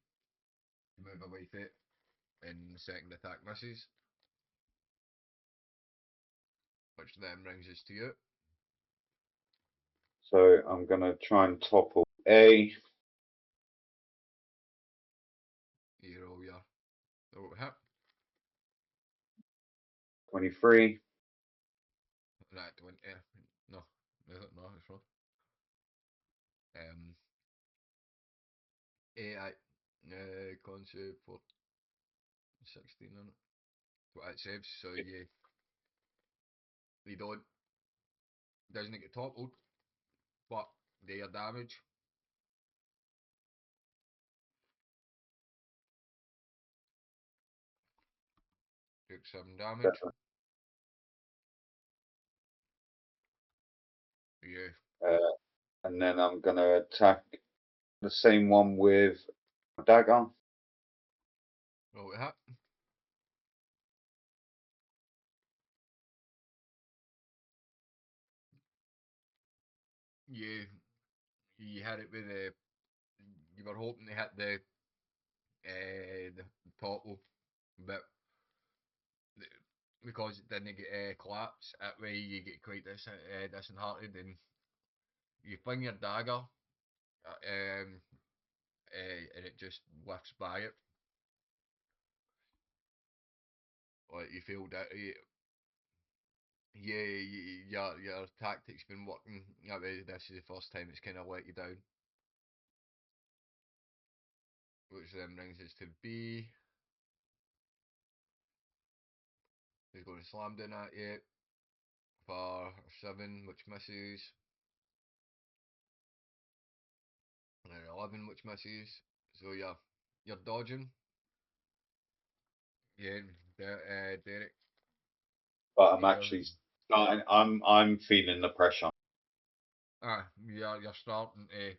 move away from it, and the second attack misses, which then brings us to you. So I'm gonna try and topple A. You roll your hit. 23. Right, 20. No, no, it's wrong. AI con save for 16 on it. What it saves, so you don't doesn't get toppled, but their damage. Take 7 damage. Yeah. And then I'm gonna attack the same one with a dagger. Roll it hit. You hit it with the. You were hoping to hit the topple, but because it didn't get collapse, that way you get quite disheartened, and you fling your dagger, and it just whiffs by it. Like you feel that, your tactic's been working. That way, this is the first time it's kind of let you down. Which then brings us to B. He's going to slam down at you for 7, which misses. And then 11, which misses. So you're dodging. Yeah, Derek. But I'm actually starting. I'm feeling the pressure. You're starting to.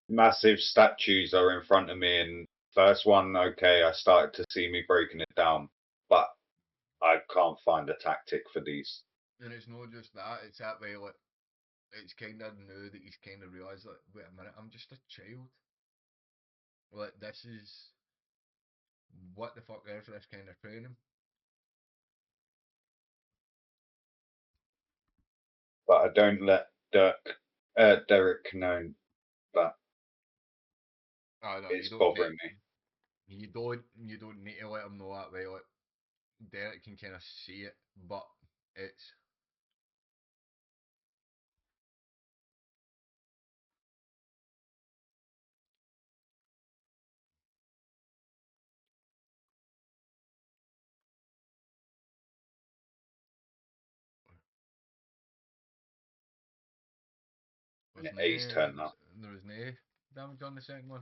Massive statues are in front of me, and first one, okay, I started to see me breaking it down, but I can't find a tactic for these. And it's not just that, it's that way, like, it's kind of new that he's kind of realised, like, wait a minute, I'm just a child. Like, this is. What the fuck is this kind of training? But I don't let Derek know that Oh no, it's bothering me. you don't need to let him know that way. Like, Derek can kind of see it, but it's. And A's turn up. There was no damage on the second one.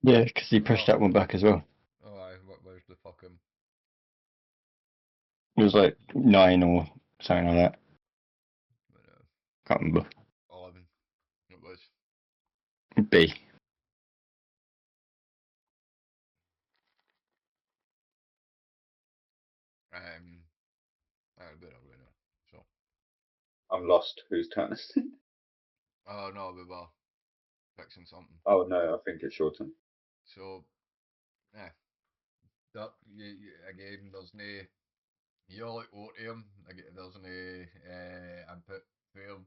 Yeah, because he pushed that one back as well. Oh, aye, where's the fucking. It was like 9 or something like that. But, Can't remember. 11. It was. B. I'm lost. Whose turn is it? Oh no, we were fixing something. Oh no, I think it's your turn. So, yeah, that again, there's no. You're like over to him. There's no input for him.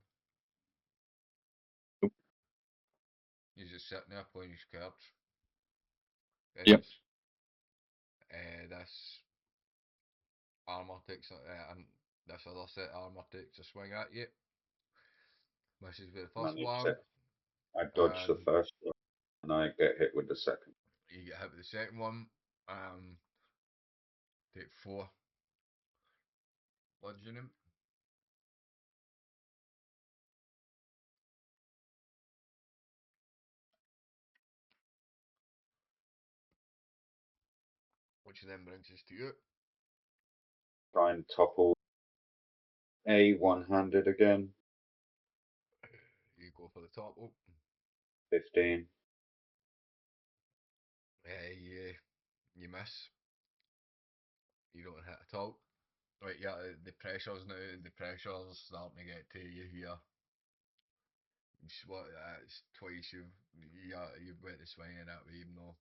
He's just sitting there playing his cards. Yep. This armor takes and this other set armor takes a swing at you. Misses with the first Managed one, it. I dodged the and first one, and I get hit with the second. you get hit with the second one. Take 4 bludgeoning. Which then brings us to you. Try and topple a one-handed again. You go for the top. Oh, 15. you miss. You don't hit at all. Right, yeah, the pressure's now. The pressure's starting to get to you here. It's twice you've went to swing in that way, even though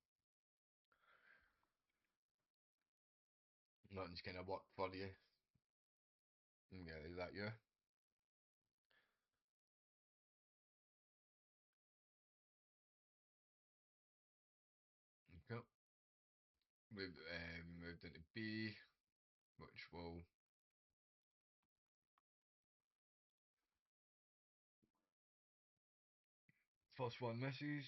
nothing's kind of worked for you. Yeah, is that you? Okay. We've moved into B, which will first one misses,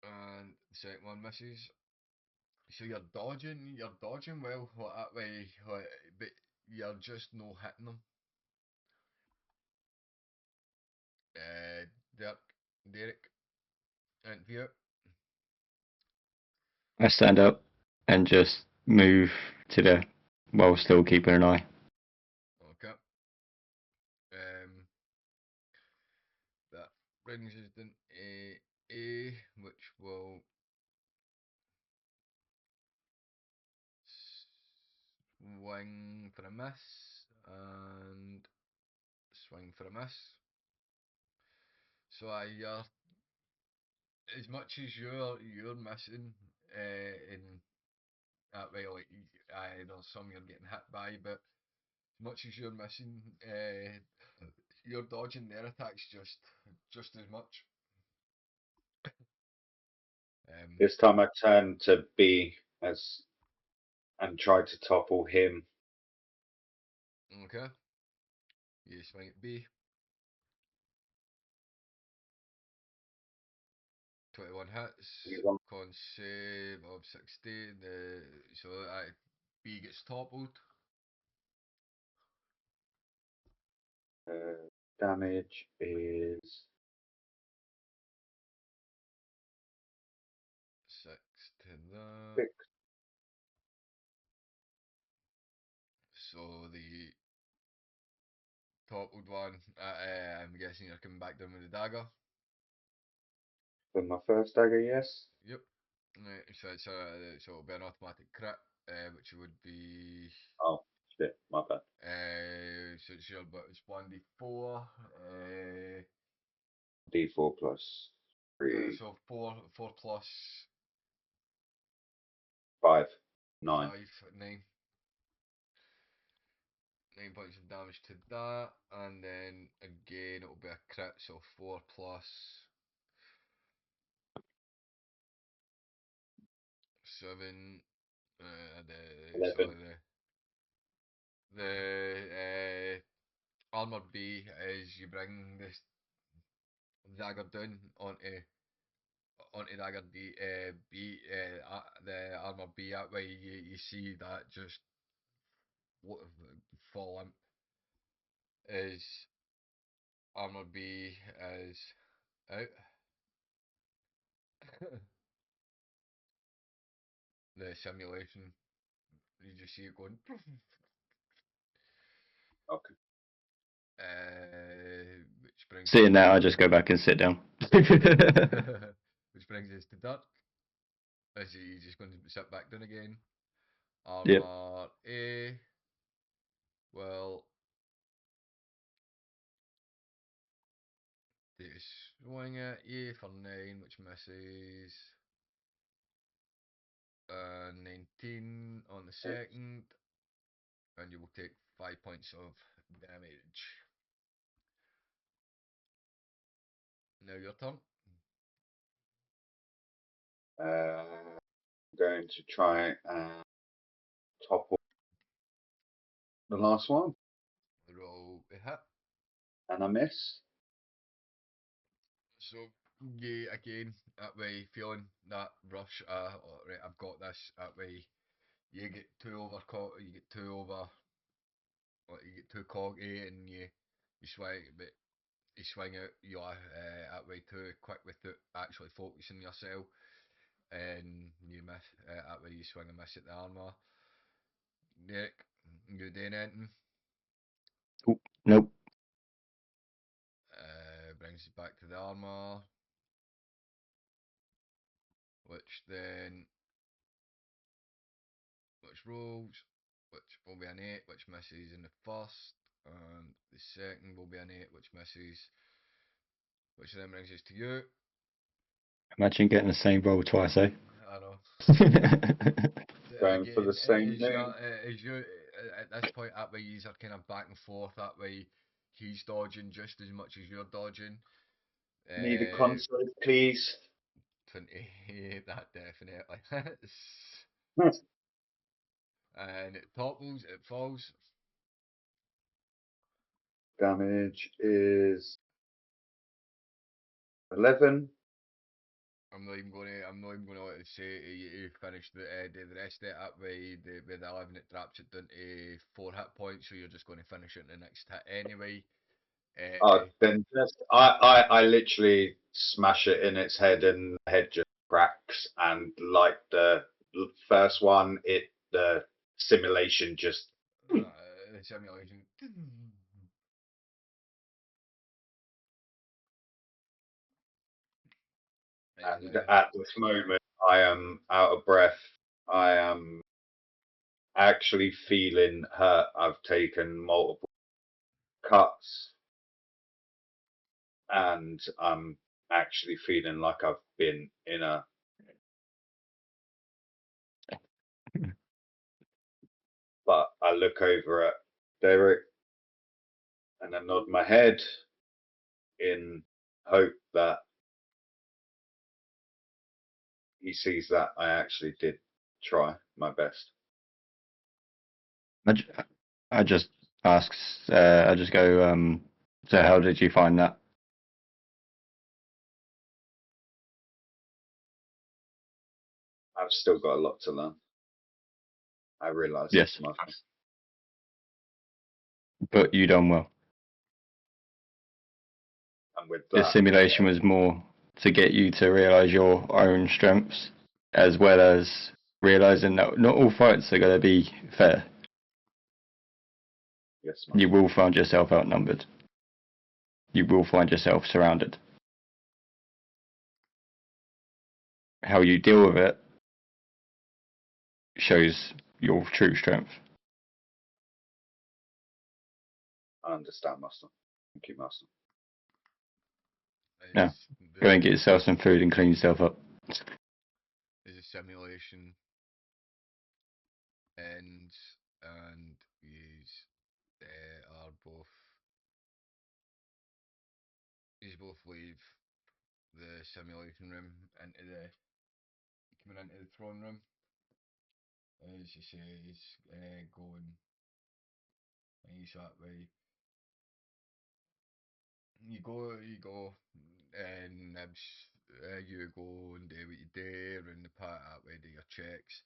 and the second one misses. So you're dodging well that way, but you're just no hitting them. Dirk, Derek, and view. I stand up and just move to the while still keeping an eye. Okay. That brings us down A, which will swing for a miss and swing for a miss. So you're as much as you're missing in that way, like there's some you're getting hit by, but as much as you're missing, you're dodging their attacks just as much. This time I turn to B as and try to topple him. Okay. You swing at B. 21 hits. Con save of 16. So B gets toppled. Damage is 6 to that. 6. So the toppled one, I'm guessing you're coming back down with the dagger. With my first dagger, yes. Yep. Right, so it'll be an automatic crit, which would be. Oh, shit, my bad. So it's 1d4. D4 plus 3, So four plus 5, 9. 9. 9 points of damage to that, and then again it'll be a crit, so 4 plus 7. So 11. the armor B is you bring this dagger down onto dagger D B the armor B. That way you see that just fall limp is armor B is out. The simulation, you just see it going. Okay. Which brings Seeing that, I just go back and sit down. which brings us to Dirk. Is he just going to sit back down again? Yep. Armor A. Well, Take a swing at you for 9, which misses. 19 on the second, and you will take 5 points of damage. Now your turn. I'm going to try and topple the last one, Roll a hit. and I miss. So, yeah, again, that way, feeling that rush, right, I've got this, that way, you get you get you get too cocky, and you swing, but you swing out, that way too quick without actually focusing yourself, and you miss, that way you swing and miss at the armour. Nick, you doing anything? Nope. Brings us back to the armour, which then, which rolls, which will be an 8, which misses in the first, and the second will be an 8, which misses, which then brings us to you. Imagine getting the same roll twice, eh? I know. Going for the Again, same thing. is you at this point, that way you are kind of back and forth, that way he's dodging just as much as you're dodging. Need a console, please. 28, that definitely hits. And it topples, it falls. Damage is 11. I'm not even gonna let it say you finished the rest of it that way. With the 11, it drops it down to 4 hit points, so you're just going to finish it in the next hit anyway. Then just I literally smash it in its head, and the head just cracks. And like the first one, the simulation just The simulation. and at this moment I am out of breath. I am actually feeling hurt. I've taken multiple cuts, and I'm actually feeling like I've been in a. But I look over at Derek and I nod my head in hope that he sees that I actually did try my best. I just asks. I just go. So how did you find that? I've still got a lot to learn. I realise Yes, that's my thing. but you done well. And with The that, simulation was more to get you to realise your own strengths, as well as realising that not all fights are going to be fair. yes, You will find yourself outnumbered. You will find yourself surrounded. How you deal with it shows your true strength. I understand, Master. Thank you, Master. Yeah. Go and get yourself some food and clean yourself up. As a simulation ends, and are both you both leave the simulation room into the coming into the throne room. As you say, he's going, and he's that way. You go, and Nibs, you go and do what you do, round the part that way, do your checks.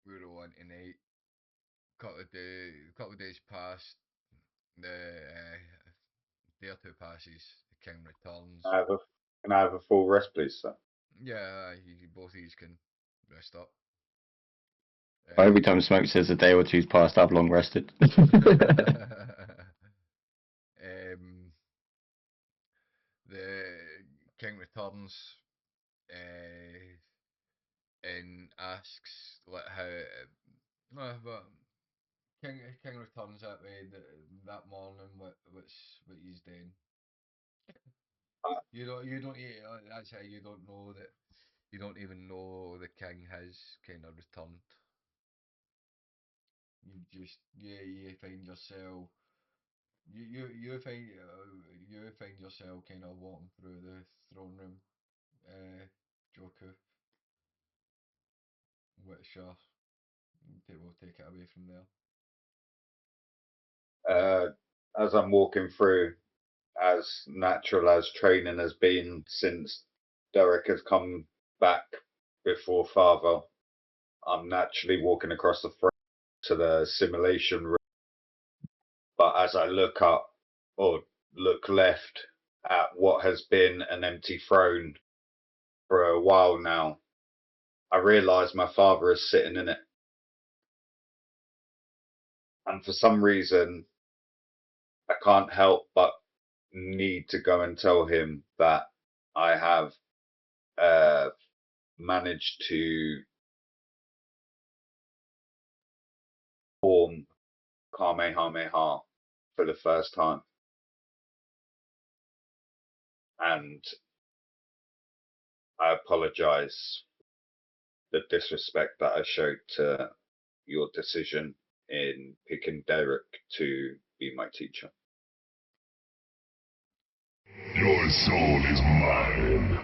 We're on tonight. Couple of days past. The day or two passes. The king returns. Can I have a full rest, please, sir? Yeah, both of you can rest up. Every time Smoke says a day or two's passed, I've long rested. The king returns and asks like how. But King returns that way that morning. What he's doing? You don't. That's how you don't know that. You don't even know the king has kind of returned. You find yourself. You find yourself kind of walking through the throne room, Joku. Which we'll take it away from there. As I'm walking through, as natural as training has been since Derek has come back before Father, I'm naturally walking across the front to the simulation room. But as I look up or look left at what has been an empty throne for a while now, I realise my father is sitting in it. And for some reason, I can't help but need to go and tell him that I have uh, managed to form Kamehameha for the first time. And I apologize the disrespect that I showed to your decision in picking Derek to be my teacher. Your soul is mine.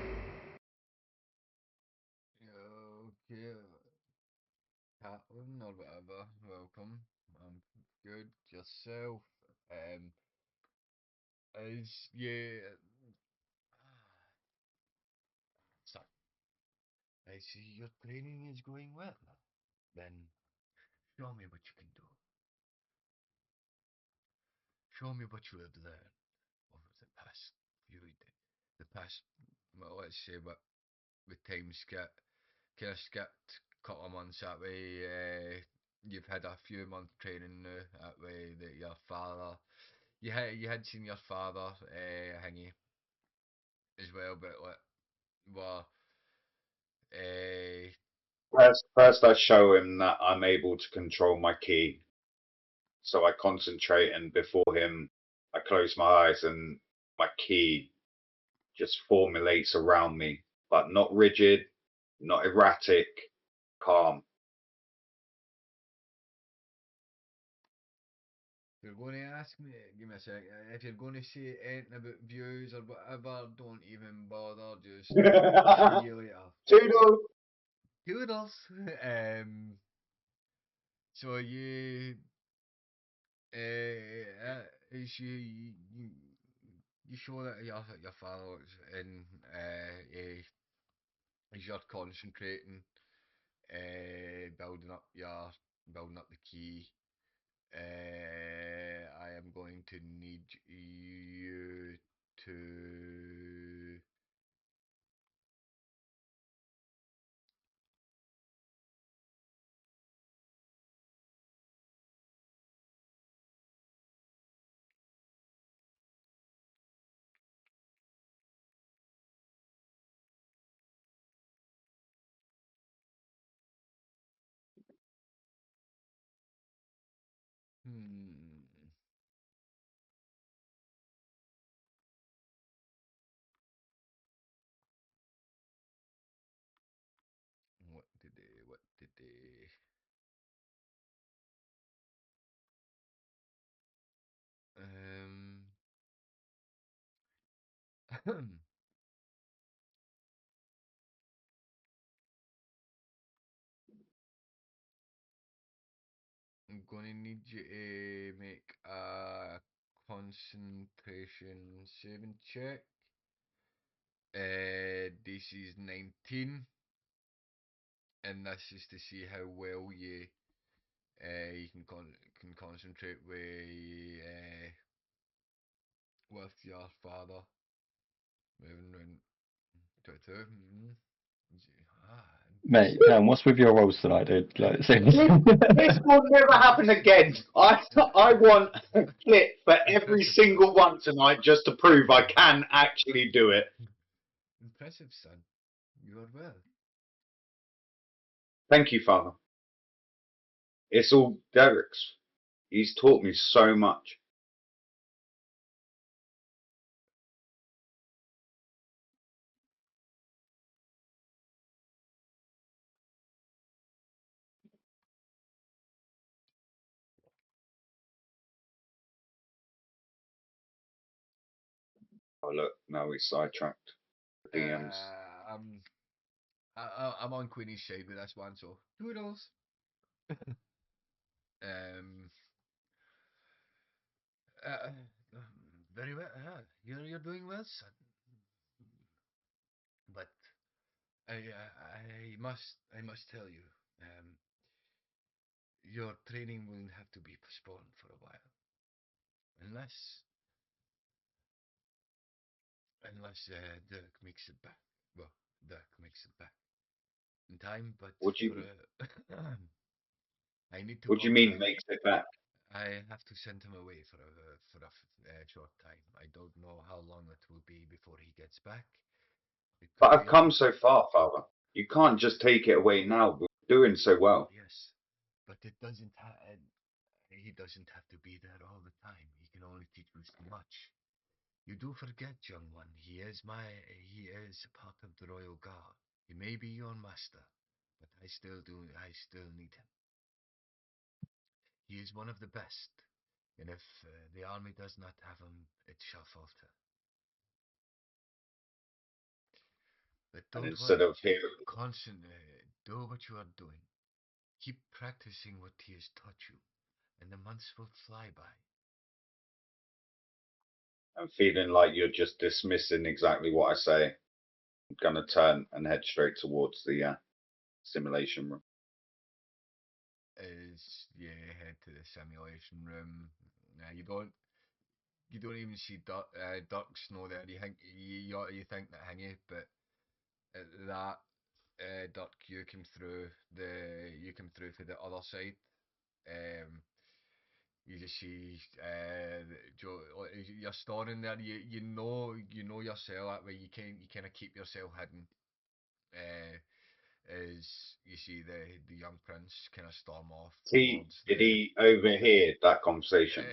Okay, Catherine or whatever. Welcome. I'm good. Yourself. As you. So, I see your training is going well. Then show me what you can do. Show me what you have learned over the past few days. The past, well, let's say, what the time kind of skipped a couple of months that way. You've had a few months training now that way that your father, you had seen your father, Hingy, as well, but like, were, uh, First, I show him that I'm able to control my ki. So I concentrate, and before him, I close my eyes, and my ki just formulates around me, but not rigid, not erratic, calm. if you're going to ask me, give me a sec. If you're going to say anything about views or whatever, don't even bother. Just see you later. Toodle. Toodles. So is you show that your father in as you're concentrating, building up the key. I am going to need you to. Hmm. What did they? Um. I'm gonna need you to make a concentration saving check. This is 19, and this is to see how well you can concentrate with your father moving around 22. Ah, Mate, what's with your roles tonight, dude? Like, This will never happen again. I want a clip for every single one tonight just to prove I can actually do it. impressive, son. You are well. Thank you, Father. It's all Derek's. He's taught me so much. Oh look, now we sidetracked the DMs. I'm on Queenie's side with this one, so toodles. Um, uh, very well. You're doing well, son. But I must tell you, your training will have to be postponed for a while, unless Dirk makes it back. Well, Dirk makes it back in time, but What do you for I need to what do you go. mean makes it back? I have to send him away for a short time. I don't know how long it will be before he gets back. It But could I've be a come so far, Father. You can't just take it away now. We're doing so well. yes, but it doesn't. He doesn't have to be there all the time. He can only teach me so much. You do forget, young one. He is a part of the royal guard. He may be your master, but I still do. I still need him. He is one of the best, and if the army does not have him, it shall falter. But And don't instead worry. of here, Constantly do what you are doing. Keep practicing what he has taught you, and the months will fly by. I'm feeling like you're just dismissing exactly what I say. I'm gonna turn and head straight towards the simulation room. As you head to the simulation room, you don't even see Dirk Snow there. You think that Hingy, but at that Dirk, you come through to the other side. Um, you just see Joe. You're standing there. You know yourself that way. You kind of keep yourself hidden. Uh, as you see the young prince kind of storm off towards Did the. he overhear that conversation?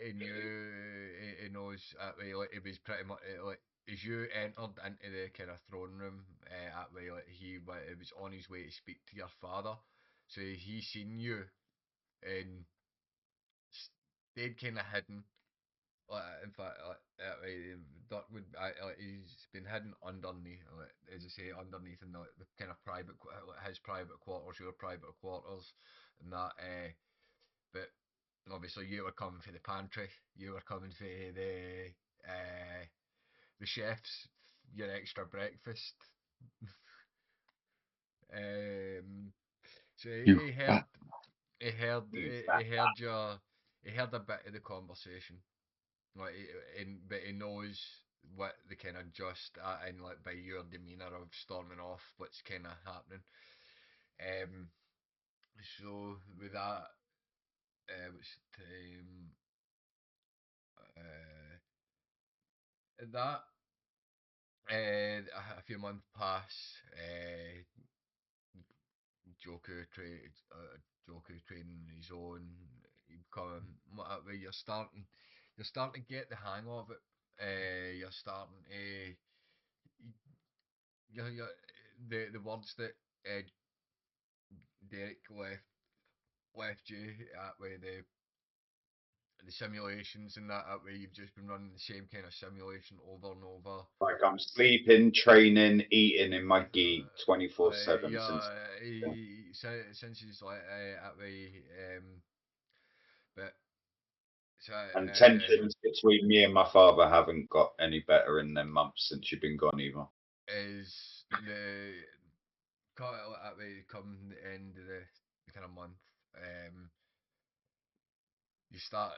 He knew. He knows that way. Like it was pretty much like as you entered into the kind of throne room. That way, like it was on his way to speak to your father. So he seen you and stayed kind of hidden. In fact, Duck would. He's been hidden underneath, as I say, underneath in the kind of his private quarters, your private quarters, and that. But obviously, you were coming for the pantry. You were coming for the chef's your extra breakfast. So You he heard, fat. he heard, You he heard your, he heard a bit of the conversation. Like, but he knows what the kind of just and like by your demeanour of storming off what's kind of happening. Um, so with that, what's the time? That a few months pass. Joku trade, Joku trading his own. You become where you're starting to get the hang of it. You're starting to you the words that uh, Derek left you at where the simulations and that way you've just been running the same kind of simulation over and over. like I'm sleeping, training, eating in my gi 24/7 Yeah, since. since he's like that way, but so And tensions between me and my father haven't got any better in them months since you've been gone either. is the that way come the end of the kind of month. Um, you start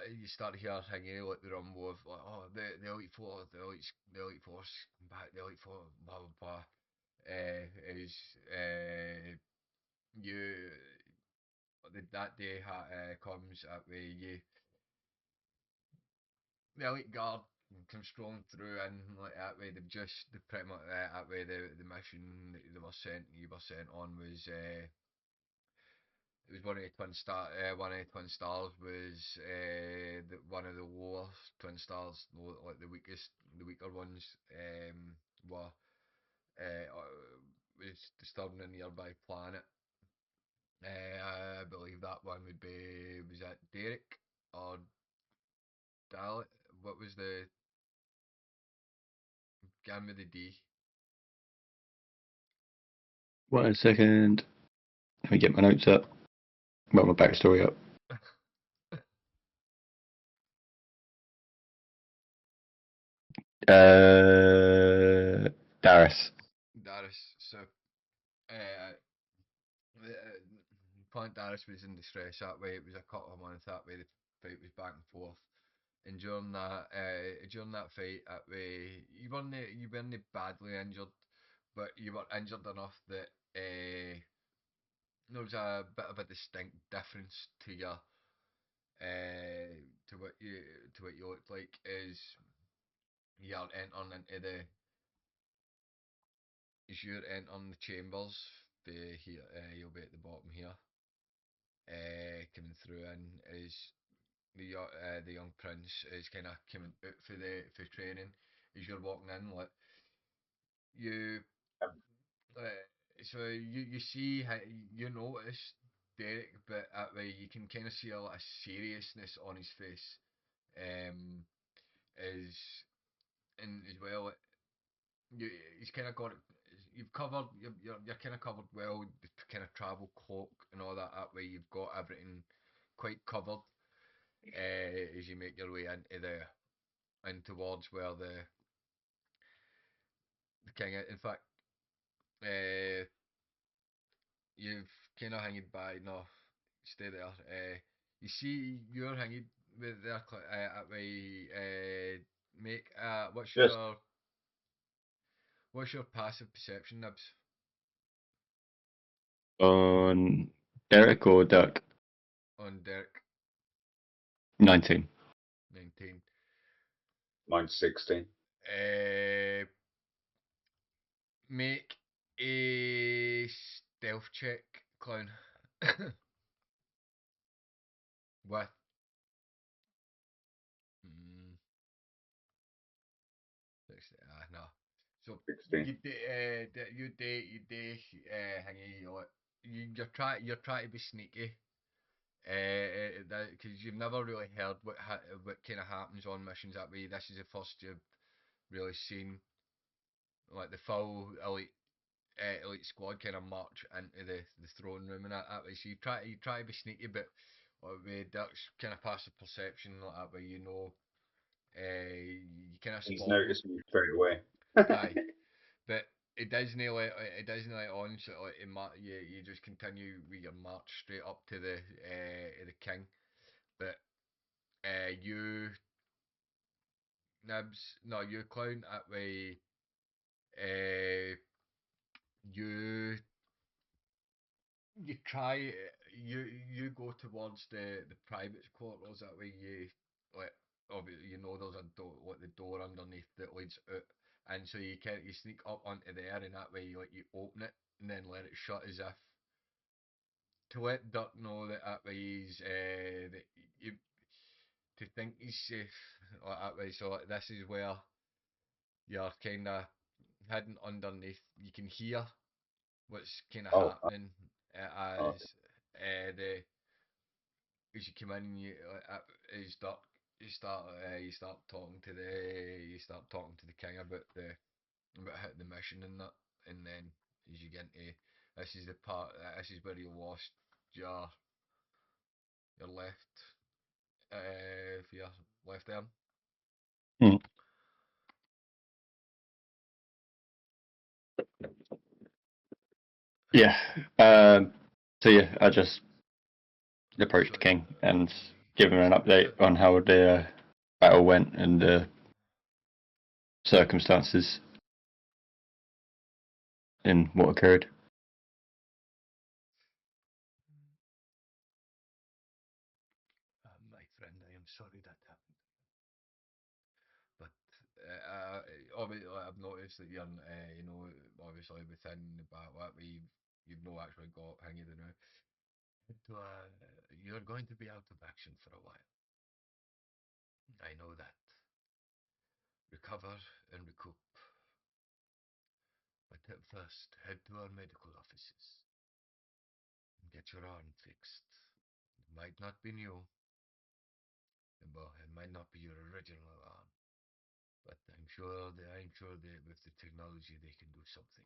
to hear hanging like the rumble of like the elite four the elite force come back the elite four blah blah blah is you that day comes at way you the elite guard come strolling through and like that way they pretty much that way the mission that they were sent you were sent on was it was one of the twin stars was one of the lower twin stars, like the weaker ones, were was disturbing a nearby planet. I believe that one would be was that Derek or Dalek? What was the Begin with the D. 1 second. Let me get my notes up. Well, my backstory up. Darius. Darius. So, Plant Darius was in distress that way. It was a couple of months that way. The fight was back and forth. And during that fight, that way you weren't badly injured, but you were injured enough that there was a bit of a distinct difference to your to what you looked like is you're entering into the as you're entering the chambers. The here you'll be at the bottom here. Coming through in is the young prince is kind of coming out for training as you're walking in. Like you, so you see how you notice Derek, but that way you can kind of see a lot of seriousness on his face. Is and as well, he's kind of got it. You've covered. You're kind of covered well. The kind of travel cloak and all that. That way you've got everything quite covered. As you make your way into in towards where the king. In fact, uh, you've kind of hanging by. No, stay there. You see, you're hanging with there. At way. Make. Just What's your passive perception, Nibs? On Derek or Dirk? On Dirk 19. 19. mine's 16. Make a stealth check, clown. With mm, no. So 16. hangy, you're trying to be sneaky. Because you've never really heard what kind of happens on missions that way. This is the first you've really seen like the full elite squad kind of march into the throne room and that way. So you try to be sneaky, but with Dirk's kind of passive perception like that way, you know, you kind of He's spot him. noticed me straight away. Aye, but it doesn't let on. So like you just continue with your march straight up to the king, but you Nibs, no, you clown that way. Uh, you you try you go towards the private quarters that way like obviously you know there's a door like the door underneath that leads out and so you sneak up onto there and that way you open it and then let it shut as if to let Dirk know that way he's that you to think he's safe like that way so like, this is where you're kind of hidden underneath you can hear what's kind of Oh, happening oh, the as you come in, you start you start talking to the king about about hitting the mission and that, and then as you get into this is the part this is where you lost your left for your left arm. Mm. Yeah. So yeah, I just approached the king and give him an update on how the battle went and the circumstances in what occurred. My friend, I am sorry that happened. But obviously, I've noticed that you're, obviously within the battle, you've no actually got hanging the now. So, you're going to be out of action for a while. I know that. Recover and recoup. But at first, head to our medical offices and get your arm fixed. It might not be new, but it might not be your original arm. But I'm sure that with the technology they can do something.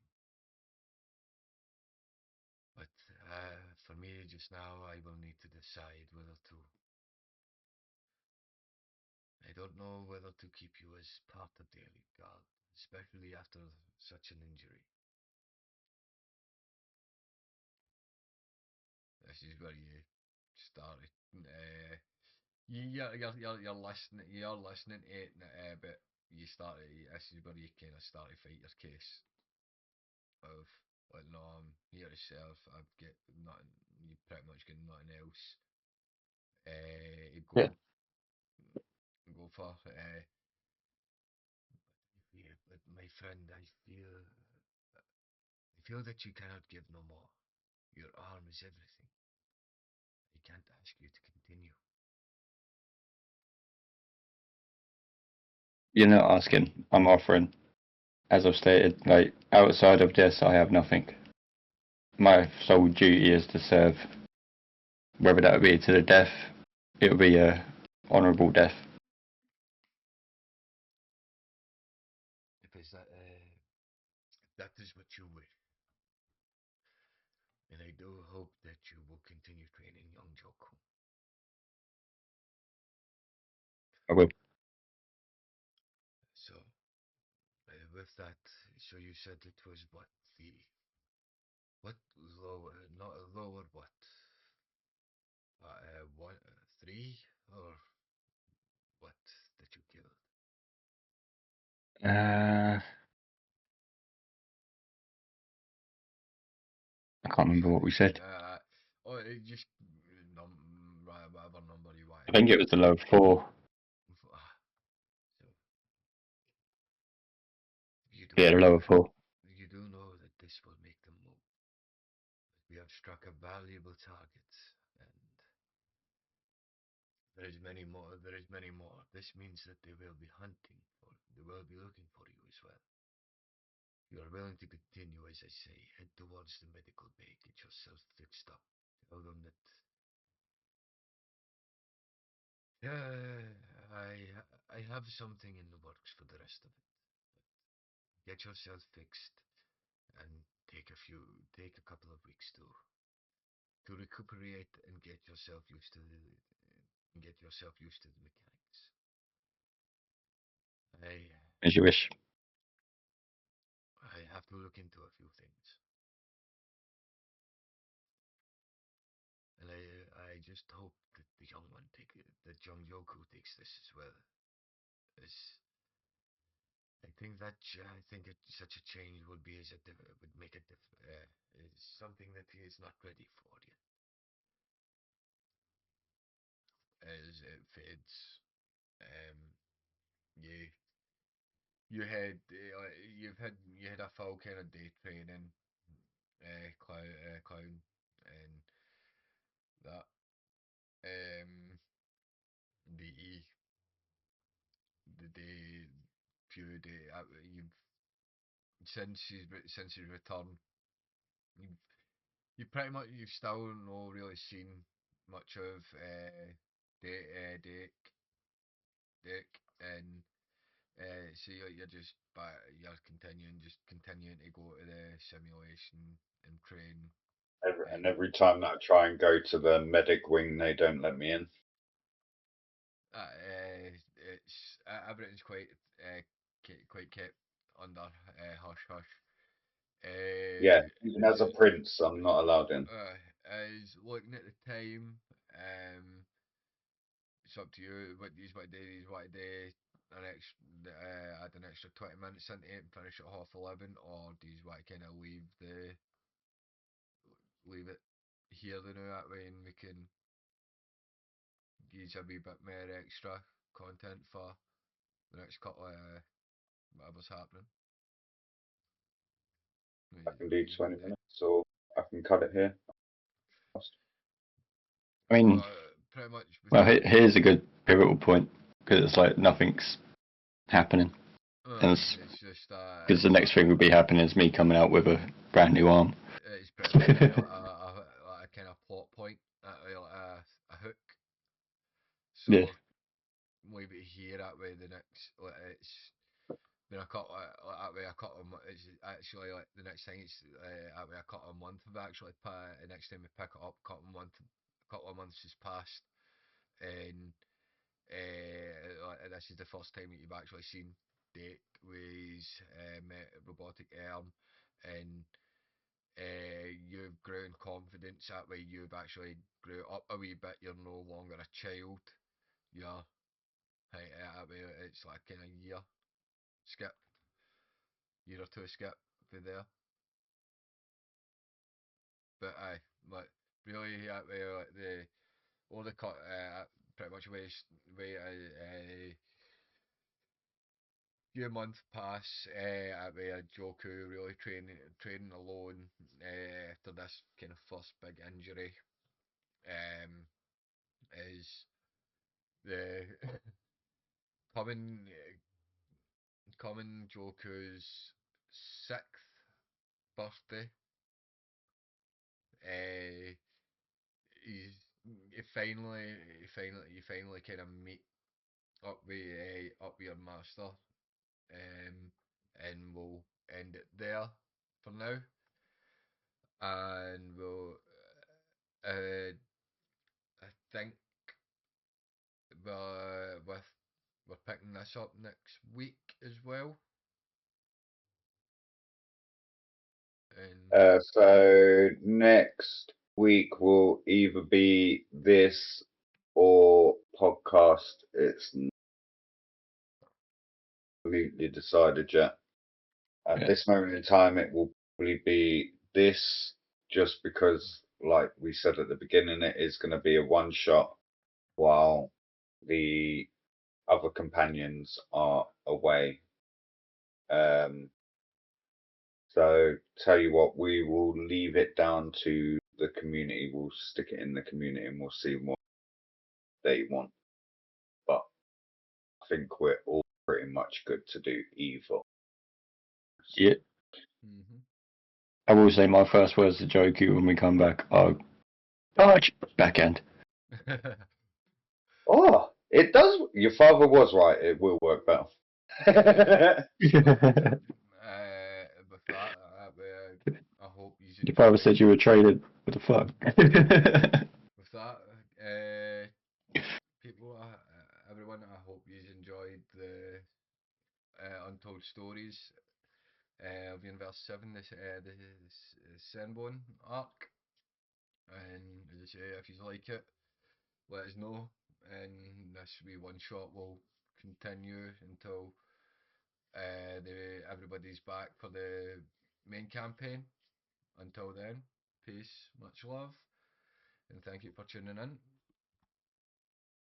But for me, just now, I will need to decide whether to. I don't know whether to keep you as part of the elite guard, especially after such an injury. This is where you started. You're listening. You're listening to it, but you started. This is where you kind of start to fight your case of like, no, I'm here to serve. I've got nothing. You pretty much got nothing else. To Yeah. go for. Yeah, but my friend, I feel that you cannot give no more. Your arm is everything. I can't ask you to continue. You're not asking. I'm offering. As I've stated, like outside of this, I have nothing. My sole duty is to serve. Whether that be to the death, it'll be a honourable death. Because that is what you wish. And I do hope that you will continue training young Joku. I will. So, with that, so you said it was what lower, not lower what? One, three, or what that you killed? I can't remember what we said. It just whatever number you want. I think it was the low 4. So you do Yeah, the know lower that 4. this will make them move. We have struck a valuable target, and there is many more. There is many more. This means that they will be hunting for. They will be looking for you as well. You are willing to continue, as I say. Head towards the medical bay. Get yourself fixed up. Tell them that. I have something in the works for the rest of it. Get yourself fixed and take a couple of weeks to recuperate and get yourself used to the mechanics. I As you wish. I have to look into a few things, and I just hope that the young one that young Yoku takes this as well. As I think such a change would be would make a is something that he is not ready for yet. As it fades, um, you you had a full kind of day training, clown, and that the the day few day you've since his return, you've you've still not really seen much of Dick, and so you're continuing to go to the simulation and train. And And every time that I try and go to the medic wing, they don't let me in. it's everything's quite kept under hush hush. Yeah, even as a prince, I'm not allowed in. As looking at the time, it's up to you. What day? Add an extra 20 minutes into it and finish at 11:30, or do you want to kind of leave it here the now that way, and we can use a wee bit more extra content for the next couple of whatever's happening. I can do You 20 want that? minutes, or I can cut it here. I mean, Pretty much. well, here's a good pivotal point because it's like nothing's happening, and It's just because the next thing would be happening is me coming out with a brand new arm. it's pretty much a kind of plot point, a hook. So Yeah. leave it here that way. The next, it's Then I cut like that way. I cut them. It's actually like the next thing. It's that way. I cut a month of actually. The next time we pick it up, cut a month. A couple of months has passed, and like, this is the first time that you've actually seen Dick with his robotic arm, and you've grown confidence. That way, you've actually grew up a wee bit. You're no longer a child. You're that way. It's like kind of skip, year or two skip for there. But aye, like really that way, like all the cut, pretty much way few months pass, that way Joku really training alone, after this kind of first big injury, um, is the coming coming Joku's 6th birthday. Uh, he's you finally kind of meet up with your master, and we'll end it there for now, and I think we're picking this up next week as well, and So next week will either be this or podcast. It's not completely decided yet. At this moment in time, it will probably be this, just because, like we said at the beginning, it is going to be a one shot while the other companions are away. So tell you what, we will leave it down to the community. We'll stick it in the community and we'll see what they want. But I think we're all pretty much good to do either. Yeah. mhm. I will say my first words to Joku when we come back are Arch backhand. Oh, it does. Your father was right. It will work better. With that, I hope you Your father enjoyed. said you were traded. What the fuck? With that, people, everyone, I hope you enjoyed the Untold Stories of Universe 7, the Zenbon arc. And as I say, if you like it, let us know. And this wee one shot will continue until everybody's back for the main campaign. Until then, peace, much love, and thank you for tuning in.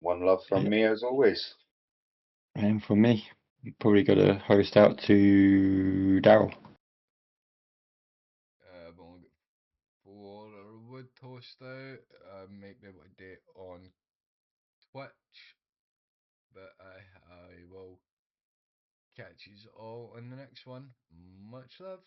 One love from me as always. And from me, probably got to host out to Daryl. I've only got 4 wood toast out. I might be able to do it on Twitch, but I will catch you all in the next one. Much love.